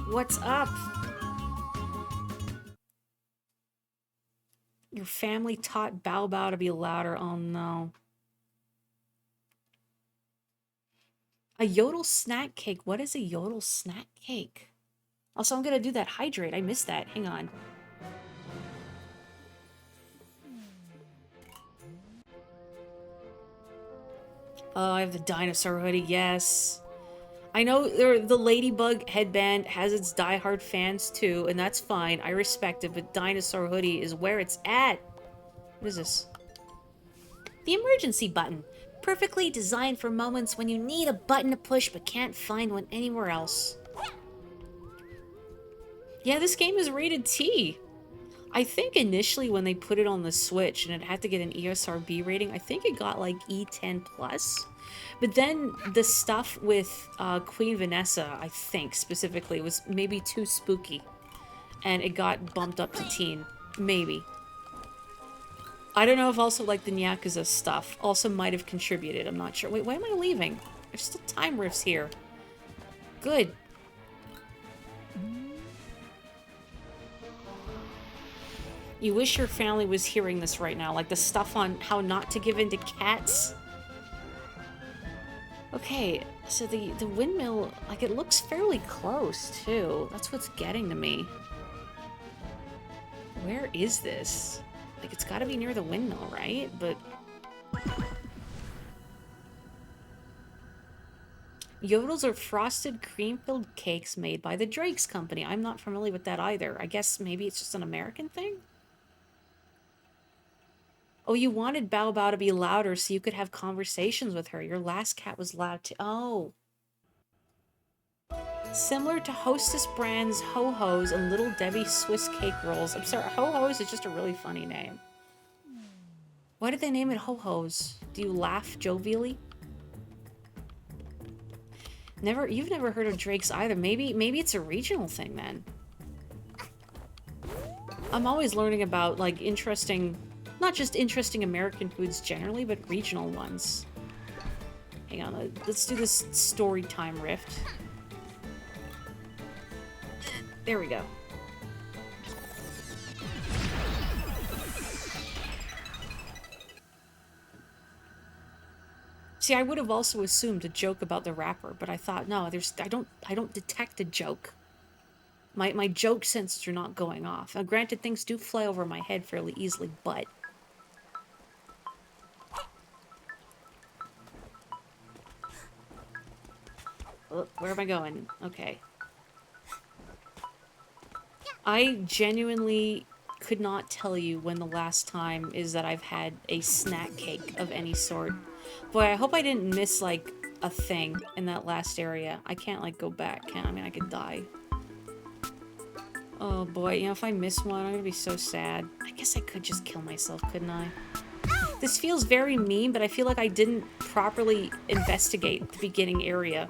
What's up? Your family taught Bao Bao to be louder. Oh no. A yodel snack cake. What is a yodel snack cake? Also, I'm gonna do that hydrate. I missed that. Hang on. Oh, I have the dinosaur hoodie. Yes. I know the ladybug headband has its diehard fans too, and that's fine. I respect it, but dinosaur hoodie is where it's at. What is this? The emergency button. Perfectly designed for moments when you need a button to push but can't find one anywhere else. Yeah, this game is rated T. I think initially when they put it on the Switch and it had to get an ESRB rating, I think it got like E10+. But then the stuff with Queen Vanessa, I think specifically, was maybe too spooky. And it got bumped up to teen. Maybe. I don't know if also like the Yakuza stuff also might have contributed. I'm not sure. Wait, why am I leaving? There's still time rifts here. Good. You wish your family was hearing this right now, like the stuff on how not to give in to cats. Okay, so the windmill, like, it looks fairly close, too. That's what's getting to me. Where is this? Like, it's gotta be near the windmill, right? But... Yodels are frosted cream-filled cakes made by the Drake's Company. I'm not familiar with that either. I guess maybe it's just an American thing? Oh, you wanted Bao Bao to be louder so you could have conversations with her. Your last cat was loud too. Oh. Similar to Hostess Brand's Ho-Ho's and Little Debbie Swiss Cake Rolls. I'm sorry, Ho-Ho's is just a really funny name. Why did they name it Ho-Ho's? Do you laugh jovially? You've never heard of Drake's either. Maybe it's a regional thing then. I'm always learning about, like, interesting, not just interesting American foods generally, but regional ones. Hang on, let's do this story time rift. There we go. See, I would have also assumed a joke about the rapper, but I thought, no, I don't detect a joke. My joke senses are not going off. Now, granted, things do fly over my head fairly easily, but... Oh, where am I going? Okay. I genuinely could not tell you when the last time is that I've had a snack cake of any sort. Boy, I hope I didn't miss, like, a thing in that last area. I can't, like, go back, can I? I mean, I could die. Oh boy, you know, if I miss one, I'm gonna be so sad. I guess I could just kill myself, couldn't I? This feels very mean, but I feel like I didn't properly investigate the beginning area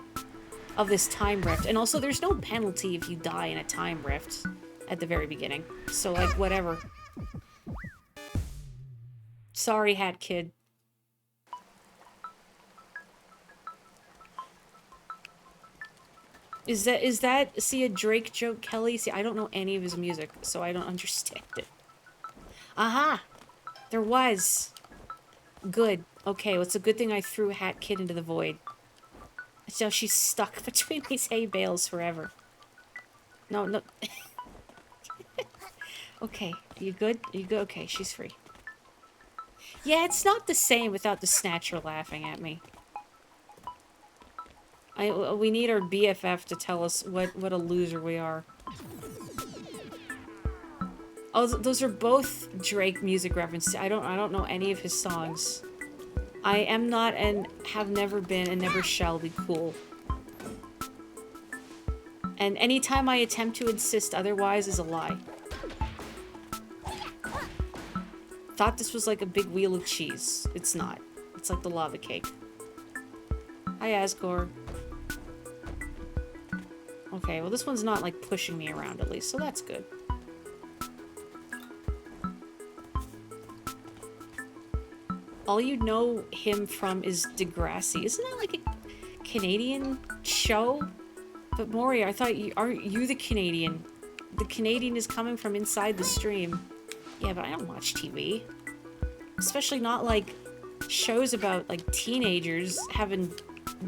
of this time rift. And also, there's no penalty if you die in a time rift at the very beginning. So, like, whatever. Sorry, Hat Kid. Is that, see, a Drake joke, Kelly? See, I don't know any of his music, so I don't understand it. Aha! There was. Good. Okay, well, it's a good thing I threw Hat Kid into the void. So she's stuck between these hay bales forever. No. Okay, you good? You good? Okay, she's free. Yeah, it's not the same without the Snatcher laughing at me. We need our BFF to tell us what a loser we are. Oh, those are both Drake music references. I don't know any of his songs. I am not and have never been and never shall be cool. And anytime I attempt to insist otherwise is a lie. Thought this was like a big wheel of cheese. It's not. It's like the lava cake. Hi, Asgore. Okay, well this one's not like pushing me around at least, so that's good. All you know him from is Degrassi. Isn't that like a Canadian show? But Mori, I thought aren't you the Canadian? The Canadian is coming from inside the stream. Yeah, but I don't watch TV. Especially not like shows about like teenagers having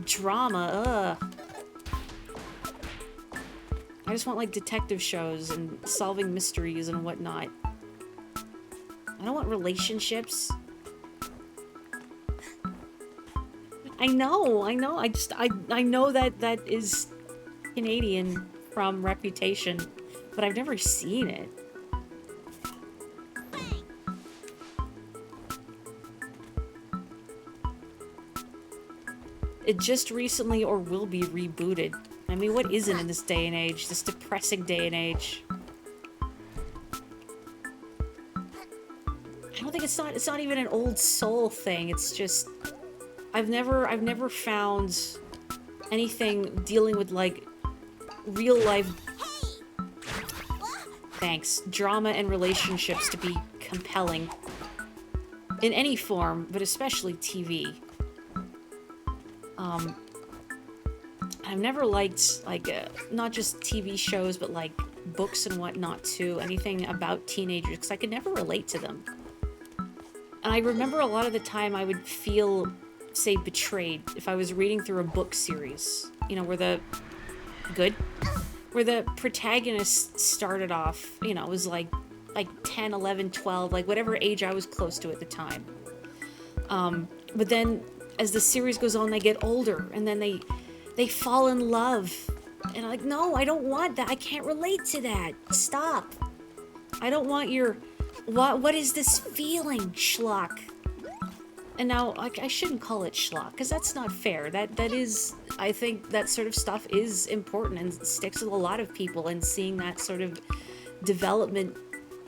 drama. Ugh. I just want like detective shows and solving mysteries and whatnot. I don't want relationships. I know. I know that is Canadian from Reputation, but I've never seen it. It just recently or will be rebooted. I mean, what isn't in this day and age? This depressing day and age. I don't think it's not even an old soul thing. It's just I've never found anything dealing with like real life drama and relationships to be compelling in any form, but especially TV. I've never liked like not just TV shows, but like books and whatnot too. Anything about teenagers, because I could never relate to them. And I remember a lot of the time I would feel, say, betrayed if I was reading through a book series. You know, where the protagonist started off, you know, was like 10, 11, 12, like whatever age I was close to at the time. But then as the series goes on, they get older and then they fall in love. And I'm like, no, I don't want that. I can't relate to that. Stop. I don't want your, what is this feeling, schlock? And now, I shouldn't call it schlock, because that's not fair. That is, I think that sort of stuff is important and sticks with a lot of people, and seeing that sort of development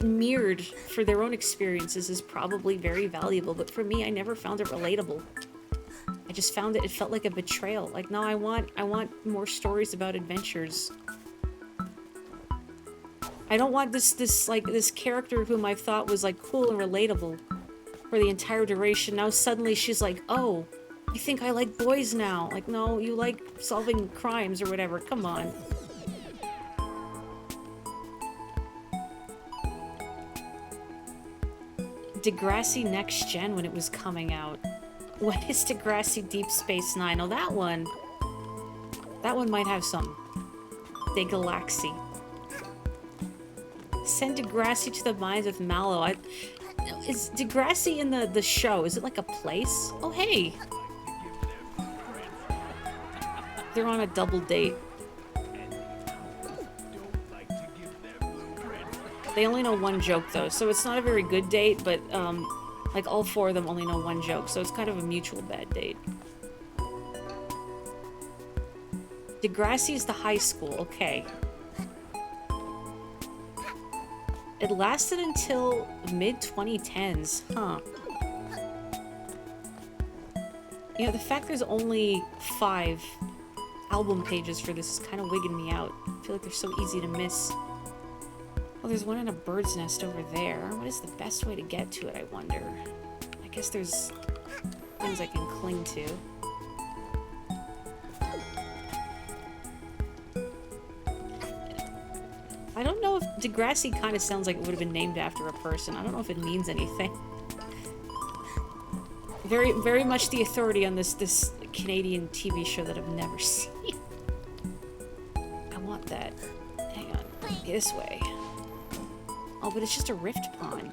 mirrored for their own experiences is probably very valuable. But for me, I never found it relatable. I just found it felt like a betrayal. Like, no, I want more stories about adventures. I don't want this character whom I thought was like cool and relatable for the entire duration. Now suddenly she's like, oh, I think I like boys now. Like, no, you like solving crimes or whatever. Come on. Degrassi Next Gen when it was coming out. What is Degrassi Deep Space Nine? Oh, that one might have some. Degalaxy. Send Degrassi to the mines with Mallow. Is Degrassi in the show? Is it like a place? Oh, hey! They're on a double date. They only know one joke, though, so it's not a very good date, but, like, all four of them only know one joke, so it's kind of a mutual bad date. Degrassi's the high school, okay. It lasted until mid-2010s, huh. You know, the fact there's only 5 album pages for this is kind of wigging me out. I feel like they're so easy to miss. Oh, there's one in a bird's nest over there. What is the best way to get to it, I wonder? I guess there's things I can cling to. I don't know if Degrassi kind of sounds like it would have been named after a person. I don't know if it means anything. Very, very much the authority on this Canadian TV show that I've never seen. I want that. Hang on. This way. Oh, but it's just a rift pond.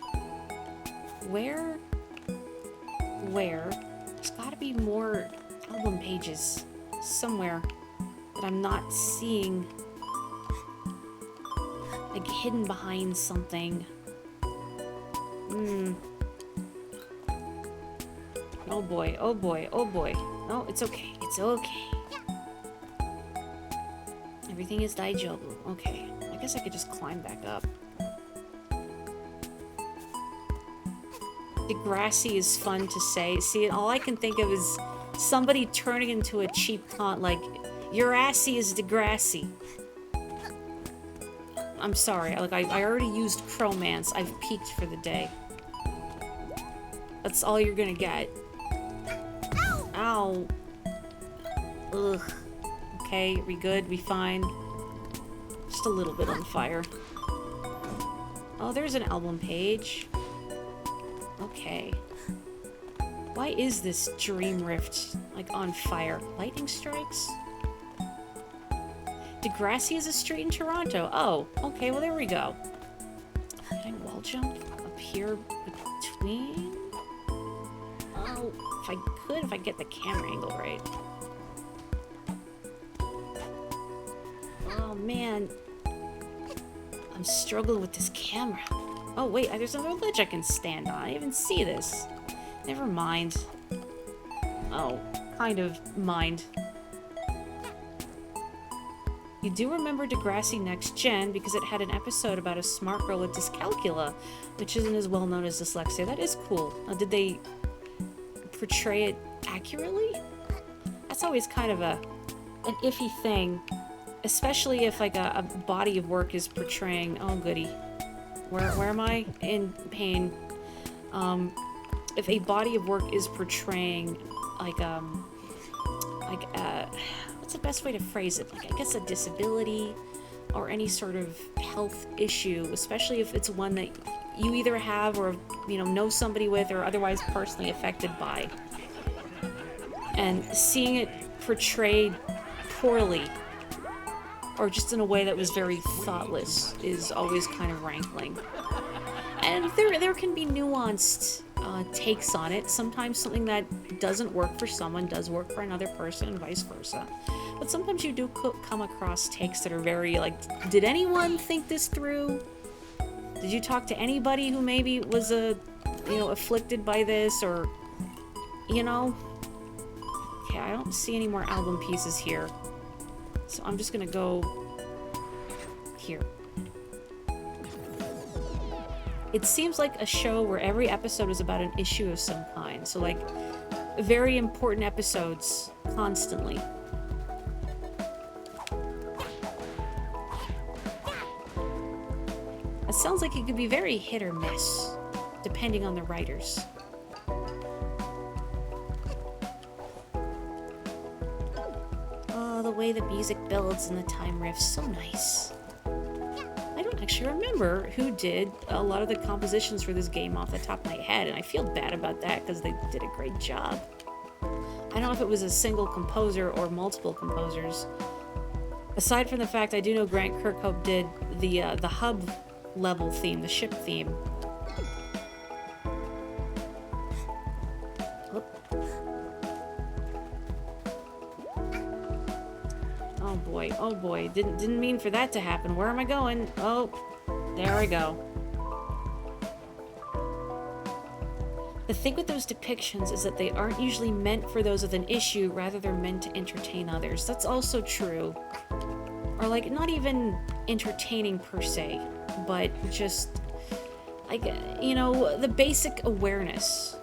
Where swear there's gotta be more album pages somewhere that I'm not seeing. Like, hidden behind something. Oh boy, oh boy, oh boy. No, it's okay, it's okay. Everything is daijobu. Okay, I guess I could just climb back up. Degrassi is fun to say. See, all I can think of is somebody turning into a cheap taunt like, your assy is Degrassi. I'm sorry, like, I already used Cromance. I've peaked for the day. That's all you're gonna get. Ow. Ugh. Okay, we good? We fine? Just a little bit on fire. Oh, there's an album page. Okay. Why is this Dream Rift, like, on fire? Lightning strikes? Degrassi is a street in Toronto. Oh, okay, well, there we go. Can I wall jump up here between? Oh, if I could, if I get the camera angle right. Oh, man. I'm struggling with this camera. Oh, wait, there's another ledge I can stand on. I didn't even see this. Never mind. Oh, kind of mind. You do remember Degrassi Next Gen because it had an episode about a smart girl with dyscalculia, which isn't as well known as dyslexia. That is cool. Did they portray it accurately? That's always kind of an iffy thing, especially if like a body of work is portraying. Oh goody, where am I? In pain. If a body of work is portraying like what's the best way to phrase it? Like, I guess a disability or any sort of health issue, especially if it's one that you either have or, you know somebody with or otherwise personally affected by. And seeing it portrayed poorly or just in a way that was very thoughtless is always kind of rankling. And there can be nuanced takes on it. Sometimes something that doesn't work for someone does work for another person and vice versa. But sometimes you do come across takes that are very like, did anyone think this through? Did you talk to anybody who maybe was afflicted by this or, Okay, I don't see any more album pieces here. So I'm just gonna go here. It seems like a show where every episode is about an issue of some kind. So, like, very important episodes constantly. It sounds like it could be very hit or miss, depending on the writers. Oh, the way the music builds and the time riffs, so nice. I don't actually remember who did a lot of the compositions for this game off the top of my head, and I feel bad about that because they did a great job. I don't know if it was a single composer or multiple composers. Aside from the fact I do know Grant Kirkhope did the hub level theme, the ship theme. Oh boy, didn't mean for that to happen. Where am I going? Oh, there I go. The thing with those depictions is that they aren't usually meant for those with an issue, rather they're meant to entertain others. That's also true. Or like, not even entertaining per se, but just, like, the basic awareness.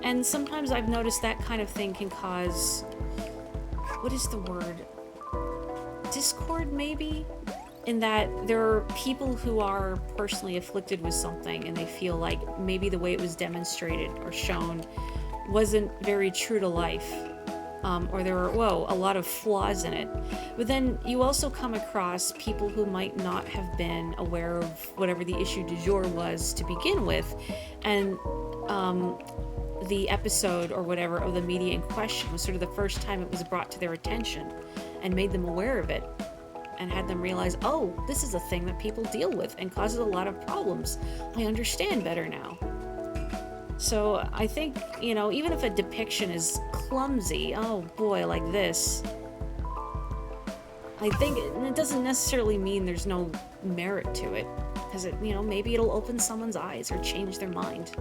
And sometimes I've noticed that kind of thing can cause, what is the word? Discord, maybe? In that there are people who are personally afflicted with something and they feel like maybe the way it was demonstrated or shown wasn't very true to life. Or there were, a lot of flaws in it. But then you also come across people who might not have been aware of whatever the issue du jour was to begin with, and the episode or whatever of the media in question was sort of the first time it was brought to their attention and made them aware of it and had them realize, oh, this is a thing that people deal with and causes a lot of problems. I understand better now. So I think, you know, even if a depiction is clumsy, oh boy, like this, I think it doesn't necessarily mean there's no merit to it. Because, you know, maybe it'll open someone's eyes or change their mind.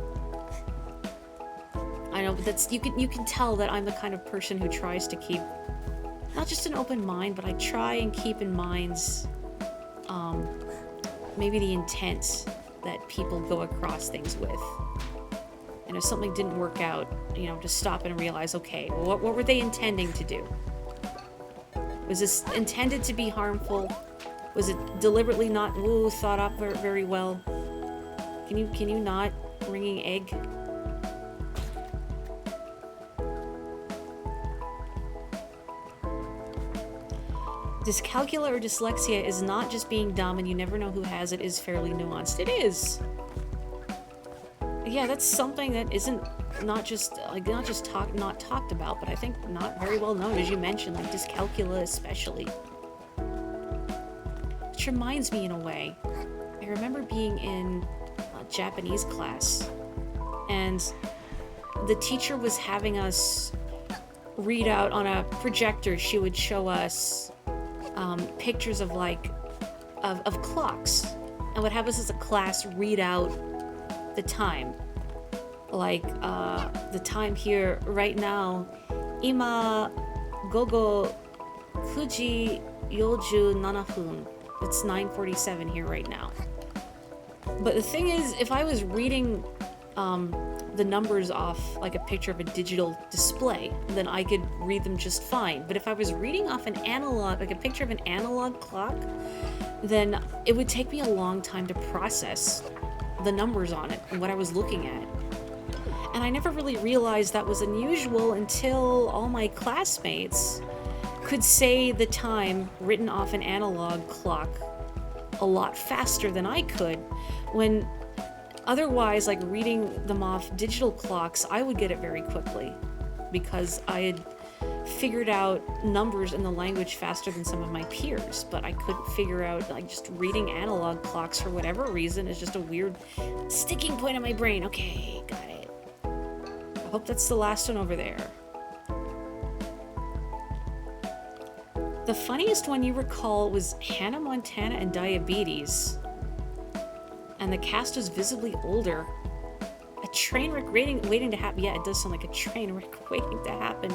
I know, but that's, you can tell that I'm the kind of person who tries to keep not just an open mind, but I try and keep in mind maybe the intent that people go across things with. And if something didn't work out, you know, to stop and realize, okay, well, what were they intending to do? Was this intended to be harmful? Was it deliberately not thought up very well? Can you not, ringing egg? Dyscalculia or dyslexia is not just being dumb and you never know who has it, is fairly nuanced. It is. Yeah, that's something that isn't not talked about, but I think not very well known, as you mentioned, like dyscalculia especially. Which reminds me in a way, I remember being in a Japanese class, and the teacher was having us read out on a projector. She would show us pictures of of clocks, and would have us as a class read out the time. Like, the time here right now, ima gogo fuji yoju nanafun. It's 9:47 here right now. But the thing is, if I was reading the numbers off like a picture of a digital display, then I could read them just fine. But if I was reading off an analog, like a picture of an analog clock, then it would take me a long time to process the numbers on it and what I was looking at. And I never really realized that was unusual until all my classmates could say the time written off an analog clock a lot faster than I could, when otherwise, like reading them off digital clocks, I would get it very quickly because I had figured out numbers in the language faster than some of my peers. But I couldn't figure out, like, just reading analog clocks for whatever reason is just a weird sticking point in my brain. Okay, got it. I hope that's the last one over there. The funniest one you recall was Hannah Montana and Diabetes. And the cast was visibly older. A train wreck waiting to happen. Yeah, it does sound like a train wreck waiting to happen.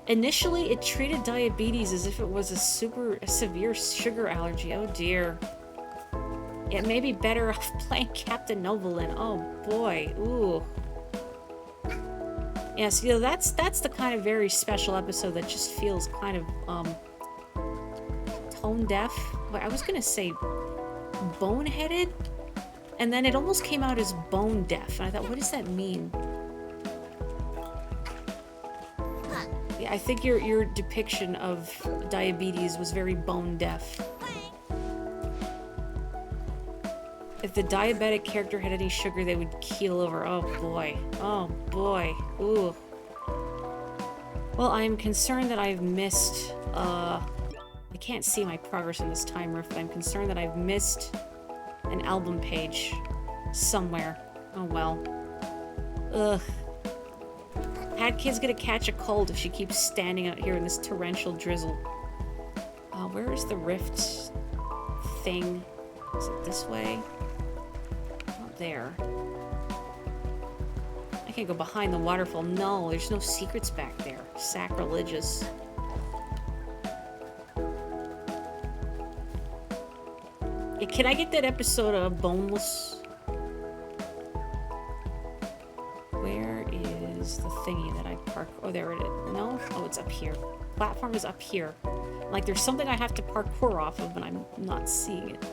Initially, it treated diabetes as if it was a severe sugar allergy. Oh dear. It may be better off playing Captain Novolin. Oh boy. Ooh. Yeah, so you know, that's the kind of very special episode that just feels kind of tone deaf. But I was gonna say boneheaded, and then it almost came out as bone deaf, and I thought, what does that mean? Yeah, I think your depiction of diabetes was very bone deaf. If the diabetic character had any sugar, they would keel over. Oh boy. Oh boy. Ooh. Well, I'm concerned that I've missed, I can't see my progress in this timer, but I'm concerned that I've missed an album page somewhere. Oh well. Ugh. That kid's gonna catch a cold if she keeps standing out here in this torrential drizzle. Where is the rift thing? Is it this way? Not there. I can't go behind the waterfall. No, there's no secrets back there. Sacrilegious. Yeah, can I get that episode of Boneless? Where is the thingy that I park? Oh, there it is. No? Oh, it's up here. Platform is up here. Like, there's something I have to parkour off of, but I'm not seeing it.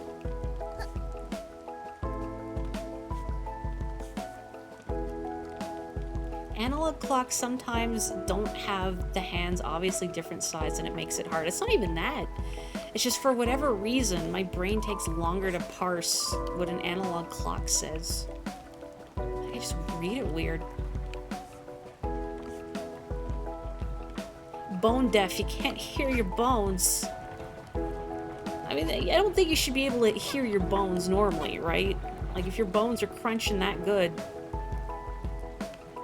Analog clocks sometimes don't have the hands obviously different size, and it makes it hard. It's not even that. It's just for whatever reason, my brain takes longer to parse what an analog clock says. I just read it weird. Bone deaf, you can't hear your bones. I mean, I don't think you should be able to hear your bones normally, right? Like, if your bones are crunching that good,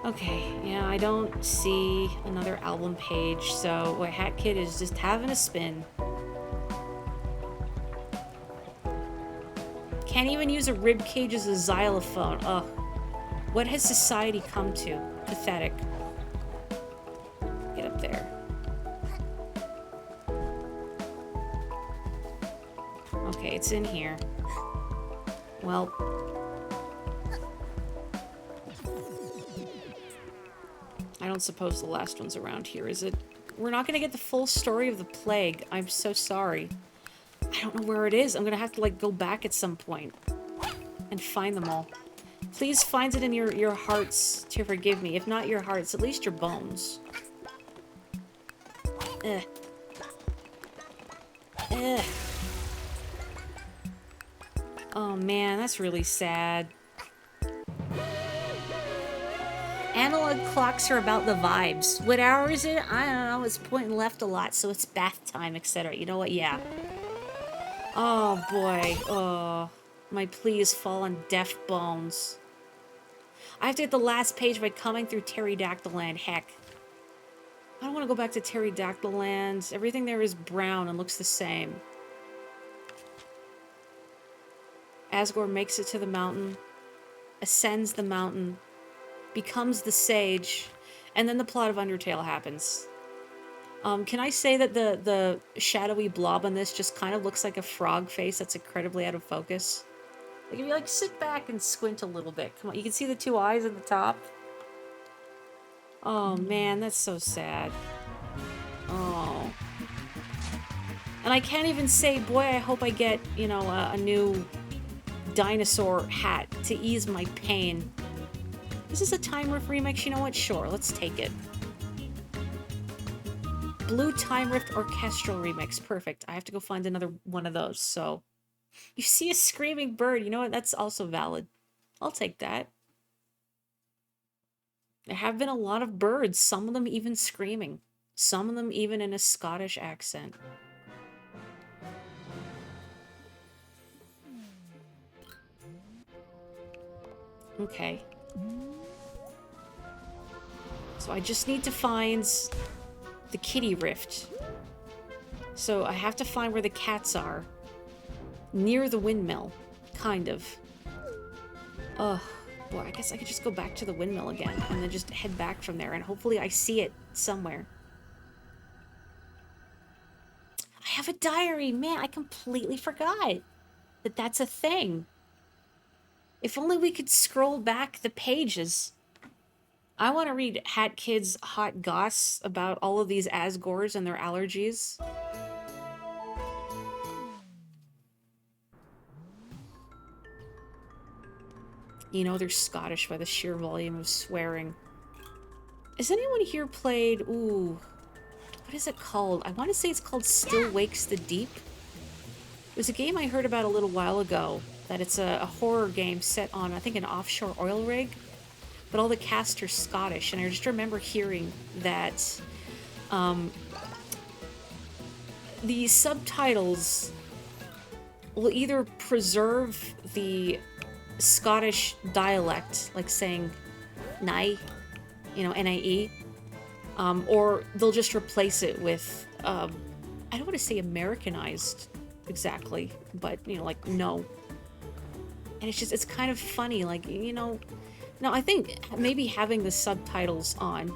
Okay, yeah, I don't see another album page, so what Hat Kid is just having a spin. Can't even use a rib cage as a xylophone. Ugh. What has society come to? Pathetic. Get up there. Okay, it's in here. Well. I don't suppose the last one's around here, is it? We're not gonna get the full story of the plague. I'm so sorry. I don't know where it is. I'm gonna have to, like, go back at some point and find them all. Please find it in your hearts to forgive me. If not your hearts, at least your bones. Ugh. Ugh. Oh man, that's really sad. Analog clocks are about the vibes. What hour is it? I don't know. It's pointing left a lot, so it's bath time, etc. You know what? Yeah. Oh boy. Oh. My please fall on deaf bones. I have to get the last page by coming through Pterodactyl Land. Heck. I don't want to go back to Pterodactyl Land. Everything there is brown and looks the same. Asgore makes it to the mountain, ascends the mountain, becomes the sage, and then the plot of Undertale happens. Can I say that the shadowy blob on this just kind of looks like a frog face that's incredibly out of focus? Like, if you, like, sit back and squint a little bit. Come on, you can see the two eyes at the top? Oh, man, that's so sad. Oh. And I can't even say, boy, I hope I get, you know, a new dinosaur hat to ease my pain. This is a Time Rift remix, you know what? Sure, let's take it. Blue Time Rift Orchestral remix, perfect. I have to go find another one of those, so... You see a screaming bird, you know what? That's also valid. I'll take that. There have been a lot of birds, some of them even screaming. Some of them even in a Scottish accent. Okay. So I just need to find the kitty rift. So I have to find where the cats are. Near the windmill. Kind of. Ugh. Boy, I guess I could just go back to the windmill again and then just head back from there and hopefully I see it somewhere. I have a diary! Man, I completely forgot that that's a thing. If only we could scroll back the pages. I want to read Hat Kid's hot goss about all of these Asgores and their allergies. You know they're Scottish by the sheer volume of swearing. Has anyone here played... Ooh. What is it called? I want to say it's called Still Wakes the Deep. It was a game I heard about a little while ago. That it's a horror game set on, I think, an offshore oil rig. But all the cast are Scottish. And I just remember hearing that the subtitles will either preserve the Scottish dialect, like saying "nigh," you know, N-I-E, or they'll just replace it with, I don't want to say Americanized exactly, but, you know, like, no. And it's just, it's kind of funny, like, you know, now I think maybe having the subtitles on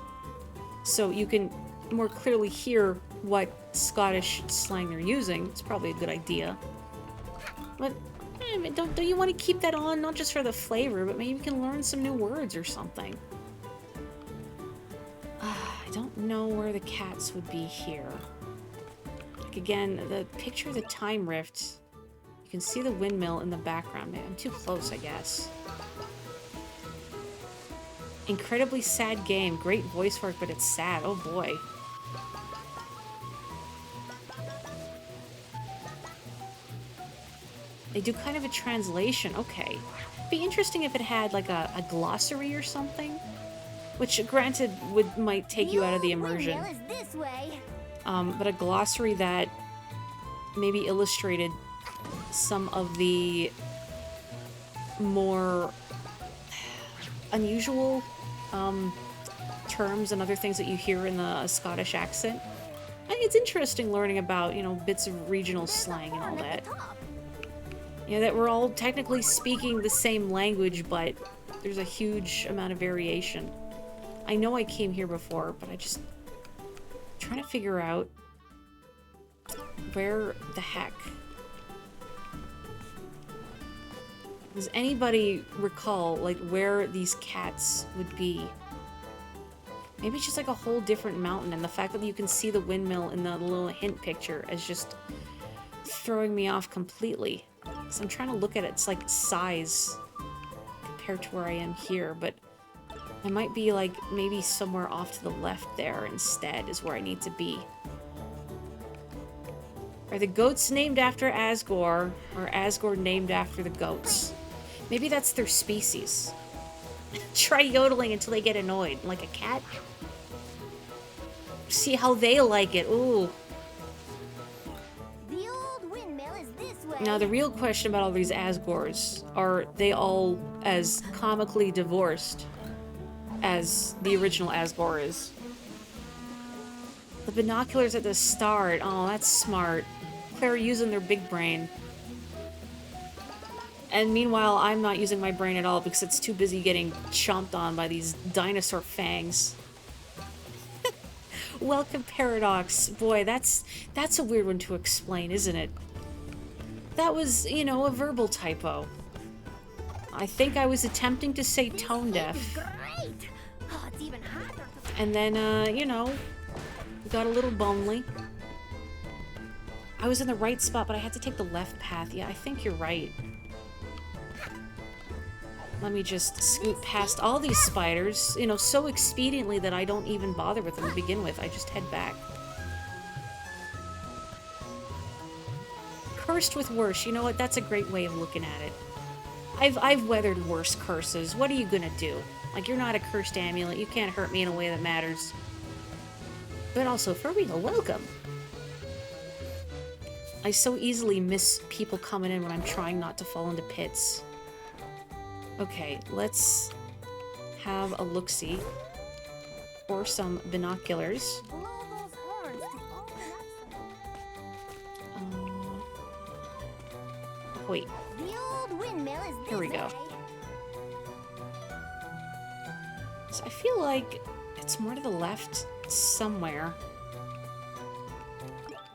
so you can more clearly hear what Scottish slang they're using, it's probably a good idea. But don't you want to keep that on, not just for the flavor, but maybe you can learn some new words or something. I don't know where the cats would be here. Like, again, the picture of the Time Rift, you can see the windmill in the background. I'm too close, I guess. Incredibly sad game. Great voice work, but it's sad. Oh boy. They do kind of a translation. Okay. It'd be interesting if it had like a glossary or something. Which, granted, might take you out of the immersion. Is this way. But a glossary that maybe illustrated some of the more unusual terms and other things that you hear in the Scottish accent. I think it's interesting learning about, you know, bits of regional slang and all that. You know, that we're all technically speaking the same language, but there's a huge amount of variation. I know I came here before, but I just... trying to figure out where the heck... Does anybody recall, like, where these cats would be? Maybe it's just like a whole different mountain, and the fact that you can see the windmill in the little hint picture is just throwing me off completely. So I'm trying to look at its, like, size compared to where I am here, but I might be, like, maybe somewhere off to the left there instead is where I need to be. Are the goats named after Asgore, or Asgore named after the goats? Maybe that's their species. Try yodeling until they get annoyed, like a cat. See how they like it. Ooh. The old windmill is this way. Now, the real question about all these Asgores, are they all as comically divorced as the original Asgore is? The binoculars at the start. Oh, that's smart. Claire using their big brain. And meanwhile, I'm not using my brain at all because it's too busy getting chomped on by these dinosaur fangs. Welcome, Paradox. Boy, that's a weird one to explain, isn't it? That was, you know, a verbal typo. I think I was attempting to say tone deaf. Great. Oh, it's even hotter. And then, you know, got a little lonely. I was in the right spot, but I had to take the left path. Yeah, I think you're right. Let me just scoot past all these spiders, you know, so expediently that I don't even bother with them to begin with. I just head back. Cursed with worse. You know what? That's a great way of looking at it. I've weathered worse curses. What are you gonna do? Like, you're not a cursed amulet. You can't hurt me in a way that matters. But also, for real, welcome. I so easily miss people coming in when I'm trying not to fall into pits. Okay, let's have a look-see. Or some binoculars. Blow those horns to open up. Wait. The old windmill is this Here we go. way. So I feel like it's more to the left somewhere.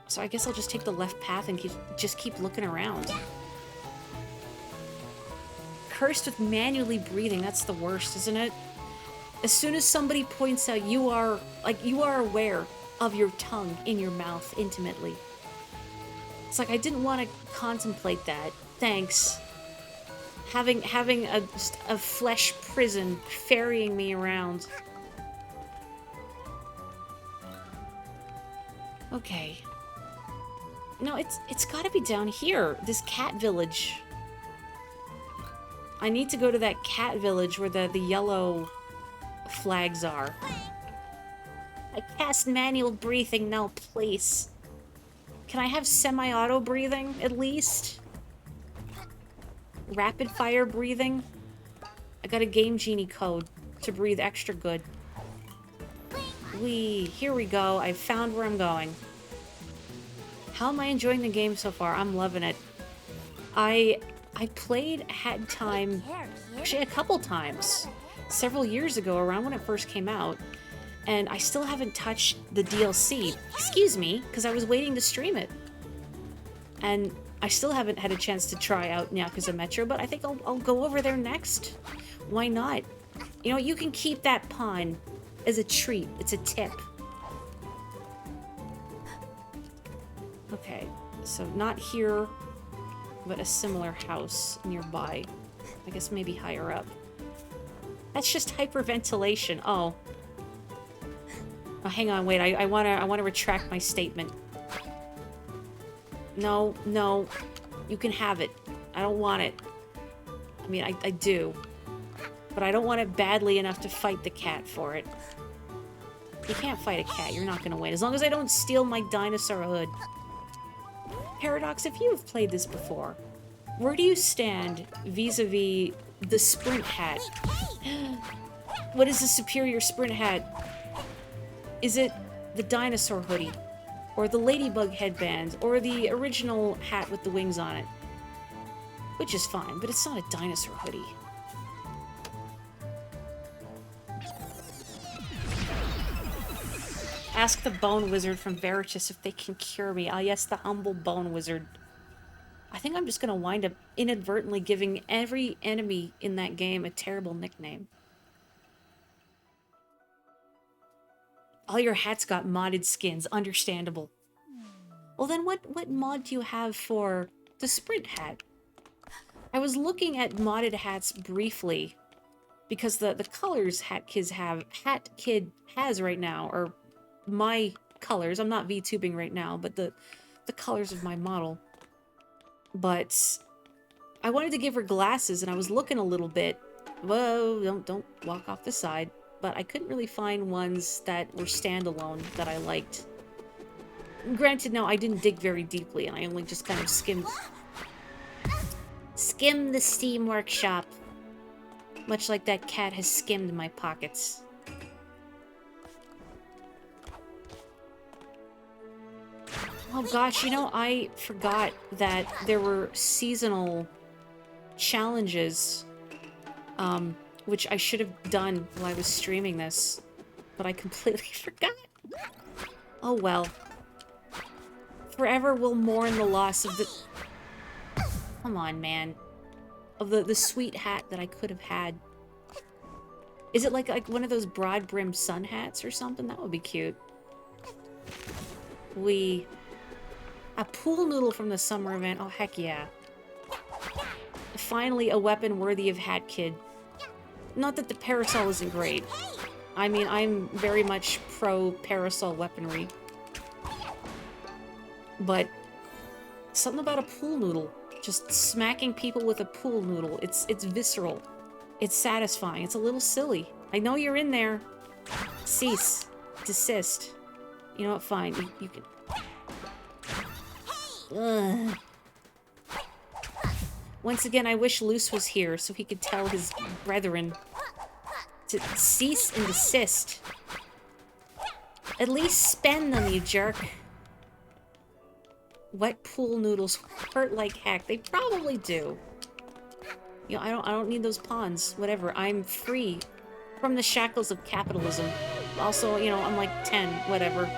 So I guess I'll just take the left path and just keep looking around. Cursed with manually breathing, that's the worst, isn't it? As soon as somebody points out you are aware of your tongue in your mouth intimately. It's like, I didn't want to contemplate that. Thanks. Having a flesh prison ferrying me around. Okay. No, it's gotta be down here. This cat village. I need to go to that cat village where the yellow flags are. I cast manual breathing, no, please. Can I have semi-auto breathing, at least? Rapid fire breathing? I got a Game Genie code to breathe extra good. Here we go. I found where I'm going. How am I enjoying the game so far? I'm loving it. I had time, actually a couple times, several years ago, around when it first came out, and I still haven't touched the DLC. Excuse me, because I was waiting to stream it. And I still haven't had a chance to try out Yakuza Metro, but I think I'll go over there next. Why not? You know, you can keep that pawn as a treat. It's a tip. Okay, so not here, but a similar house nearby. I guess maybe higher up. That's just hyperventilation. Oh. Oh, hang on, wait. I wanna retract my statement. No, no. You can have it. I don't want it. I mean, I do. But I don't want it badly enough to fight the cat for it. You can't fight a cat. You're not gonna win. As long as I don't steal my dinosaur hood. Paradox, if you have played this before, where do you stand vis-a-vis the sprint hat? What is the superior sprint hat? Is it the dinosaur hoodie? Or the ladybug headband? Or the original hat with the wings on it? Which is fine, but it's not a dinosaur hoodie. Ask the Bone Wizard from Veritas if they can cure me. Ah, yes, the humble Bone Wizard. I think I'm just gonna wind up inadvertently giving every enemy in that game a terrible nickname. All your hats got modded skins. Understandable. Well, then what mod do you have for the sprint hat? I was looking at modded hats briefly because the colors Hat Kid has right now are my colors. I'm not VTubing right now, but the colors of my model. But I wanted to give her glasses, and I was looking a little bit. Whoa, don't walk off the side. But I couldn't really find ones that were standalone that I liked. Granted, no, I didn't dig very deeply, and I only just kind of skimmed the Steam Workshop. Much like that cat has skimmed my pockets. Oh gosh, you know, I forgot that there were seasonal challenges, which I should have done while I was streaming this, but I completely forgot. Oh well. Forever will mourn the loss of the... Come on, man. Of the sweet hat that I could have had. Is it like one of those broad-brimmed sun hats or something? That would be cute. A pool noodle from the summer event. Oh, heck yeah. Finally, a weapon worthy of Hat Kid. Not that the parasol isn't great. I mean, I'm very much pro-parasol weaponry. But something about a pool noodle. Just smacking people with a pool noodle. It's visceral. It's satisfying. It's a little silly. I know you're in there. Cease. Desist. You know what? Fine. You can... Ugh. Once again, I wish Luce was here so he could tell his brethren to cease and desist. At least spend them, you jerk. Wet pool noodles hurt like heck. They probably do. You know, I don't need those pawns. Whatever. I'm free from the shackles of capitalism. Also, you know, I'm like 10. Whatever.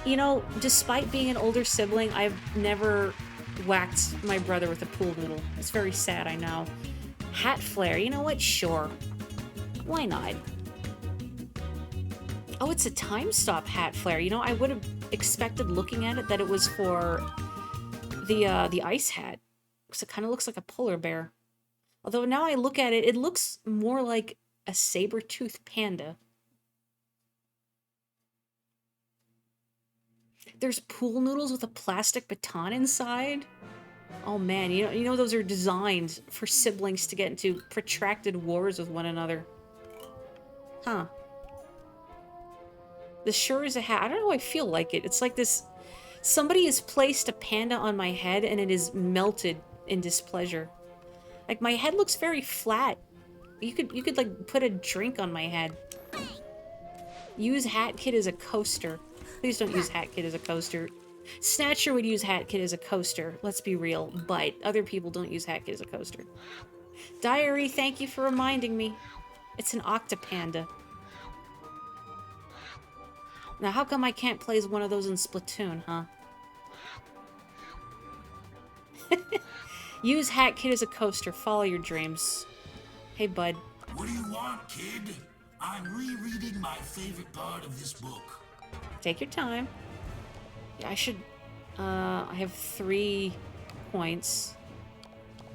You know, despite being an older sibling, I've never whacked my brother with a pool noodle. It's very sad, I know. Hat flare. You know what? Sure. Why not? Oh, it's a time stop hat flare. You know, I would have expected looking at it that it was for the ice hat. Because it kind of looks like a polar bear. Although now I look at it, it looks more like a saber-toothed panda. There's pool noodles with a plastic baton inside. Oh man, you know those are designed for siblings to get into protracted wars with one another. Huh. This sure is a hat. I don't know why I feel like it. It's like this... Somebody has placed a panda on my head and it is melted in displeasure. Like, my head looks very flat. You could like, put a drink on my head. Use Hat Kid as a coaster. Please don't use Hat Kid as a coaster. Snatcher would use Hat Kid as a coaster. Let's be real. But other people don't use Hat Kid as a coaster. Diary, thank you for reminding me. It's an octopanda. Now, how come I can't play as one of those in Splatoon, huh? Use Hat Kid as a coaster. Follow your dreams. Hey, bud. What do you want, kid? I'm rereading my favorite part of this book. Take your time. Yeah, I should... I have 3 points.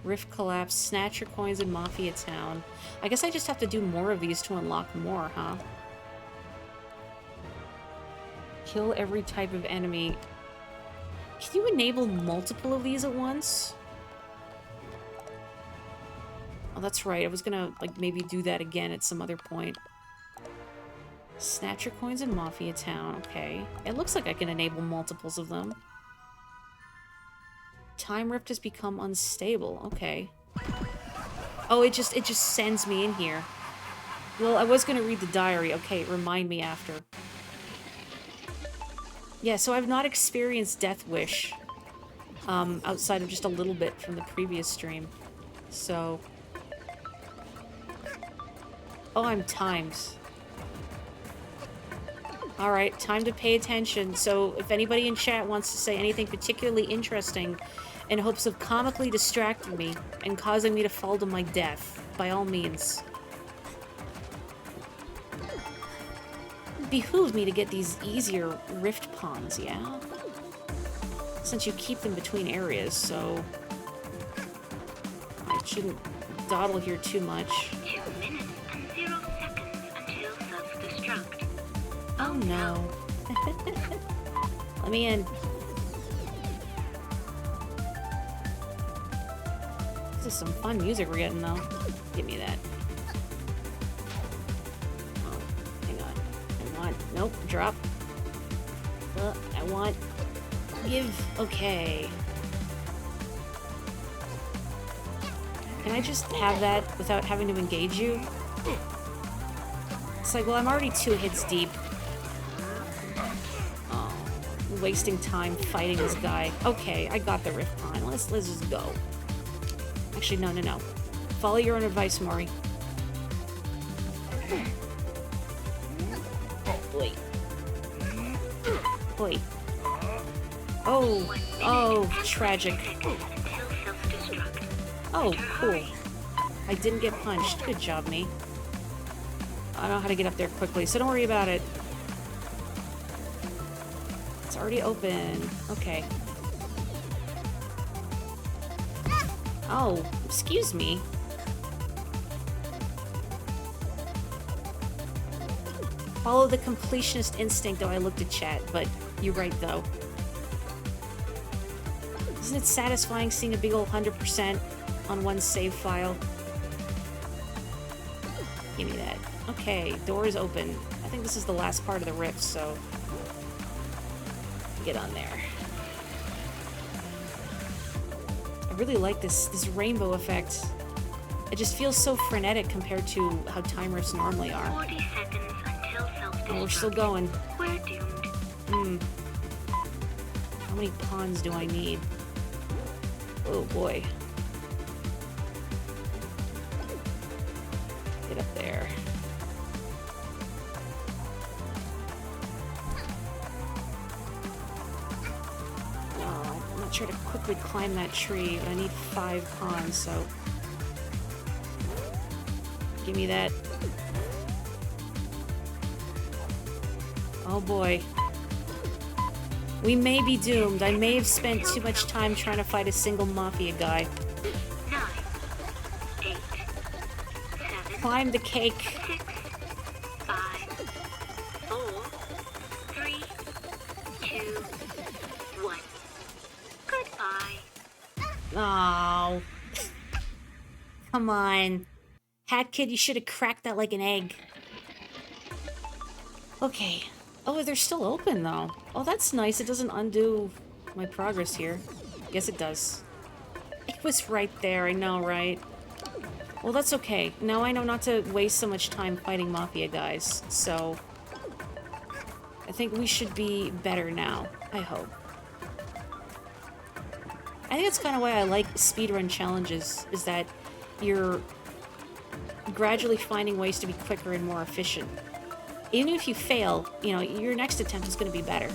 Rift Collapse, Snatcher Coins in Mafia Town. I guess I just have to do more of these to unlock more, huh? Kill every type of enemy. Can you enable multiple of these at once? Oh, that's right. I was gonna, like, maybe do that again at some other point. Snatcher Coins in Mafia Town. Okay. It looks like I can enable multiples of them. Time rift has become unstable. Okay. Oh, it just sends me in here. Well, I was gonna read the diary. Okay, remind me after. Yeah, so I've not experienced Death Wish. Outside of just a little bit from the previous stream. So... Oh, I'm timed. Alright, time to pay attention. So, if anybody in chat wants to say anything particularly interesting in hopes of comically distracting me and causing me to fall to my death, by all means. Behoove me to get these easier rift pawns, yeah? Since you keep them between areas, so... I shouldn't dawdle here too much. 2 minutes and 0 seconds until self-destruct. Oh no. Let me in. This is some fun music we're getting, though. Give me that. Oh, hang on. I want... Nope, drop. I want... Give... Okay. Can I just have that without having to engage you? It's like, well, I'm already 2 hits deep. Oh, I'm wasting time fighting this guy. Okay, I got the rift pine. Let's just go. Actually, no. Follow your own advice, Maury. Wait. Oh, tragic. Oh, cool. I didn't get punched. Good job, me. I know how to get up there quickly, so don't worry about it. It's already open. Okay. Oh, excuse me. Follow the completionist instinct, though I looked at chat, but you're right, though. Isn't it satisfying seeing a big ol' 100% on one save file? Give me that. Okay, door is open. I think this is the last part of the rift, so... Get on there. I really like this rainbow effect. It just feels so frenetic compared to how time rifts normally are. 40 seconds until self-destruct. Oh, we're still going. We're doomed. How many pawns do I need? Oh boy. Get up there. Oh, I'm not sure to quickly climb that tree, but I need 5 pawns, so... Give me that. Oh boy. We may be doomed. I may have spent too much time trying to fight a single mafia guy. 9, 8, 7, Climb the cake. 6, 5, 4, 3, 2, 1. Goodbye. Oh. Come on. Hat Kid, you should have cracked that like an egg. Okay. Oh, they're still open, though. Oh, that's nice. It doesn't undo my progress here. Yes, it does. It was right there. I know, right? Well, that's okay. Now I know not to waste so much time fighting Mafia guys, so... I think we should be better now. I hope. I think that's kind of why I like speedrun challenges, is that you're gradually finding ways to be quicker and more efficient. Even if you fail, you know, your next attempt is going to be better.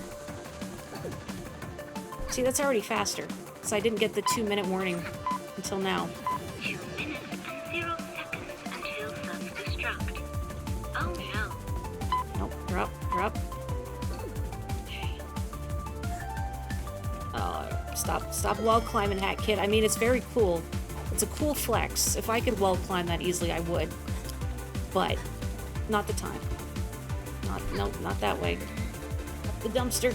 See, that's already faster. So I didn't get the 2-minute warning until now. 2 minutes and 0 seconds until self-destruct. Oh no. Nope, drop. Okay. Oh, stop wall climbing, Hat Kid. I mean, it's very cool. It's a cool flex. If I could wall climb that easily, I would. But, not the time. Nope, not that way. Up the dumpster.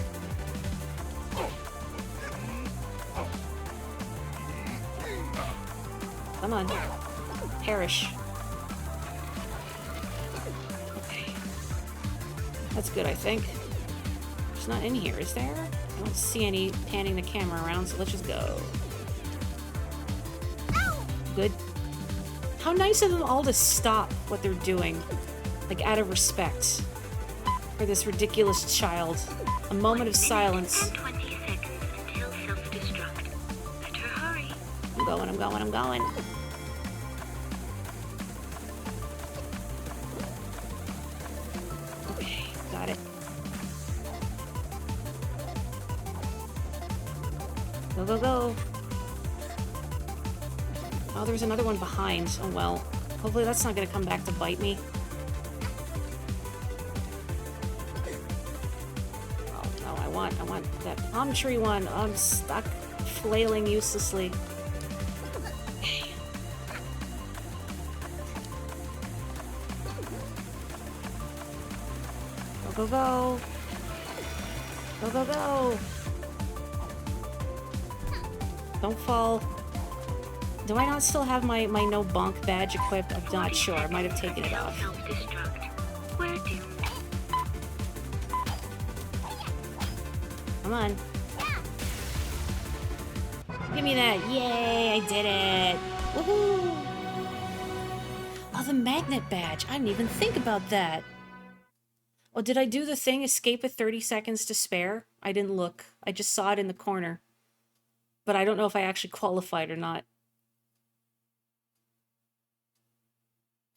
Come on. Perish. Okay. That's good, I think. There's not in here, is there? I don't see any panning the camera around, so let's just go. good. How nice of them all to stop what they're doing. Like, out of respect for this ridiculous child. A moment of silence. And 20 seconds until self-destruct. Better hurry. I'm going, I'm going, I'm going. Okay, got it. Go, go, go. Oh, there's another one behind. Oh, well. Hopefully that's not gonna come back to bite me. Oh, no, I want that palm tree one. I'm stuck flailing uselessly. Okay. Go, go, go. Go, go, go. Don't fall. Do I not still have my no bonk badge equipped? I'm not sure. I might have taken it off. Self-destruct. We're doomed. Come on. Give me that. Yay, I did it. Woohoo! Oh, the magnet badge. I didn't even think about that. Oh, did I do the thing, escape with 30 seconds to spare? I didn't look. I just saw it in the corner. But I don't know if I actually qualified or not.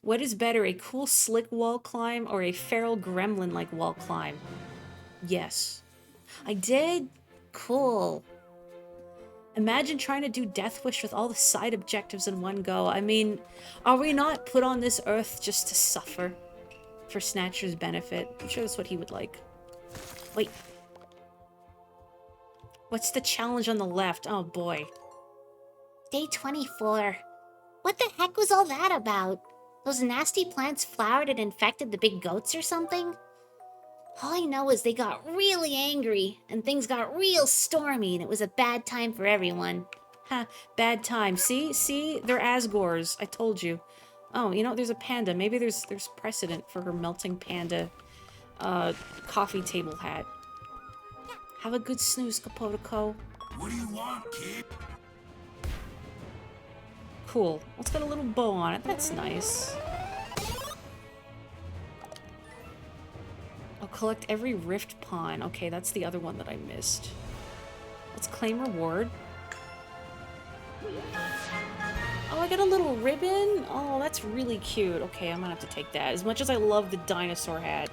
What is better, a cool slick wall climb or a feral gremlin-like wall climb? Yes. I did? Cool. Imagine trying to do Death Wish with all the side objectives in one go. I mean, are we not put on this earth just to suffer? For Snatcher's benefit. I'm sure that's what he would like. Wait. What's the challenge on the left? Oh boy. Day 24. What the heck was all that about? Those nasty plants flowered and infected the big goats or something? All I know is they got really angry, and things got real stormy, and it was a bad time for everyone. Ha, bad time. See? They're Asgores. I told you. Oh, you know, there's a panda. Maybe there's precedent for her melting panda coffee table hat. Have a good snooze, Kapotoko. What do you want, kid? Cool. It's got a little bow on it. That's nice. I'll collect every rift pawn. Okay, that's the other one that I missed. Let's claim reward. Oh, I got a little ribbon? Oh, that's really cute. Okay, I'm gonna have to take that. As much as I love the dinosaur hat.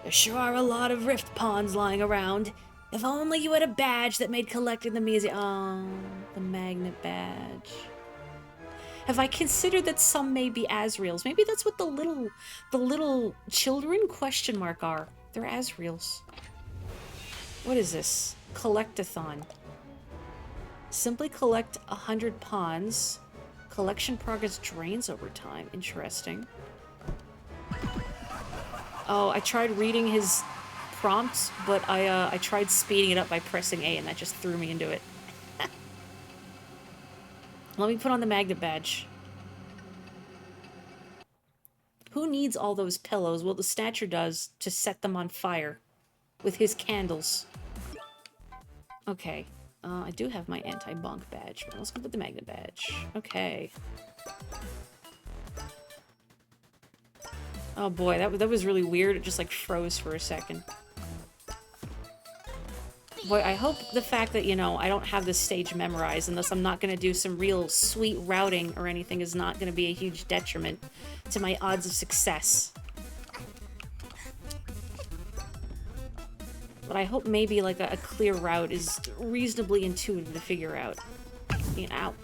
There sure are a lot of rift pawns lying around. If only you had a badge that made collecting them easy. Oh, the magnet badge. Have I considered that some may be Asriels? Maybe that's what the little children question mark are. They're Asriels. What is this? Collectathon. Simply collect 100 pawns. Collection progress drains over time. Interesting. Oh, I tried reading his prompts, but I tried speeding it up by pressing A, and that just threw me into it. Let me put on the magnet badge. Who needs all those pillows? Well, the Snatcher does to set them on fire with his candles. Okay. I do have my anti-bonk badge, but let's go with the magnet badge. Okay. Oh boy, that was really weird. It just like froze for a second. Boy, I hope the fact that, you know, I don't have this stage memorized, and thus I'm not going to do some real sweet routing or anything, is not going to be a huge detriment to my odds of success. But I hope maybe like a clear route is reasonably intuitive to figure out. You know,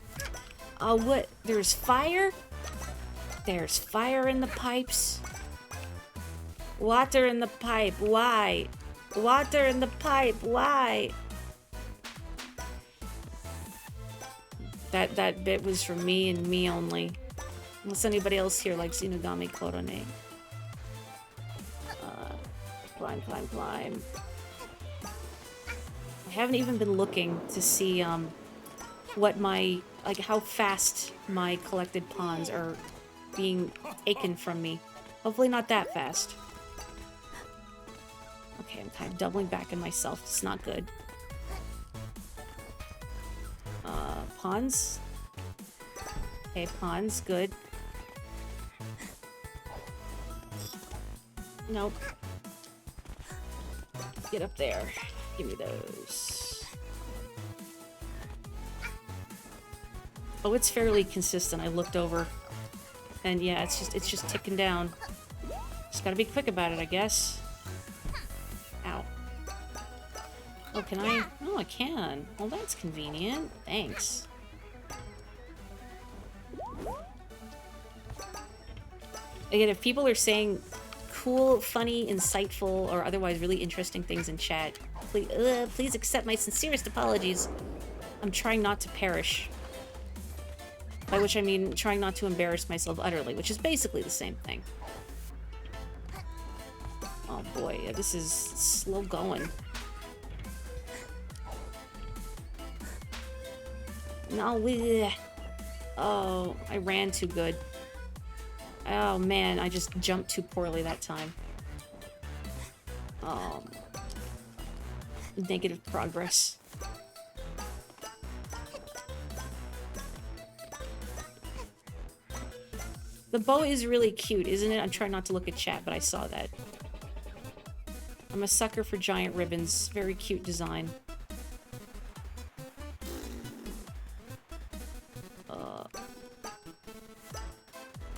what? There's fire? There's fire in the pipes. Water in the pipe, why? Water in the pipe, why? That bit was for me and me only. Unless anybody else here likes Inugami Korone. Climb, climb, climb. I haven't even been looking to see, what my, like, how fast my collected pawns are being taken from me. Hopefully not that fast. Okay, I'm kind of doubling back on myself. It's not good. Pawns? Okay, ponds, good. Nope. Get up there. Give me those. Oh, it's fairly consistent. I looked over. And yeah, it's just ticking down. Just gotta be quick about it, I guess. Ow. Oh, can I? Oh, I can. Well, that's convenient. Thanks. Again, if people are saying cool, funny, insightful, or otherwise really interesting things in chat, please accept my sincerest apologies. I'm trying not to perish. By which I mean trying not to embarrass myself utterly, which is basically the same thing. Oh boy, yeah, this is slow going. No, oh, I ran too good. Oh man, I just jumped too poorly that time. Negative progress. The bow is really cute, isn't it? I'm trying not to look at chat, but I saw that. I'm a sucker for giant ribbons. Very cute design.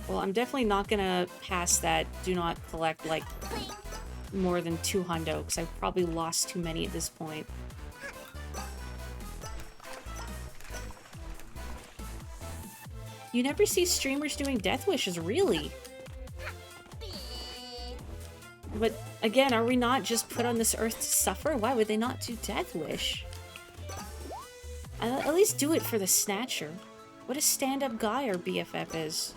Well, I'm definitely not gonna pass that do not collect, like, more than 2 hundo, because I've probably lost too many at this point. You never see streamers doing death wishes, really? But, again, are we not just put on this earth to suffer? Why would they not do death wish? At least do it for the Snatcher. What a stand-up guy our BFF is.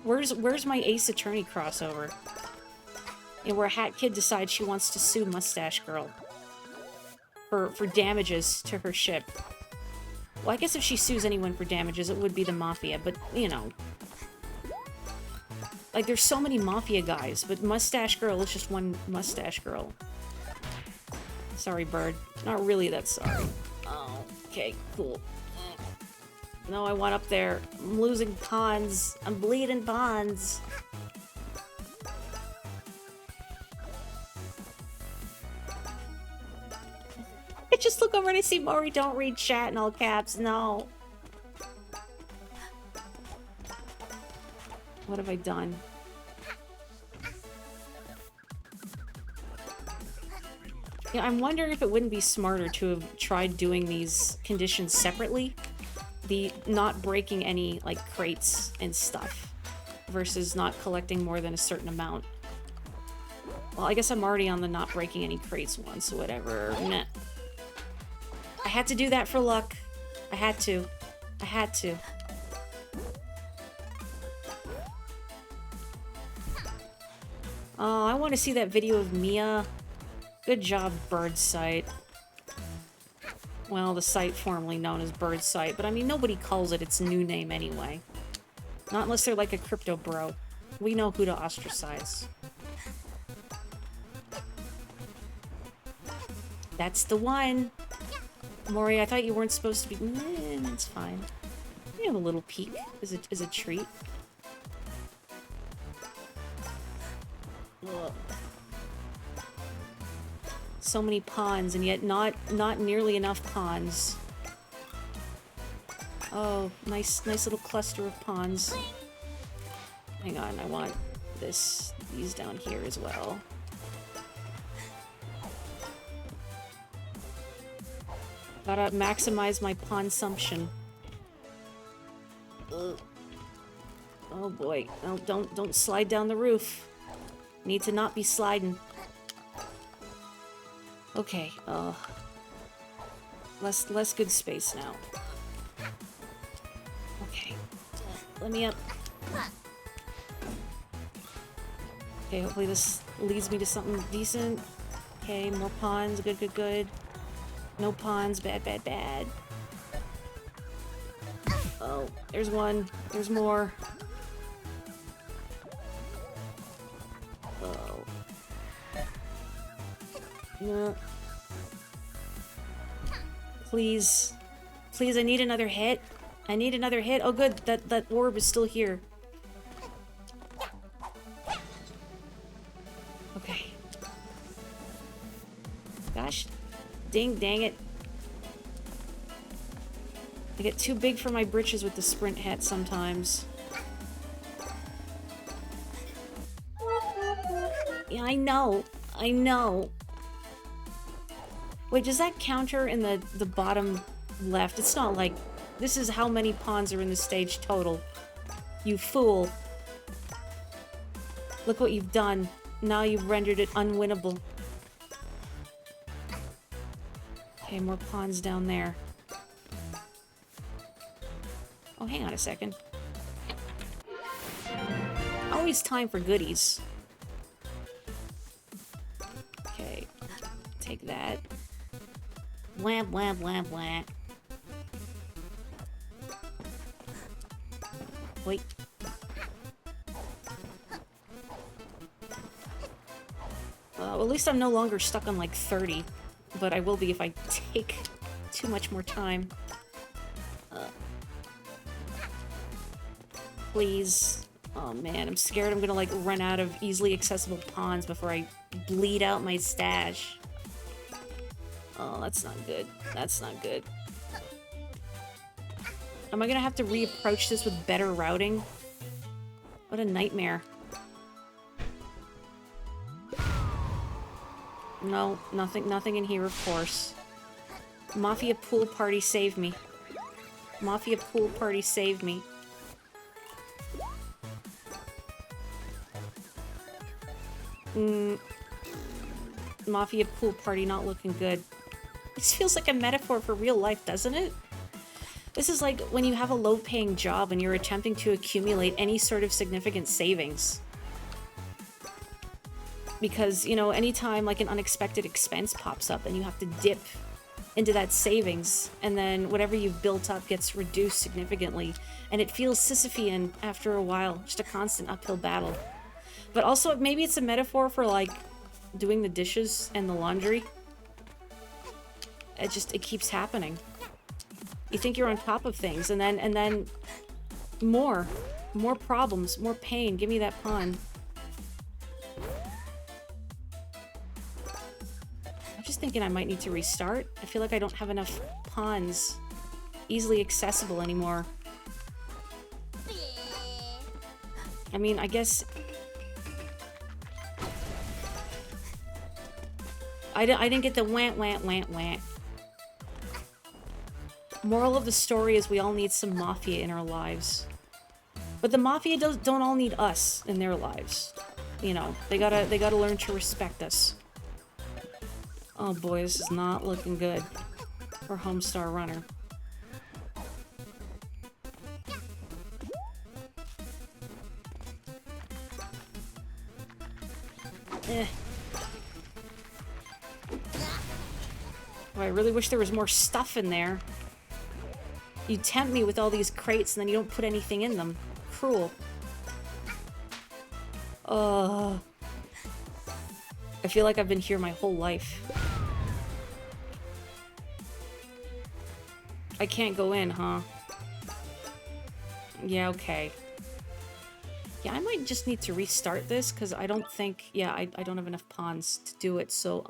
Where's my Ace Attorney crossover? And where Hat Kid decides she wants to sue Mustache Girl for damages to her ship. Well, I guess if she sues anyone for damages, it would be the Mafia, but, you know. Like, there's so many Mafia guys, but Mustache Girl is just one Mustache Girl. Sorry, Bird. Not really that sorry. Oh, okay, cool. No, I want up there. I'm losing pawns. I'm bleeding pawns. I just look over and I see Maury, don't read chat in all caps. No. What have I done? Yeah, I'm wondering if it wouldn't be smarter to have tried doing these conditions separately. The not breaking any, like, crates and stuff versus not collecting more than a certain amount. Well, I guess I'm already on the not breaking any crates one, so whatever. Meh. I had to do that for luck. I had to. I had to. Oh, I want to see that video of Mia. Good job, Bird Sight. Well, the site formerly known as Bird Sight, but I mean, nobody calls it its new name anyway. Not unless they're like a crypto bro. We know who to ostracize. That's the one! Maury, I thought you weren't supposed to be... it's fine. We have a little peek as a treat. Ugh. So many pawns, and yet not nearly enough pawns. Oh, nice little cluster of pawns. Hang on, I want these down here as well. Gotta maximize my pawnsumption. Ugh. Oh boy, no, don't slide down the roof. Need to not be sliding. Okay, less good space now. Okay, let me up. Okay, hopefully this leads me to something decent. Okay, more pawns, good. No pawns, bad. Oh, there's one, there's more. Oh. No. Please Please, I need another hit. I need another hit. Oh, good. That orb is still here. Okay. Gosh. Dang it. I get too big for my britches with the sprint hat sometimes. Yeah, I know. I know. Wait, does that counter in the bottom left? It's not like... This is how many pawns are in the stage total. You fool. Look what you've done. Now you've rendered it unwinnable. Okay, more pawns down there. Oh, hang on a second. Always time for goodies. Okay. Take that. Wham, wham, wham, wham. Wait. Well, at least I'm no longer stuck on like 30. But I will be if I take too much more time. Please. Oh man, I'm scared I'm gonna like run out of easily accessible pawns before I bleed out my stash. Oh, that's not good. That's not good. Am I gonna have to reapproach this with better routing? What a nightmare. No, nothing in here, of course. Mafia pool party save me. Mafia pool party save me. Mafia pool party not looking good. This feels like a metaphor for real life, doesn't it? This is like when you have a low-paying job and you're attempting to accumulate any sort of significant savings. Because, you know, anytime like an unexpected expense pops up and you have to dip into that savings, and then whatever you've built up gets reduced significantly, and it feels Sisyphean after a while, just a constant uphill battle. But also, maybe it's a metaphor for, like, doing the dishes and the laundry. It keeps happening. You think you're on top of things, and then more problems, more pain. Give me that pawn. I'm just thinking I might need to restart. I feel like I don't have enough pawns easily accessible anymore. I mean, I guess... I didn't get the want. Moral of the story is we all need some Mafia in our lives. But the Mafia don't all need us in their lives. You know, they gotta learn to respect us. Oh boy, this is not looking good for Homestar Runner. Oh, I really wish there was more stuff in there. You tempt me with all these crates and then you don't put anything in them. Cruel. I feel like I've been here my whole life. I can't go in, huh? Yeah, okay. Yeah, I might just need to restart this, because I don't think... Yeah, I don't have enough pawns to do it, so,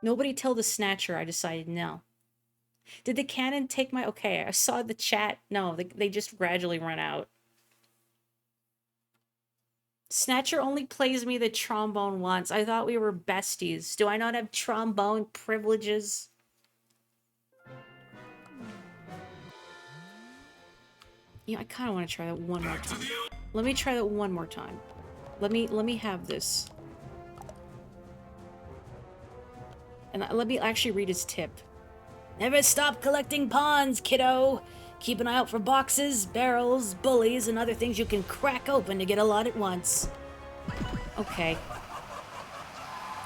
Nobody tell the Snatcher I decided no. Did the cannon take my... Okay, I saw the chat. No, they just gradually run out. Snatcher only plays me the trombone once. I thought we were besties. Do I not have trombone privileges? Yeah, I kind of want to try that one more time. Let me try that one more time. Let me have this. And let me actually read his tip. Never stop collecting pawns, kiddo. Keep an eye out for boxes, barrels, bullies, and other things you can crack open to get a lot at once. Okay.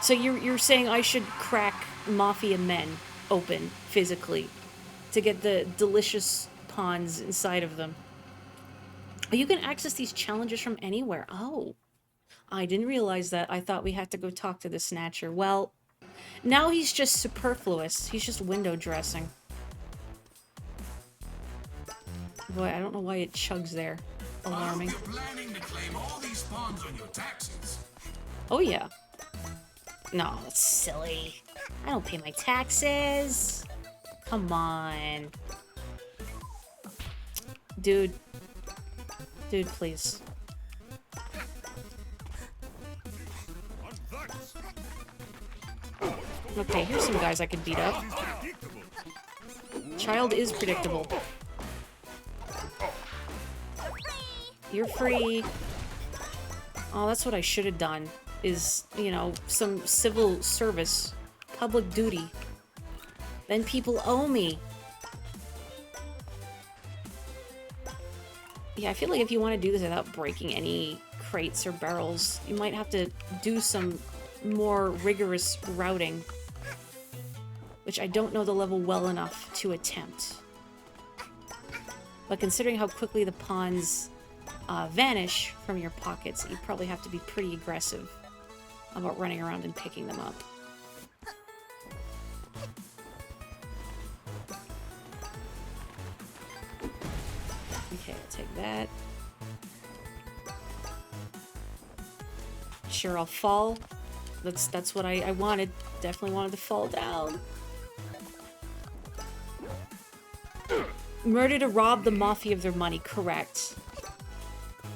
So you're saying I should crack Mafia men open physically to get the delicious pawns inside of them. Oh, you can access these challenges from anywhere. Oh. I didn't realize that. I thought we had to go talk to the Snatcher. Well, Now he's just superfluous. He's just window dressing. Boy, I don't know why it chugs there. Alarming. I hope you're planning to claim all these spawns on your taxes. Oh, yeah. No, that's silly. I don't pay my taxes. Come on. Dude. Dude, please. Okay, here's some guys I could beat up. Child is predictable. You're free. Oh, that's what I should have done. Is, you know, some civil service. Public duty. Then people owe me. Yeah, I feel like if you want to do this without breaking any crates or barrels, you might have to do some more rigorous routing. Which I don't know the level well enough to attempt. But considering how quickly the pawns vanish from your pockets, you probably have to be pretty aggressive about running around and picking them up. Okay, I'll take that. Sure, I'll fall. That's what I wanted. Definitely wanted to fall down. Murder to rob the Mafia of their money, correct.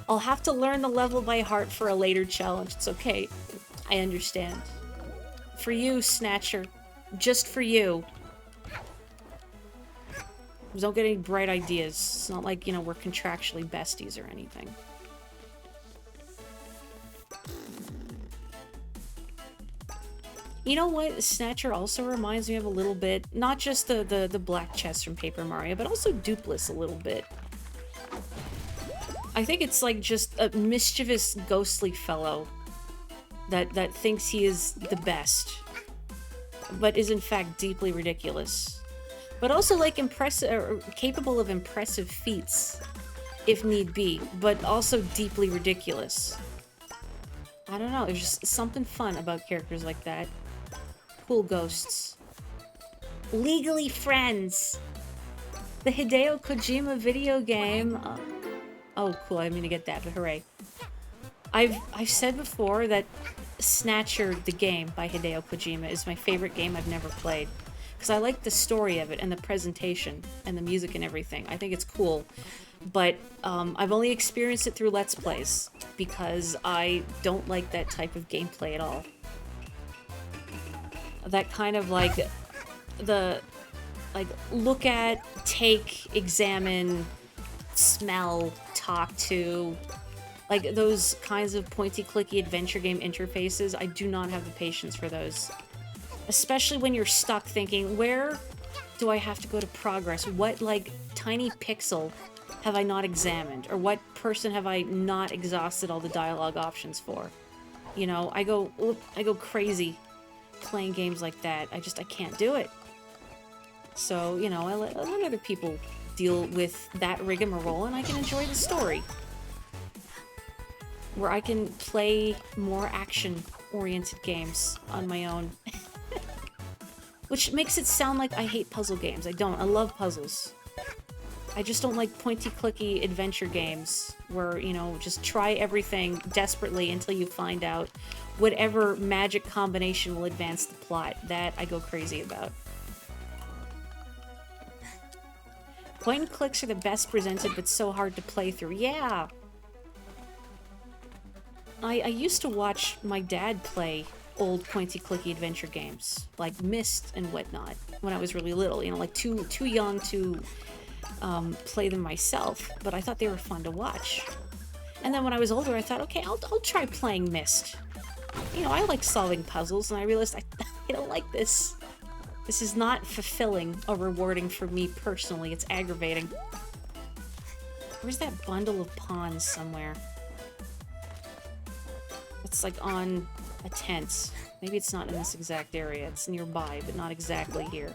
I'll have to learn the level by heart for a later challenge. It's okay. I understand. For you, Snatcher. Just for you. Don't get any bright ideas. It's not like, you know, we're contractually besties or anything. You know what? Snatcher also reminds me of a little bit, not just the black chest from Paper Mario, but also Dupless a little bit. I think it's like just a mischievous, ghostly fellow that thinks he is the best, but is in fact deeply ridiculous. But also like capable of impressive feats, if need be, but also deeply ridiculous. I don't know, there's just something fun about characters like that. Cool ghosts. Legally Friends! The Hideo Kojima video game. Oh, cool, I mean to get that, but hooray. I've said before that Snatcher, the game by Hideo Kojima, is my favorite game I've never played. Because I like the story of it, and the presentation, and the music and everything. I think it's cool. But I've only experienced it through Let's Plays, because I don't like that type of gameplay at all. That kind of like, look at, take, examine, smell, talk to, like those kinds of pointy-clicky adventure game interfaces. I do not have the patience for those. Especially when you're stuck thinking, where do I have to go to progress? What, like, tiny pixel have I not examined? Or what person have I not exhausted all the dialogue options for? You know, I go crazy playing games like that. I can't do it. So, you know, I let other people deal with that rigmarole, and I can enjoy the story. Where I can play more action-oriented games on my own. Which makes it sound like I hate puzzle games. I don't. I love puzzles. I just don't like pointy-clicky adventure games where, you know, just try everything desperately until you find out whatever magic combination will advance the plot. That I go crazy about. Point and clicks are the best presented, but so hard to play through. Yeah! I used to watch my dad play old pointy-clicky adventure games, like Myst and whatnot, when I was really little. You know, like too young to play them myself, but I thought they were fun to watch. And then when I was older, I thought, okay, I'll try playing Myst. You know, I like solving puzzles, and I realized I don't like this. This is not fulfilling or rewarding for me personally. It's aggravating. Where's that bundle of pawns somewhere? It's like on a tent. Maybe it's not in this exact area. It's nearby, but not exactly here.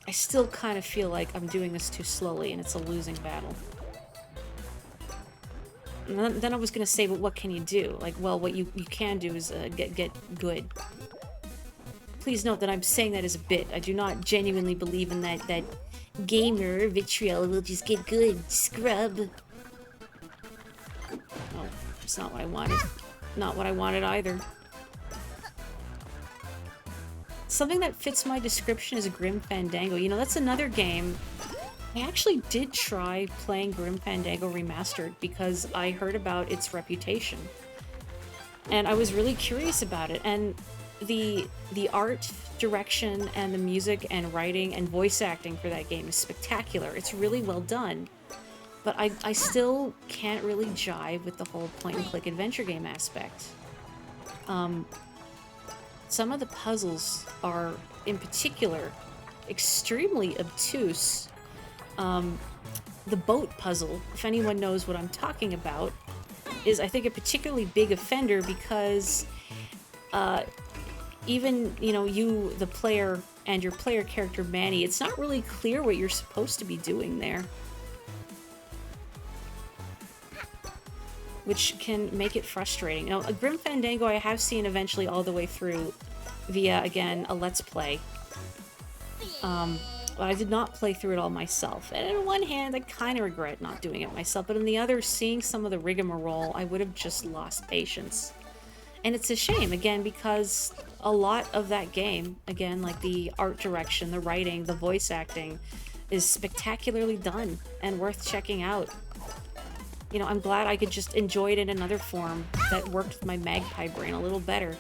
I still kind of feel like I'm doing this too slowly and it's a losing battle. then I was gonna say, but what can you do? Like, well, what you can do is get good. Please note that I'm saying that as a bit. I do not genuinely believe in that gamer vitriol will just get good, scrub. Oh, it's not what I wanted. Not what I wanted either. Something that fits my description is Grim Fandango. You know, that's another game. I actually did try playing Grim Fandango Remastered because I heard about its reputation. And I was really curious about it. And the art direction and the music and writing and voice acting for that game is spectacular. It's really well done. But I still can't really jive with the whole point-and-click adventure game aspect. Some of the puzzles are, in particular, extremely obtuse. The boat puzzle, if anyone knows what I'm talking about, is, I think, a particularly big offender because even, you know, you, the player, and your player character, Manny, it's not really clear what you're supposed to be doing there. Which can make it frustrating. Now, a Grim Fandango I have seen eventually all the way through via, again, a Let's Play. But I did not play through it all myself. And on one hand, I kind of regret not doing it myself, but on the other, seeing some of the rigmarole, I would have just lost patience. And it's a shame, again, because a lot of that game, again, like the art direction, the writing, the voice acting, is spectacularly done and worth checking out. You know, I'm glad I could just enjoy it in another form that worked with my magpie brain a little better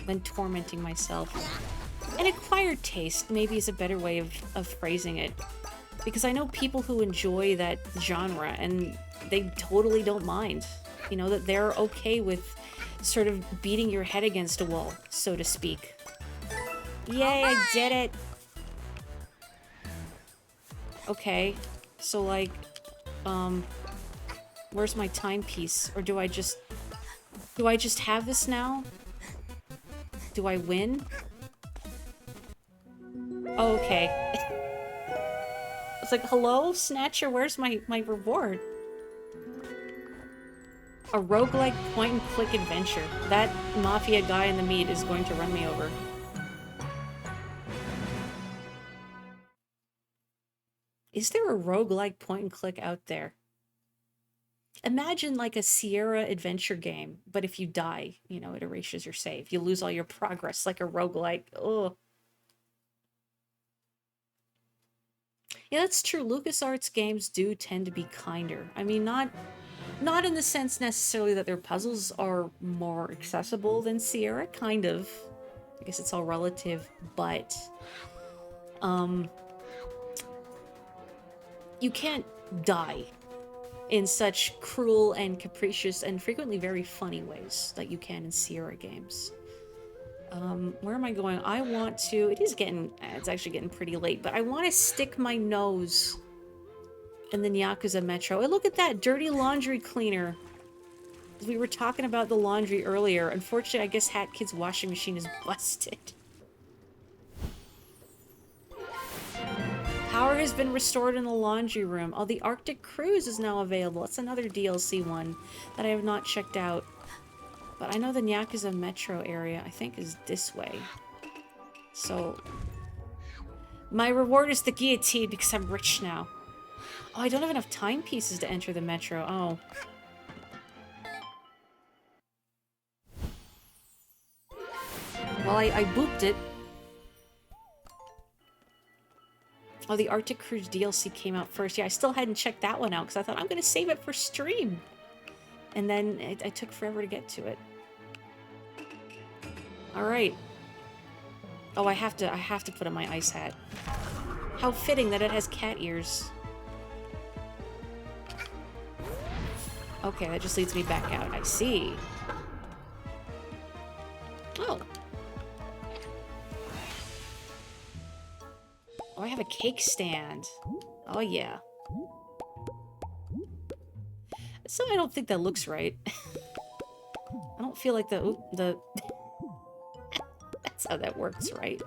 than tormenting myself. An acquired taste maybe is a better way of phrasing it. Because I know people who enjoy that genre and they totally don't mind. You know, that they're okay with sort of beating your head against a wall, so to speak. Yay, I did it! Okay, so like, where's my timepiece? Or do I just have this now? Do I win? Oh, okay. It's like, hello, Snatcher, where's my reward? A roguelike point-and-click adventure. That mafia guy in the meat is going to run me over. Is there a roguelike point-and-click out there? Imagine like a Sierra adventure game, but if you die, you know, it erases your save. You lose all your progress like a roguelike. Ugh. Yeah, that's true. LucasArts games do tend to be kinder. I mean, not in the sense necessarily that their puzzles are more accessible than Sierra, kind of. I guess it's all relative, but you can't die in such cruel and capricious and frequently very funny ways that you can in Sierra games. Where am I going? I want to... It's actually getting pretty late, but I want to stick my nose in the Yakuza Metro. Hey, look at that! Dirty laundry cleaner. We were talking about the laundry earlier. Unfortunately, I guess Hat Kid's washing machine is busted. Power has been restored in the laundry room. Oh, the Arctic Cruise is now available. That's another DLC one that I have not checked out. But I know the Yakuza Metro area, I think, is this way. So... my reward is the guillotine because I'm rich now. Oh, I don't have enough timepieces to enter the Metro. Oh. Well, I booped it. Oh, the Arctic Cruise DLC came out first. Yeah, I still hadn't checked that one out because I thought I'm going to save it for stream. And then it took forever to get to it. All right. Oh, I have to put on my ice hat. How fitting that it has cat ears. Okay, that just leads me back out. I see. Oh. Oh, I have a cake stand. Oh, yeah. So I don't think that looks right. I don't feel like the that's how that works, right?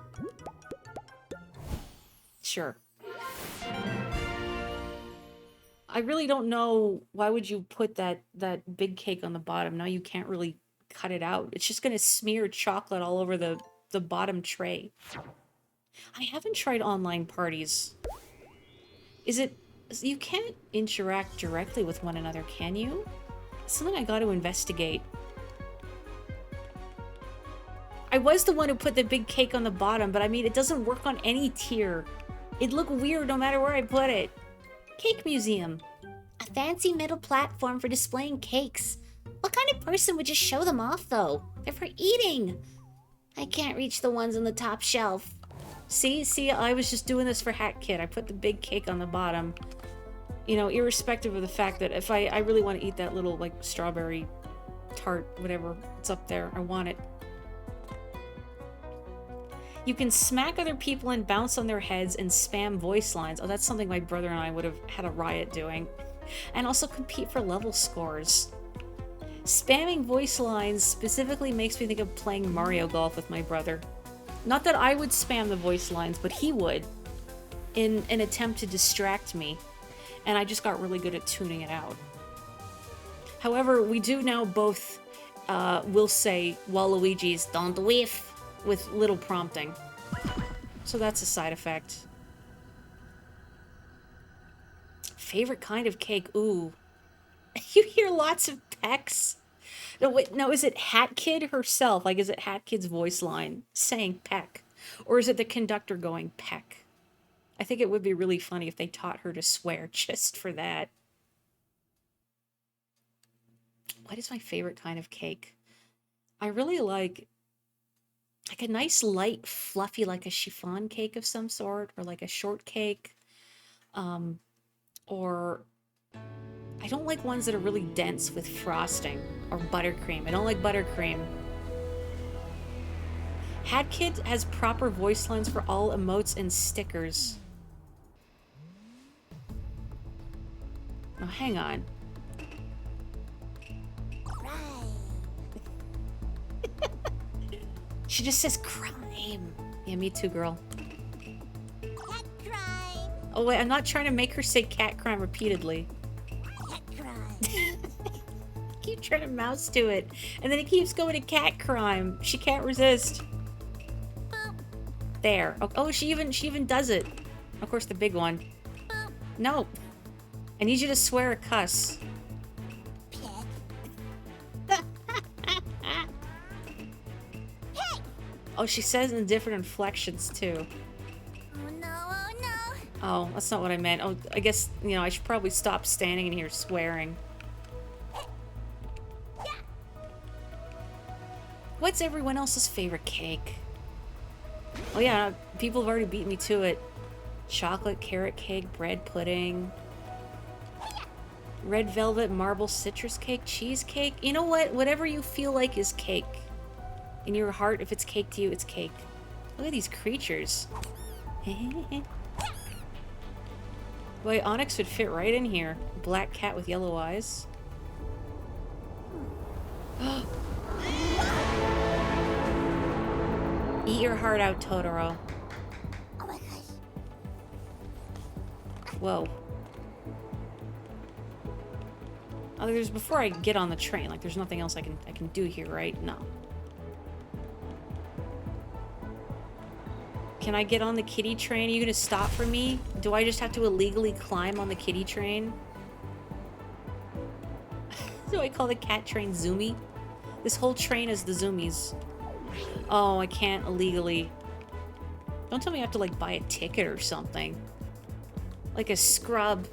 Sure. I really don't know why would you put that big cake on the bottom. Now you can't really cut it out. It's just gonna smear chocolate all over the bottom tray. I haven't tried online parties. Is it... You can't interact directly with one another, can you? It's something I got to investigate. I was the one who put the big cake on the bottom, but I mean, it doesn't work on any tier. It'd look weird no matter where I put it. Cake museum. A fancy metal platform for displaying cakes. What kind of person would just show them off, though? They're for eating. I can't reach the ones on the top shelf. See, I was just doing this for Hat Kid. I put the big cake on the bottom. You know, irrespective of the fact that if I really want to eat that little, like, strawberry tart, whatever, it's up there. I want it. You can smack other people and bounce on their heads and spam voice lines. Oh, that's something my brother and I would have had a riot doing. And also compete for level scores. Spamming voice lines specifically makes me think of playing Mario Golf with my brother. Not that I would spam the voice lines, but he would, in an attempt to distract me. And I just got really good at tuning it out. However, we do now both will say Waluigi's "Don't whiff" with little prompting. So that's a side effect. Favorite kind of cake? Ooh. You hear lots of pecks. No, wait, no, is it Hat Kid herself? Like, is it Hat Kid's voice line saying peck? Or is it the conductor going peck? I think it would be really funny if they taught her to swear just for that. What is my favorite kind of cake? I really like a nice light fluffy, like a chiffon cake of some sort, or like a shortcake. Or I don't like ones that are really dense with frosting or buttercream. I don't like buttercream. Hat Kid has proper voice lines for all emotes and stickers. Oh, hang on. She just says crime. Yeah, me too, girl. Cat crime. Oh, wait, I'm not trying to make her say cat crime repeatedly. Cat crime. Keep trying to mouse to it, and then it keeps going to cat crime. She can't resist. Boop. There. Oh, she even does it. Of course, the big one. Boop. No. I need you to swear a cuss. Peck. Oh, she says in different inflections, too. Oh no, oh no. Oh, that's not what I meant. Oh, I guess, you know, I should probably stop standing in here swearing. What's everyone else's favorite cake? Oh yeah, people have already beat me to it. Chocolate, carrot cake, bread pudding. Red velvet, marble, citrus cake, cheesecake. You know what? Whatever you feel like is cake. In your heart, if it's cake to you, it's cake. Look at these creatures. Boy, Onyx would fit right in here. Black cat with yellow eyes. Eat your heart out, Totoro. Oh my gosh. Whoa. Oh, there's before I get on the train. Like, there's nothing else I can do here, right? No. Can I get on the kitty train? Are you gonna stop for me? Do I just have to illegally climb on the kitty train? Do I call the cat train Zoomy? This whole train is the Zoomies. Oh, I can't illegally. Don't tell me I have to, like, buy a ticket or something. Like a scrub.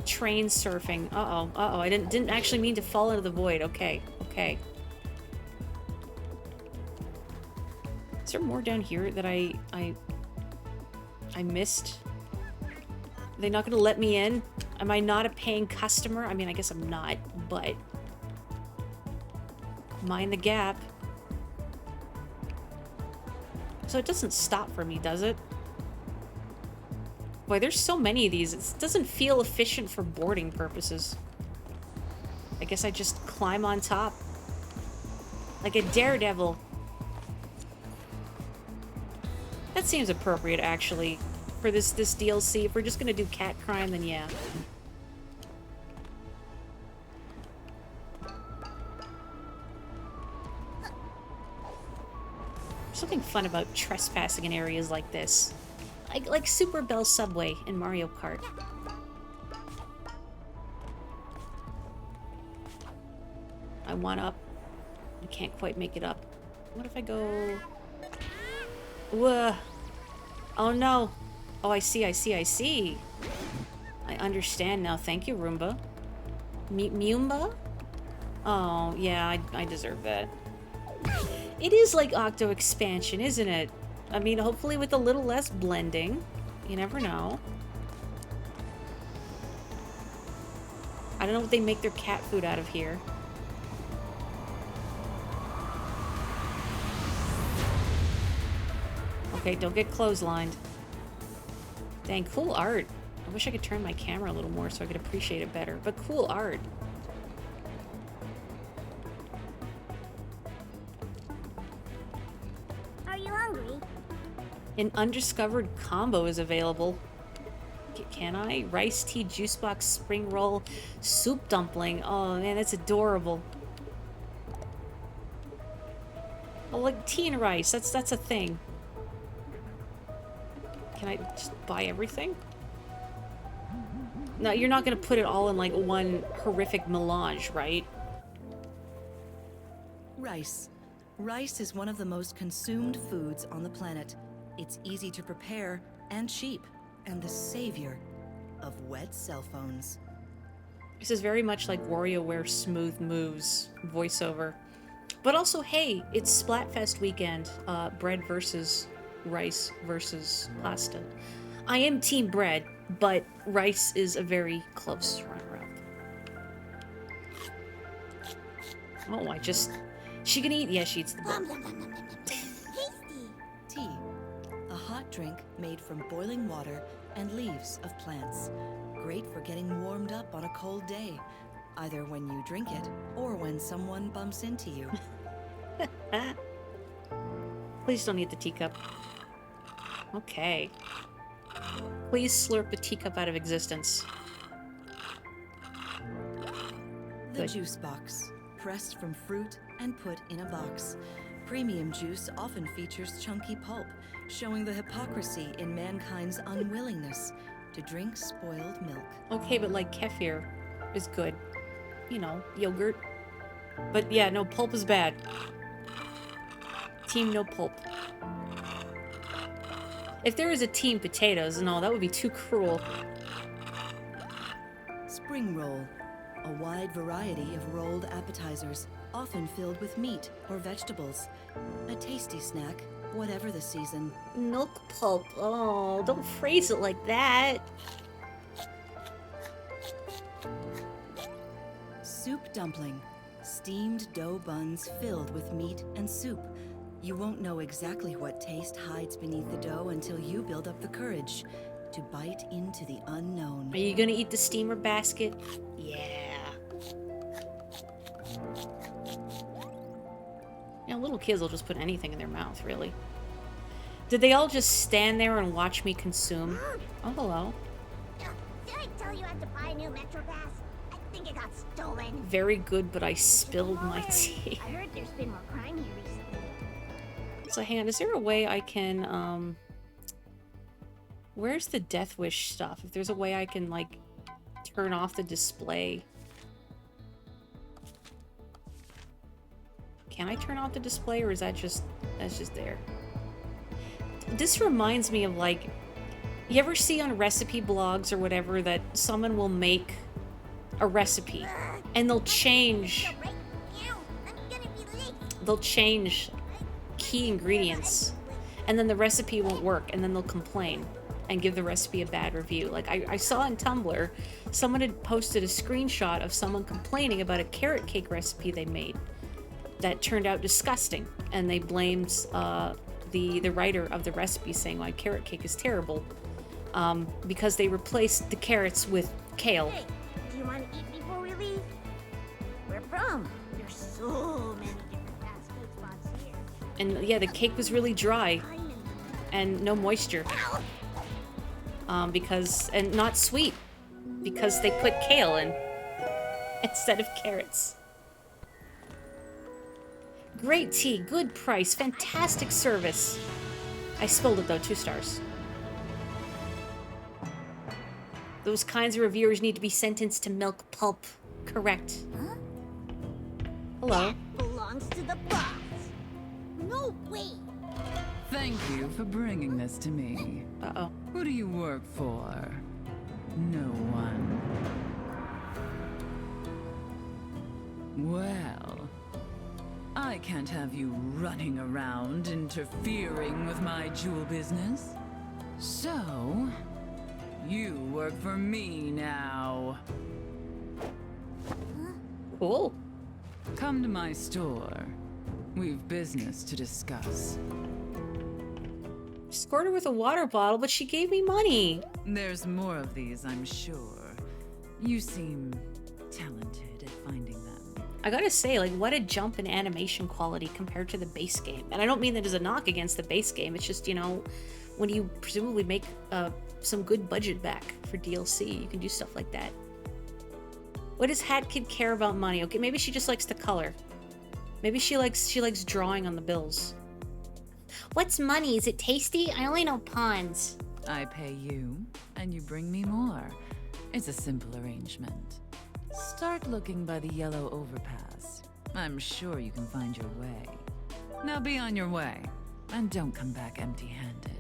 Train surfing. Uh-oh, uh-oh. I didn't actually mean to fall into the void. Okay, okay. Is there more down here that I missed? Are they not gonna let me in? Am I not a paying customer? I mean, I guess I'm not, but... Mind the gap. So it doesn't stop for me, does it? Boy, there's so many of these. It doesn't feel efficient for boarding purposes. I guess I just climb on top. Like a daredevil. That seems appropriate, actually, for this DLC. If we're just gonna do cat crime, then yeah. There's something fun about trespassing in areas like this. Like Super Bell Subway in Mario Kart. I want up. I can't quite make it up. What if I go... Whoa. Oh no. Oh, I see. I understand now. Thank you, Roomba. Mumba? Oh, yeah, I deserve that. It is like Octo Expansion, isn't it? I mean, hopefully with a little less blending. You never know. I don't know what they make their cat food out of here. Okay, don't get clotheslined. Dang, cool art. I wish I could turn my camera a little more so I could appreciate it better, but cool art. Are you hungry? An undiscovered combo is available. Can I? Rice tea, juice box, spring roll, soup dumpling. Oh man, that's adorable. Oh, like tea and rice. That's a thing. Can I just buy everything? No, you're not gonna put it all in like one horrific melange, right? Rice. Rice is one of the most consumed foods on the planet. It's easy to prepare and cheap, and the savior of wet cell phones. This is very much like WarioWare Smooth Moves voiceover. But also, hey, it's Splatfest weekend. Bread versus rice versus pasta. I am team bread, but rice is a very close runner-up. Oh, she can eat? Yeah, she eats the book. Tasty. Tea. A hot drink made from boiling water and leaves of plants. Great for getting warmed up on a cold day, either when you drink it or when someone bumps into you. Please don't eat the teacup. Okay. Please slurp the teacup out of existence. The Good. juice box. Pressed from fruit and put in a box. Premium juice often features chunky pulp, showing the hypocrisy in mankind's unwillingness to drink spoiled milk. Okay, but like kefir is good. You know, yogurt. But yeah, no, pulp is bad. Team no pulp. If there was a team potatoes, no, that would be too cruel. Spring roll. A wide variety of rolled appetizers, often filled with meat or vegetables. A tasty snack, whatever the season. Milk pulp. Oh, don't phrase it like that. Soup dumpling. Steamed dough buns filled with meat and soup. You won't know exactly what taste hides beneath the dough until you build up the courage to bite into the unknown. Are you gonna eat the steamer basket? Yeah. You know, little kids will just put anything in their mouth, really. Did they all just stand there and watch me consume? Oh, hello. Did I tell you I had to buy a new Metro Pass? I think it got stolen. Very good, but I spilled my tea. I heard there's been more crime here recently. So hang on, is there a way I can, where's the Death Wish stuff? If there's a way I can, like, turn off the display. Can I turn off the display, or is that just, that's just there? This reminds me of, like, you ever see on recipe blogs or whatever that someone will make a recipe and they'll change Right now, I'm gonna be late. they'll change key ingredients and then the recipe won't work and then they'll complain and give the recipe a bad review. Like I saw on Tumblr, someone had posted a screenshot of someone complaining about a carrot cake recipe they made that turned out disgusting, and they blamed the writer of the recipe, saying like carrot cake is terrible because they replaced the carrots with kale. Hey, do you want to eat before we leave? Where from? There's so many different fast food spots here. And yeah, the cake was really dry. Finally. and no moisture. And not sweet, because they put kale in instead of carrots. Great tea, good price, fantastic service. I spilled it though, 2 stars. Those kinds of reviewers need to be sentenced to milk pulp. Correct. Huh? Hello. That belongs to the boss. No way. Thank you for bringing this to me. Uh-oh. Who do you work for? No one. Well, I can't have you running around interfering with my jewel business. So, you work for me now. Cool. Come to my store. We've business to discuss. Scored her with a water bottle, but she gave me money. There's more of these, I'm sure. You seem talented at finding them. I gotta say, like, what a jump in animation quality compared to the base game. And I don't mean that as a knock against the base game. It's just, you know, when you presumably make some good budget back for DLC, you can do stuff like that. What does Hat Kid care about money? Okay, maybe she just likes to color. Maybe she likes drawing on the bills. What's money? Is it tasty? I only know pawns. I pay you, and you bring me more. It's a simple arrangement. Start looking by the yellow overpass. I'm sure you can find your way. Now be on your way, and don't come back empty-handed.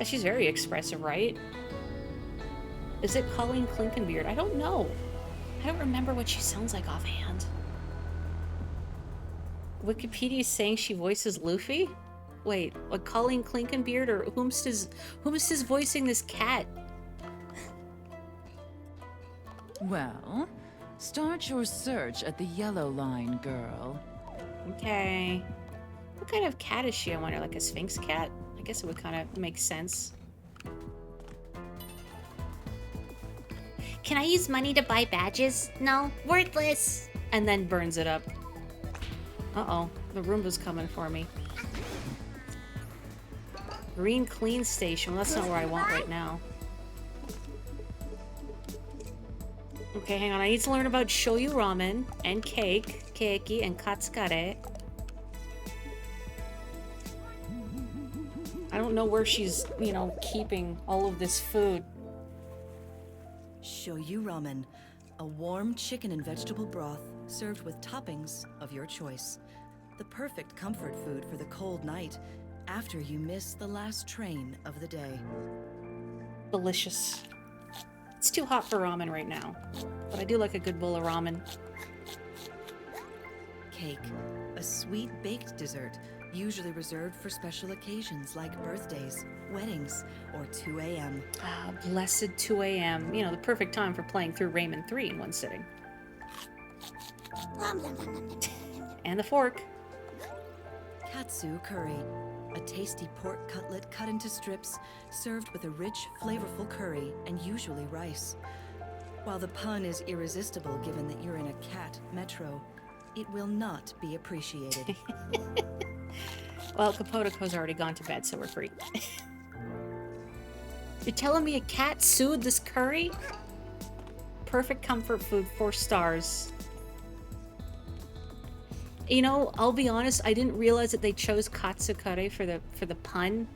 She's very expressive, right? Is it Colleen Clinkenbeard? I don't know. I don't remember what she sounds like offhand. Wikipedia is saying she voices Luffy? Wait, like Colleen Clinkenbeard or whomst is voicing this cat? Well, start your search at the yellow line, girl. Okay. What kind of cat is she, I wonder? Like a Sphinx cat? I guess it would kind of make sense. Can I use money to buy badges? No, worthless. And then burns it up. Uh-oh, the Roomba's coming for me. Green Clean Station. Well, that's not where I want right now. Okay, hang on. I need to learn about shoyu ramen and cake, keiki, and katsukare. I don't know where she's, you know, keeping all of this food. Shoyu ramen, a warm chicken and vegetable broth served with toppings of your choice. The perfect comfort food for the cold night after you miss the last train of the day. Delicious. It's too hot for ramen right now, but I do like a good bowl of ramen. Cake, a sweet baked dessert usually reserved for special occasions like birthdays, weddings, or 2 a.m. Ah, blessed 2 a.m. You know, the perfect time for playing through Rayman 3 in one sitting. And the fork. Katsu curry, a tasty pork cutlet cut into strips, served with a rich, flavorful curry and usually rice. While the pun is irresistible given that you're in a cat metro, it will not be appreciated. Well, Kapotoko's already gone to bed, so we're free. You're telling me a cat sued this curry? Perfect comfort food, 4 stars. You know, I'll be honest, I didn't realize that they chose katsukare for the pun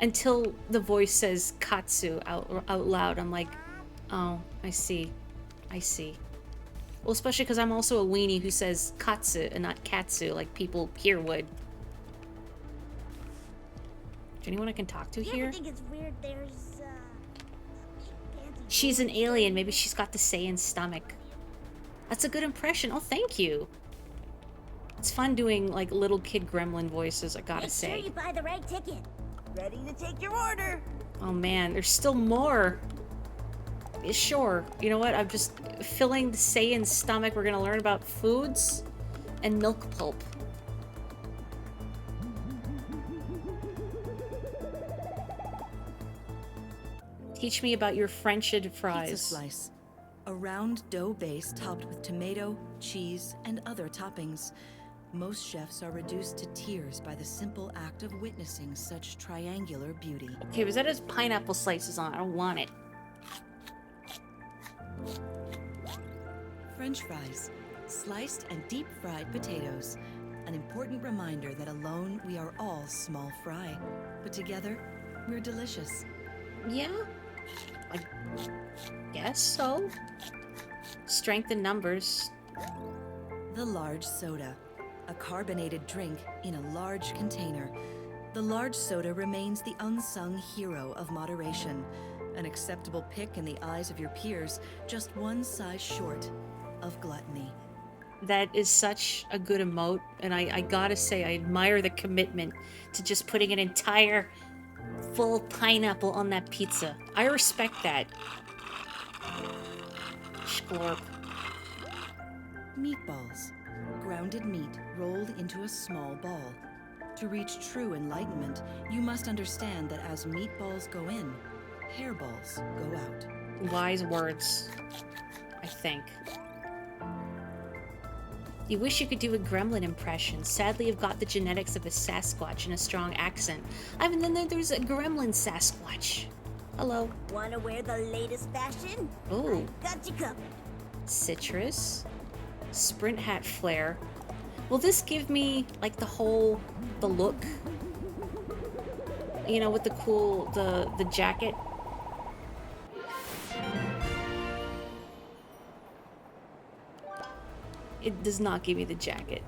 until the voice says katsu out loud. I'm like, oh, I see. I see. Well, especially because I'm also a weenie who says katsu and not katsu like people here would. Is there anyone I can talk to You here? ever think it's weird there's, fancy She's an alien. Maybe she's got the Saiyan stomach. That's a good impression. Oh, thank you. It's fun doing, like, little kid gremlin voices, I gotta Make say. sure you buy the right ticket. Ready to take your order. Oh, man. There's still more. Yeah, sure. You know what? I'm just filling the Saiyan stomach. We're gonna learn about foods and milk pulp. Teach me about your Frenchid Pizza fries. slice, a round dough base topped with tomato, cheese, and other toppings. Most chefs are reduced to tears by the simple act of witnessing such triangular beauty. Okay, but that has pineapple slices on it. I don't want it. French fries, sliced and deep-fried potatoes. An important reminder that alone we are all small fry, but together we're delicious. Yeah, I guess so. Strength in numbers. The large soda, a carbonated drink in a large container. The large soda remains the unsung hero of moderation, an acceptable pick in the eyes of your peers, just one size short of gluttony. That is such a good emote, and I gotta say, I admire the commitment to just putting an entire full pineapple on that pizza. I respect that. Shlorp. Meatballs, grounded meat rolled into a small ball. To reach true enlightenment, you must understand that as meatballs go in, hairballs go out. Wise words, I think. You wish you could do a gremlin impression. Sadly, you've got the genetics of a Sasquatch and a strong accent. And then there's a gremlin Sasquatch. Hello. Wanna wear the latest fashion? Ooh. Got you covered. Citrus. Sprint hat flare. Will this give me, like, the look? You know, with the cool, the jacket? It does not give me the jacket.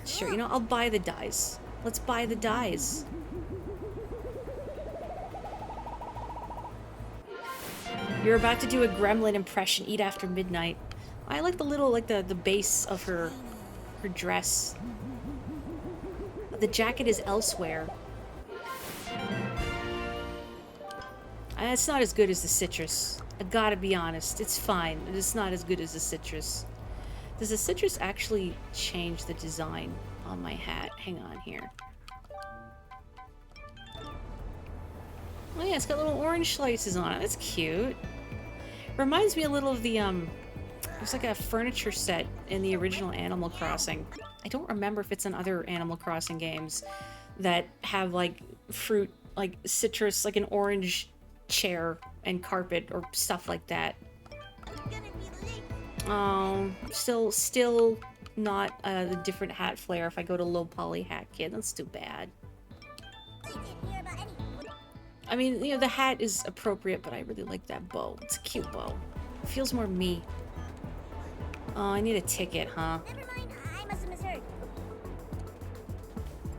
Sure, you know, I'll buy the dyes. Let's buy the dyes. You're about to do a gremlin impression, eat after midnight. I like the little, like the base of her dress. The jacket is elsewhere. It's not as good as the citrus. I gotta be honest, it's fine. It's not as good as the citrus. Does the citrus actually change the design on my hat? Hang on here. Oh yeah, it's got little orange slices on it. That's cute. Reminds me a little of the, it's like a furniture set in the original Animal Crossing. I don't remember if it's in other Animal Crossing games that have, like, fruit, like, citrus, like an orange chair and carpet or stuff like that. Oh, still not the different hat flare if I go to low poly hat kid. That's too bad. I mean, you know, the hat is appropriate, but I really like that bow. It's a cute bow. It feels more me. Oh, I need a ticket, huh? Never mind, I must have misheard.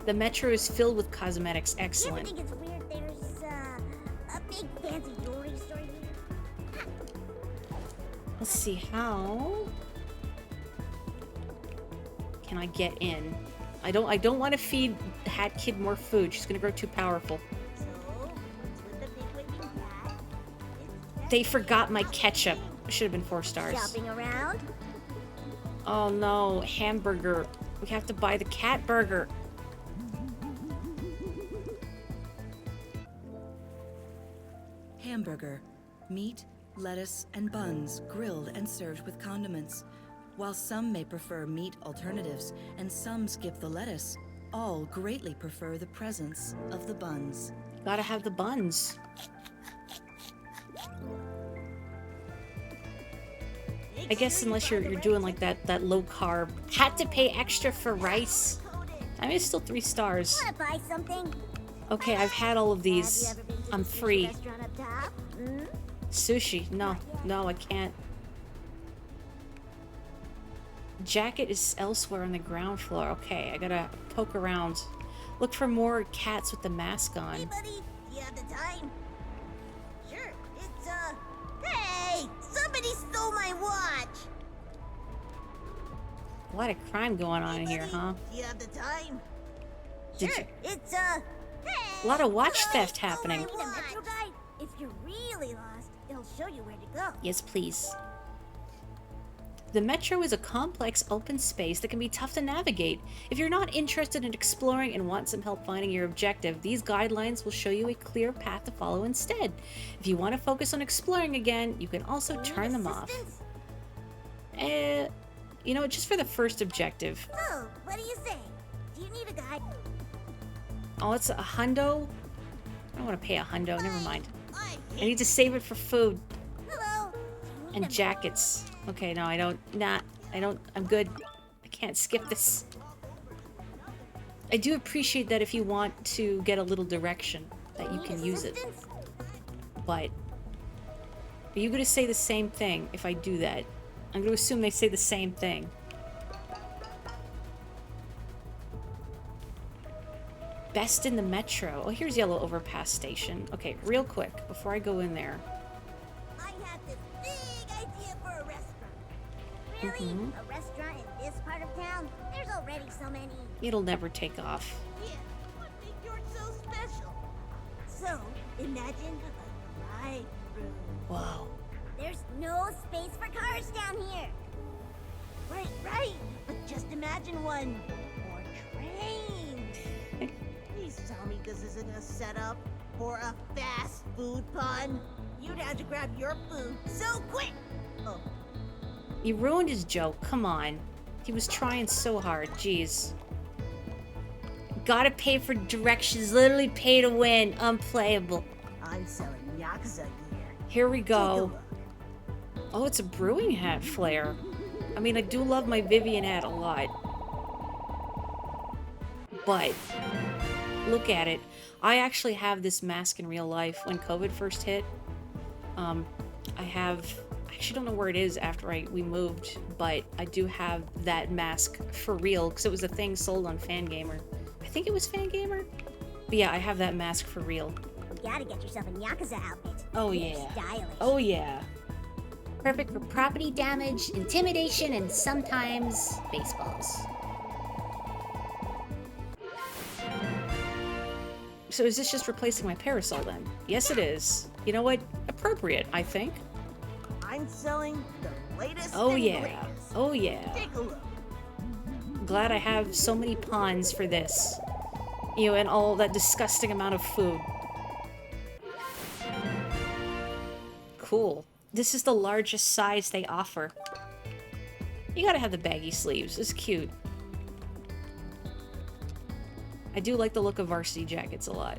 The metro is filled with cosmetics. Excellent. You ever think it's weird there's a big fancy jewelry store here? Let's see, how can I get in? I don't want to feed Hat Kid more food. She's gonna grow too powerful. So, what's with the big waving hat? They forgot my ketchup. Should have been 4 stars. Shopping around? Oh no, hamburger. We have to buy the cat burger. Hamburger, meat, lettuce, and buns grilled and served with condiments. While some may prefer meat alternatives and some skip the lettuce, all greatly prefer the presence of the buns. Gotta have the buns. I guess unless you're doing like that low carb. Had to pay extra for rice. I mean, it's still 3 stars. Wanna buy something? Okay, I've had all of these. Have you ever been to I'm the sushi free. restaurant up top? Hmm? Sushi. No, I can't. Jacket is elsewhere on the ground floor. Okay, I gotta poke around. Look for more cats with the mask on. Hey, buddy, do you have the time? Sure, it's, Hey! Somebody stole my watch! A lot of crime going on in here, buddy, huh? Do you have the time? Did Sure, you- it's, Hey! A lot of watch Somebody theft stole happening. my watch. Metro guide? If you're really lost, it'll show you where to go. Yes, please. The metro is a complex open space that can be tough to navigate. If you're not interested in exploring and want some help finding your objective, these guidelines will show you a clear path to follow instead. If you want to focus on exploring again, you can also turn them off. Assistance? You know, just for the first objective. So, what do you say? Do you need a guide? Oh, it's a hundo? I don't want to pay a hundo. Never mind. I I need to save it for food Hello. and jackets. Okay, no, I don't. Nah, I don't. I'm good. I can't skip this. I do appreciate that if you want to get a little direction, that you can use it. But are you going to say the same thing if I do that? I'm going to assume they say the same thing. Best in the metro. Oh, here's Yellow Overpass Station. Okay, real quick, before I go in there. I had this big idea for a restaurant. Really? Mhm. A restaurant in this part of town? There's already so many. It'll never take off. Yeah, what makes yours so special? So, imagine a ride room. Whoa. There's no space for cars down here. Right, right. But just imagine one. Or trains. Please tell me this isn't a setup for a fast food pun. You'd have to grab your food so quick. Oh, You ruined his joke. Come on. He was trying so hard. Jeez. Gotta pay for directions. Literally pay to win. Unplayable. I'm selling Yakuza gear. Here we Take a go. look. Oh, it's a brewing hat flare. I mean, I do love my Vivian hat a lot. But look at it. I actually have this mask in real life when COVID first hit. I actually don't know where it is after we moved, but I do have that mask for real because it was a thing sold on Fangamer. I think it was Fangamer. But yeah, I have that mask for real. You gotta get yourself a Yakuza outfit. Oh They're yeah. stylish. Oh yeah. Perfect for property damage, intimidation, and sometimes baseballs. So is this just replacing my parasol then? Yes, it is. You know what? Appropriate, I think. I'm selling the latest Oh and yeah. greatest. Oh yeah. Take a look. Glad I have so many pawns for this. You know, and all that disgusting amount of food. Cool. This is the largest size they offer. You gotta have the baggy sleeves. It's cute. I do like the look of varsity jackets a lot.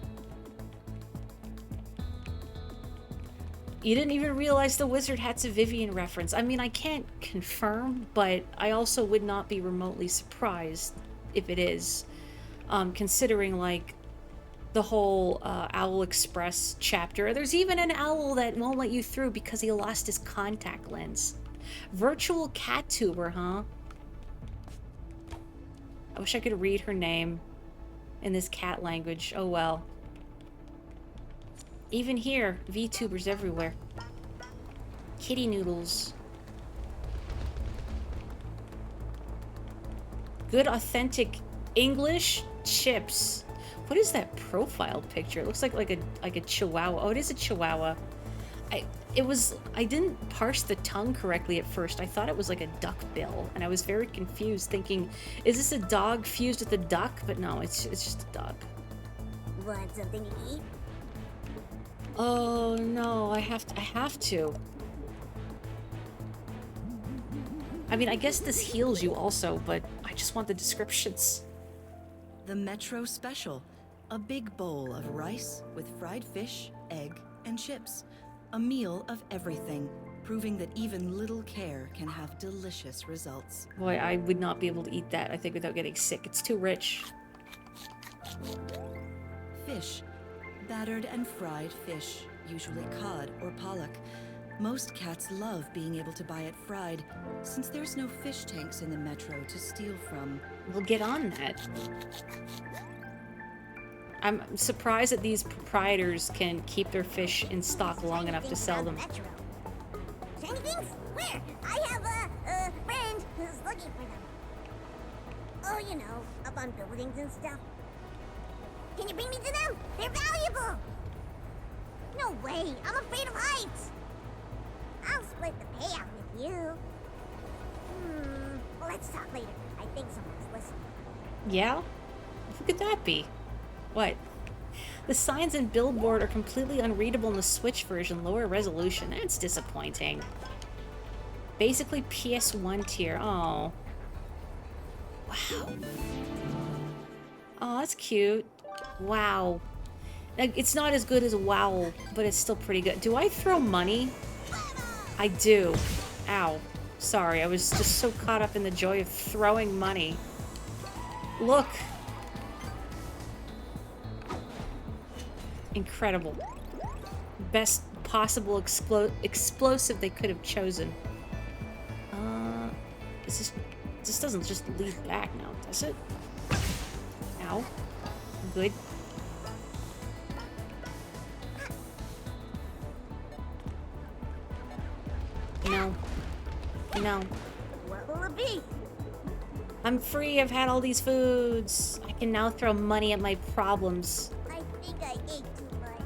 You didn't even realize the wizard hat's a Vivian reference. I mean, I can't confirm, but I also would not be remotely surprised if it is. Considering, like, the whole Owl Express chapter. There's even an owl that won't let you through because he lost his contact lens. Virtual cat tuber, huh? I wish I could read her name in this cat language. Oh well. Even here, VTubers everywhere. Kitty noodles. Good authentic English chips. What is that profile picture? It looks like a chihuahua. Oh, it is a chihuahua. I didn't parse the tongue correctly at first. I thought it was like a duck bill, and I was very confused, thinking, is this a dog fused with a duck? But no, it's just a dog. Want something to eat? Oh no, I have to. I mean, I guess this heals you also, but I just want the descriptions. The Metro Special. A big bowl of rice with fried fish, egg, and chips. A meal of everything, proving that even little care can have delicious results. Boy, I would not be able to eat that, I think, without getting sick. It's too rich. Fish. Battered and fried fish, usually cod or pollock. Most cats love being able to buy it fried, since there's no fish tanks in the Metro to steal from. We'll get on that. I'm surprised that these proprietors can keep their fish in stock long enough to sell them. Metro. Shiny things? Where? I have a friend who's looking for them. Oh, you know, up on buildings and stuff. Can you bring me to them? They're valuable! No way! I'm afraid of heights! I'll split the payout with you. Well, let's talk later. I think someone's listening. Yeah? Who could that be? What? The signs and billboard are completely unreadable in the Switch version, lower resolution. That's disappointing. Basically PS1 tier. Oh. Wow. Oh, that's cute. Wow. Like, it's not as good as WoW, but it's still pretty good. Do I throw money? I do. Ow. Sorry, I was just so caught up in the joy of throwing money. Look. Incredible. Best possible explosive they could have chosen. This doesn't just lead back now, does it? Ow. Good. No. No. What will it be? I'm free, I've had all these foods. I can now throw money at my problems. I think I ate too much.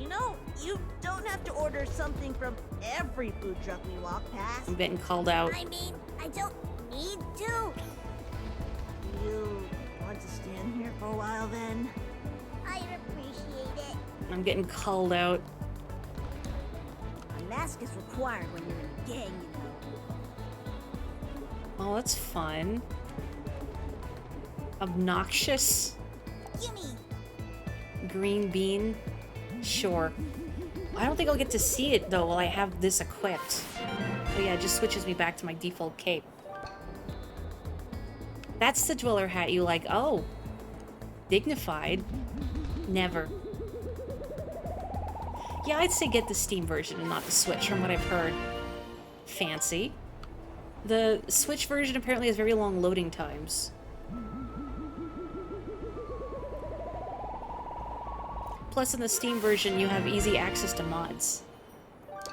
You know, you don't have to order something from every food truck we walk past. I'm getting called out. I mean, I don't need to. You want to stand here for a while then? I'd appreciate it. I'm getting called out. A mask is required when you're in a gang, you know. Oh, that's fun. Obnoxious. Gimme. Green bean. Sure. I don't think I'll get to see it, though, while I have this equipped. Oh yeah, it just switches me back to my default cape. That's the dweller hat you like. Oh. Dignified. Never. Yeah, I'd say get the Steam version and not the Switch, from what I've heard. Fancy. The Switch version apparently has very long loading times. Plus, in the Steam version, you have easy access to mods.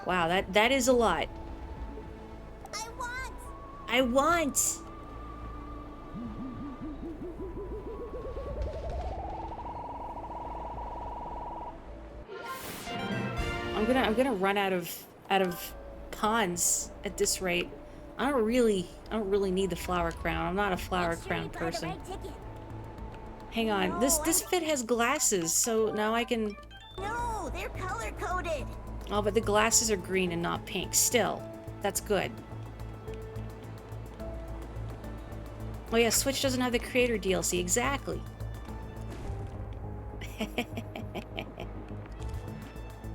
Wow, that is a lot. I want. I want! I'm gonna run out of pawns at this rate. I don't really need the flower crown. I'm not a flower crown person. Hang on. This fit has glasses, so now I can... No, they're color-coded. Oh, but the glasses are green and not pink. Still, that's good. Oh yeah, Switch doesn't have the creator DLC. Exactly.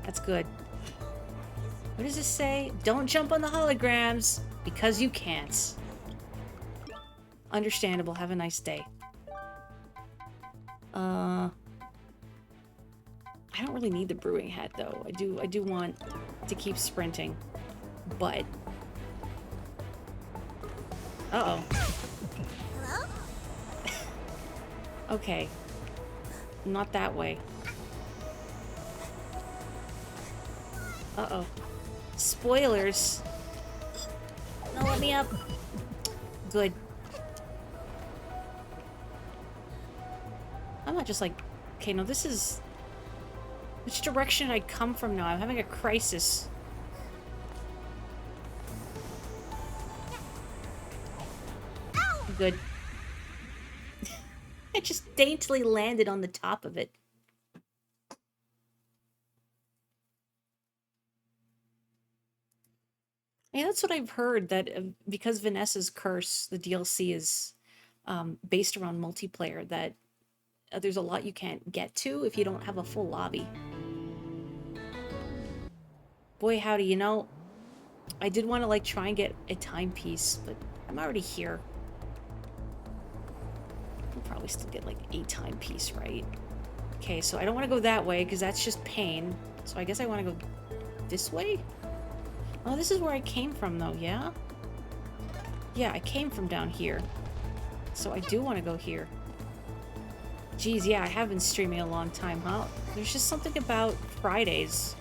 That's good. What does this say? Don't jump on the holograms, because you can't. Understandable. Have a nice day. I don't really need the brewing hat, though. I do want to keep sprinting. But... Uh-oh. Hello? Okay. Not that way. Uh-oh. Spoilers. No, let me up. Good. I'm not just like... Okay, no, this is... Which direction did I come from now? I'm having a crisis. Good. I just daintily landed on the top of it. Yeah, that's what I've heard, that because Vanessa's Curse, the DLC, is based around multiplayer, that there's a lot you can't get to if you don't have a full lobby. Boy, howdy, you know, I did want to, like, try and get a timepiece, but I'm already here. I'll probably still get, like, a timepiece, right? Okay, so I don't want to go that way, because that's just pain. So I guess I want to go this way? Oh, this is where I came from, though, yeah? Yeah, I came from down here. So I do want to go here. Geez, yeah, I have been streaming a long time, huh? There's just something about Fridays.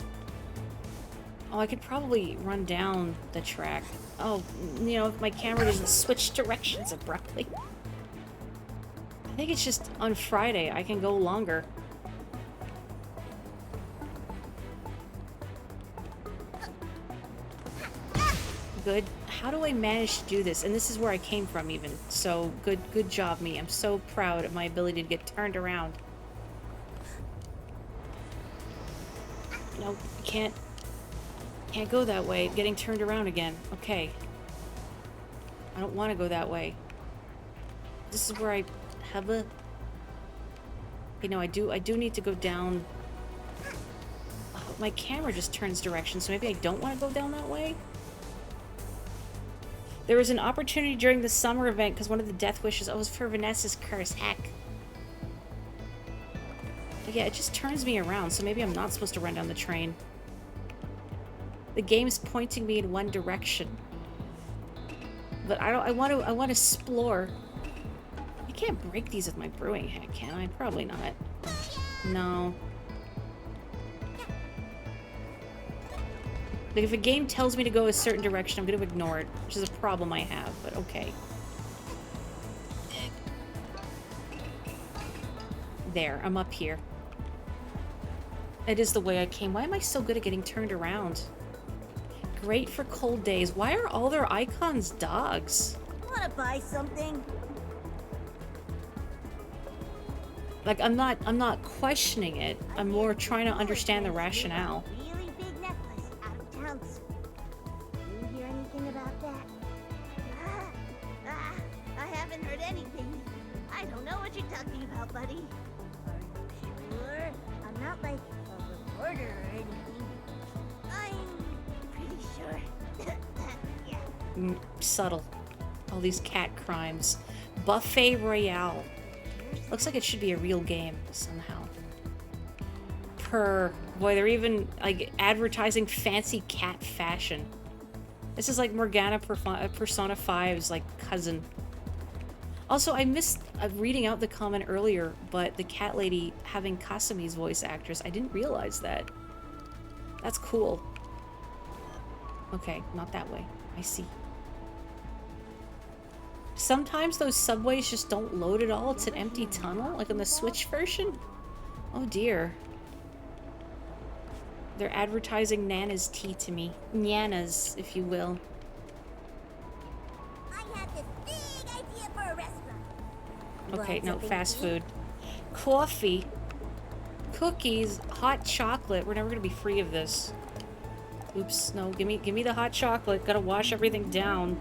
Oh, I could probably run down the track. Oh, you know, if my camera doesn't switch directions abruptly. I think it's just on Friday I can go longer. Good. How do I manage to do this? And this is where I came from, even. So, good job, me. I'm so proud of my ability to get turned around. Nope, can't. Can't go that way. Getting turned around again. Okay. I don't want to go that way. This is where I have a... You know, I do need to go down... Oh, my camera just turns direction, so maybe I don't want to go down that way? There was an opportunity during the summer event because one of the death wishes... Oh, it was for Vanessa's curse. Heck. But yeah, it just turns me around, so maybe I'm not supposed to run down the train. The game's pointing me in one direction. But I want to explore. I can't break these with my brewing hat, can I? Probably not. No. Like, if a game tells me to go a certain direction, I'm going to ignore it, which is a problem I have, but okay. There, I'm up here. It is the way I came. Why am I so good at getting turned around? Great for cold days. Why are all their icons dogs? Wanna buy something? Like, I'm not questioning it. I'm more trying to understand the rationale. Really big necklace out of town. You hear anything about that? I haven't heard anything. I don't know what you're talking about, buddy. Are you sure? I'm not like a reporter or anything. I'm pretty sure. Yeah. Subtle. All these cat crimes. Buffet Royale. Looks like it should be a real game somehow. Boy, they're even like advertising fancy cat fashion. This is like Morgana Persona 5's like cousin. Also, I missed reading out the comment earlier, but the cat lady having Kasumi's voice actress, I didn't realize that. That's cool. Okay, not that way. I see. Sometimes those subways just don't load at all. It's an empty tunnel, like on the Switch version. Oh dear. They're advertising Nana's tea to me. Nana's, if you will. I have this big idea for a restaurant. Okay, Want no, something fast to eat? food. Coffee. Cookies. Hot chocolate. We're never gonna be free of this. Oops, no, give me the hot chocolate. Gotta wash everything down.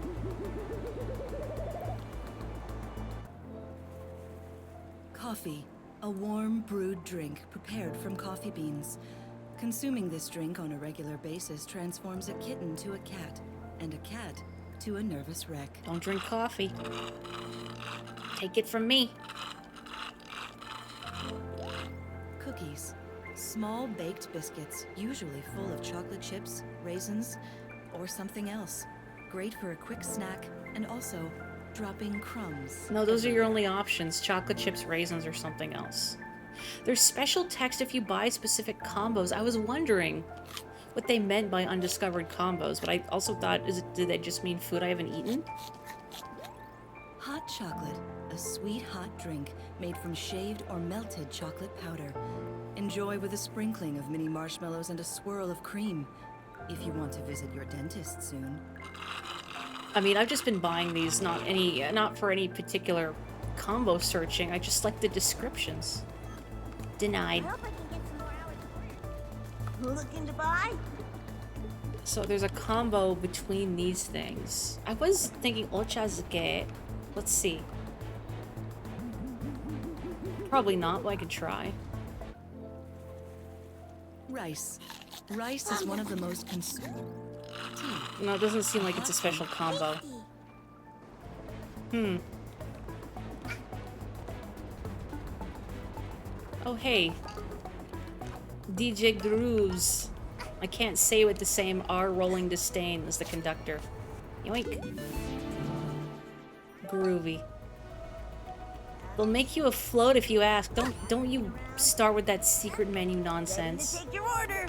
Coffee, a warm brewed drink prepared from coffee beans. Consuming this drink on a regular basis transforms a kitten to a cat, and a cat to a nervous wreck. Don't drink coffee. Take it from me. Cookies, small baked biscuits, usually full of chocolate chips, raisins, or something else. Great for a quick snack, and also dropping crumbs. No, those are your only options. Chocolate chips, raisins, or something else. There's special text if you buy specific combos. I was wondering what they meant by undiscovered combos, but I also thought, did they just mean food I haven't eaten? Hot chocolate, a sweet hot drink made from shaved or melted chocolate powder. Enjoy with a sprinkling of mini marshmallows and a swirl of cream. If you want to visit your dentist soon. I mean, I've just been buying these, not for any particular combo searching. I just like the descriptions. Denied. I hope I can get some more hours of work. Looking to buy? So there's a combo between these things. I was thinking ochazuke. Let's see. Probably not, but I could try. Rice. Rice is one of the most consumed. Tea. No, it doesn't seem like it's a special combo. Oh, hey. DJ Grooves. I can't say with the same R-rolling disdain as the conductor. Yoink. Groovy. They'll make you afloat if you ask. Don't you start with that secret menu nonsense. Take your order.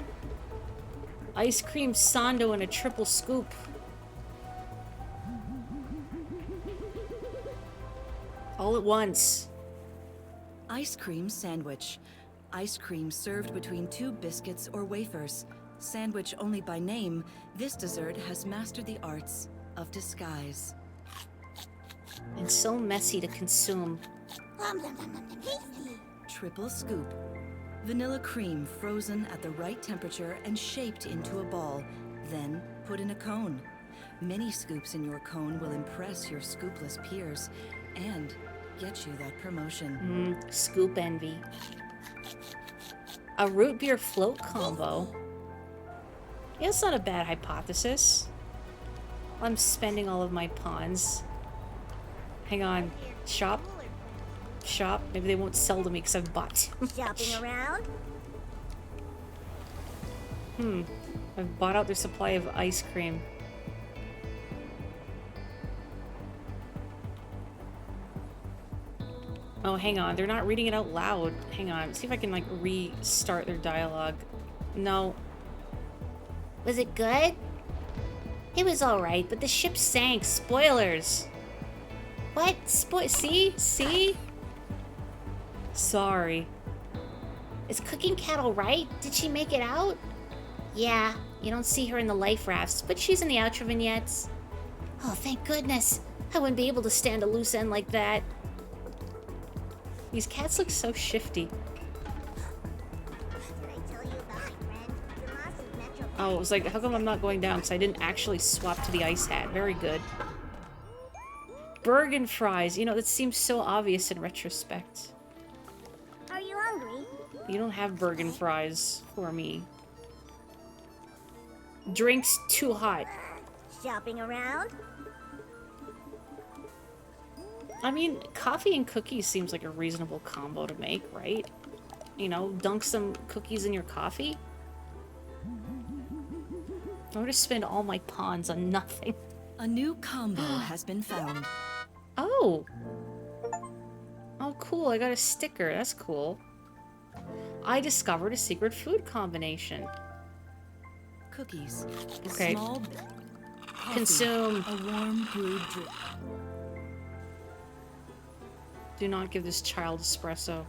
Ice cream sando and a triple scoop. All at once. Ice cream sandwich. Ice cream served between two biscuits or wafers. Sandwich only by name, this dessert has mastered the arts of disguise. And so messy to consume. Tasty. Triple scoop. Vanilla cream frozen at the right temperature and shaped into a ball. Then put in a cone. Many scoops in your cone will impress your scoopless peers and get you that promotion. Scoop envy. A root beer float combo. Yeah, it's not a bad hypothesis. I'm spending all of my pawns. Hang on. Shop. Shop. Maybe they won't sell to me because I've bought too much. Shopping around? I've bought out their supply of ice cream. Oh, hang on. They're not reading it out loud. Hang on. See if I can, like, restart their dialogue. No. Was it good? It was alright, but the ship sank. Spoilers. What? See? See? Sorry. Is Cooking Cat alright? Did she make it out? Yeah, you don't see her in the life rafts, but she's in the outro vignettes. Oh, thank goodness. I wouldn't be able to stand a loose end like that. These cats look so shifty. Did I tell you about my friend? The loss of Metro. Oh, it was like, how come I'm not going down? Because I didn't actually swap to the ice hat. Very good. Bergen fries. You know, that seems so obvious in retrospect. Are you hungry? You don't have Bergen fries for me. Drinks too hot. Shopping around? I mean, coffee and cookies seems like a reasonable combo to make, right? You know, dunk some cookies in your coffee. I'm gonna spend all my pawns on nothing. A new combo has been found. Oh! Oh, cool. I got a sticker. That's cool. I discovered a secret food combination. Cookies. Okay. Small coffee, Consume. a warm brewed drink. Do not give this child espresso.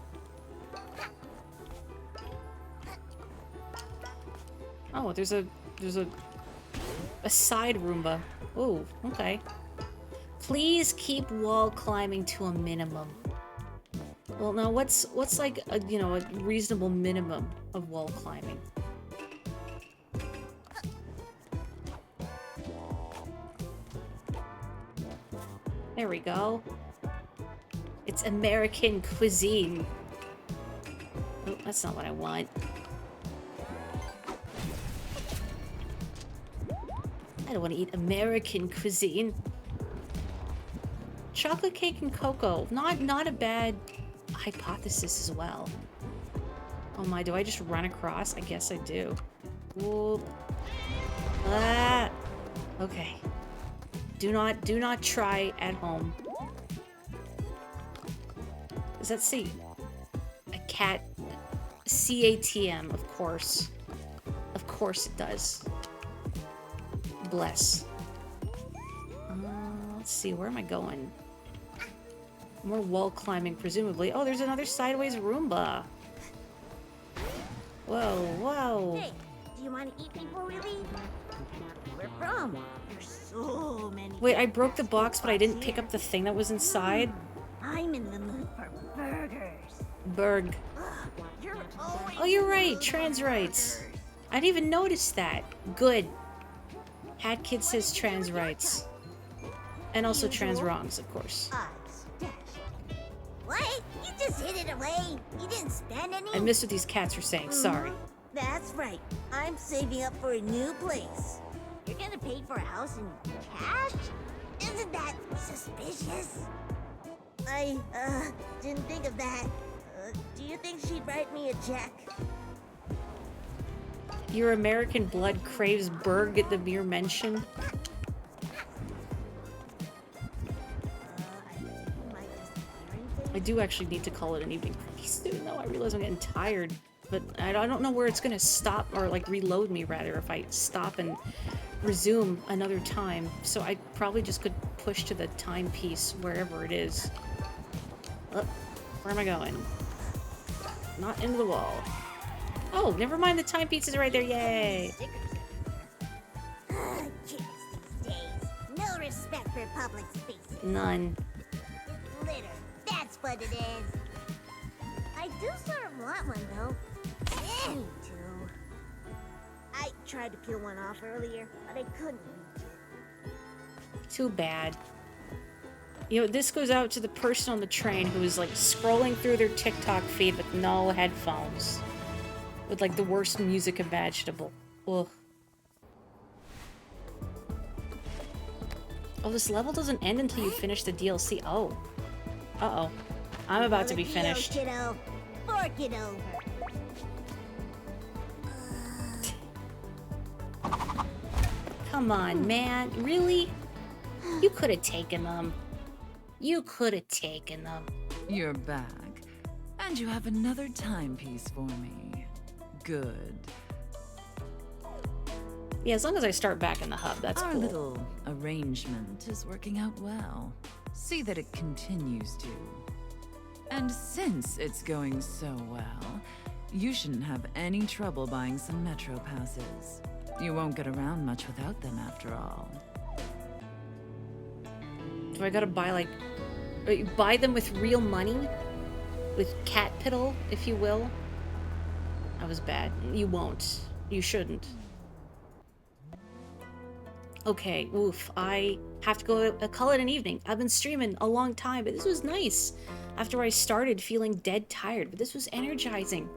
Oh, there's a side Roomba. Oh, okay. Please keep wall climbing to a minimum. Well, now what's like a, you know, a reasonable minimum of wall climbing? There we go. It's American cuisine. Oh, that's not what I want. I don't want to eat American cuisine. Chocolate cake and cocoa. Not a bad hypothesis as well. Oh my, do I just run across? I guess I do. Whoop. Ah. Okay. Do not try at home. Does that say a cat? CATM, of course. Of course it does. Bless. Let's see, where am I going? More wall climbing, presumably. Oh, there's another sideways Roomba. Whoa, whoa. Hey, do you want to eat before we leave? Where from? There's so many. Wait, I broke the box, but I didn't pick up the thing that was inside? I'm in the mood for burgers. Berg. You're always Oh, you're right. Trans rights. I didn't even notice that. Good. Hat Kid says trans rights. And also trans wrongs, of course. What? You just hid it away? You didn't spend any? I missed what these cats were saying. Sorry. That's right. I'm saving up for a new place. You're gonna pay for a house in cash? Isn't that suspicious? I, didn't think of that. Do you think she'd write me a check? Your American blood craves Berg at the mere mention. I do actually need to call it an evening pretty soon, though. I realize I'm getting tired. But I don't know where it's gonna stop, or like reload me, rather, if I stop and resume another time. So I probably just could push to the timepiece wherever it is. Where am I going? Not into the wall. Oh, never mind, the timepiece is right there, yay! Kids these days. No respect for public spaces. None. Litter. That's what it is. I do sort of want one, though. Anywho. tried to peel one off earlier, but I couldn't reach it. Too bad. You know, this goes out to the person on the train who is like scrolling through their TikTok feed with no headphones. With like the worst music imaginable. Ugh. Oh, this level doesn't end until you finish the DLC. Oh. Uh-oh. I'm about to be finished. Kiddo. Fork it over. Come on, man. Really? You could have taken them. You could have taken them. You're back. And you have another timepiece for me. Good. Yeah, as long as I start back in the hub, that's Our cool. little arrangement is working out well. See that it continues to. And since it's going so well, you shouldn't have any trouble buying some metro passes. You won't get around much without them after all. Do I gotta buy, like... buy them with real money? With cat piddle, if you will? That was bad. You won't. You shouldn't. Okay, oof. I have to go call it an evening. I've been streaming a long time, but this was nice. After I started feeling dead tired, but this was energizing.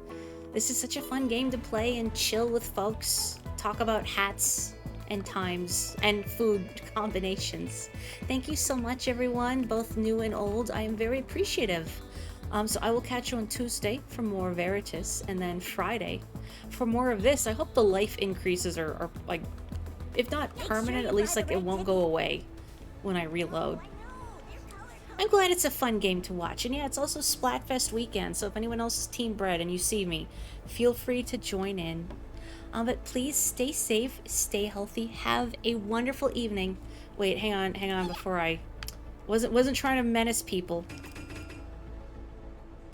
This is such a fun game to play and chill with folks. Talk about hats and times and food combinations. Thank you so much, everyone, both new and old. I am very appreciative. So I will catch you on Tuesday for more Veritas, and then Friday for more of this. I hope the life increases are like, if not permanent, at least like it won't go away when I reload. I'm glad it's a fun game to watch, and yeah, it's also Splatfest weekend, so if anyone else is Team Bread and you see me, feel free to join in. But please stay safe, stay healthy, have a wonderful evening. Wait, hang on, before I... Wasn't trying to menace people.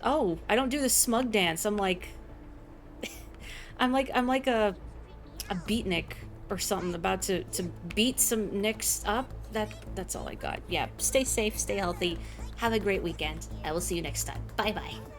Oh, I don't do the smug dance. I'm like... I'm like a beatnik or something, about to beat some nicks up. That's all I got. Yeah, stay safe, stay healthy, have a great weekend. I will see you next time. Bye-bye.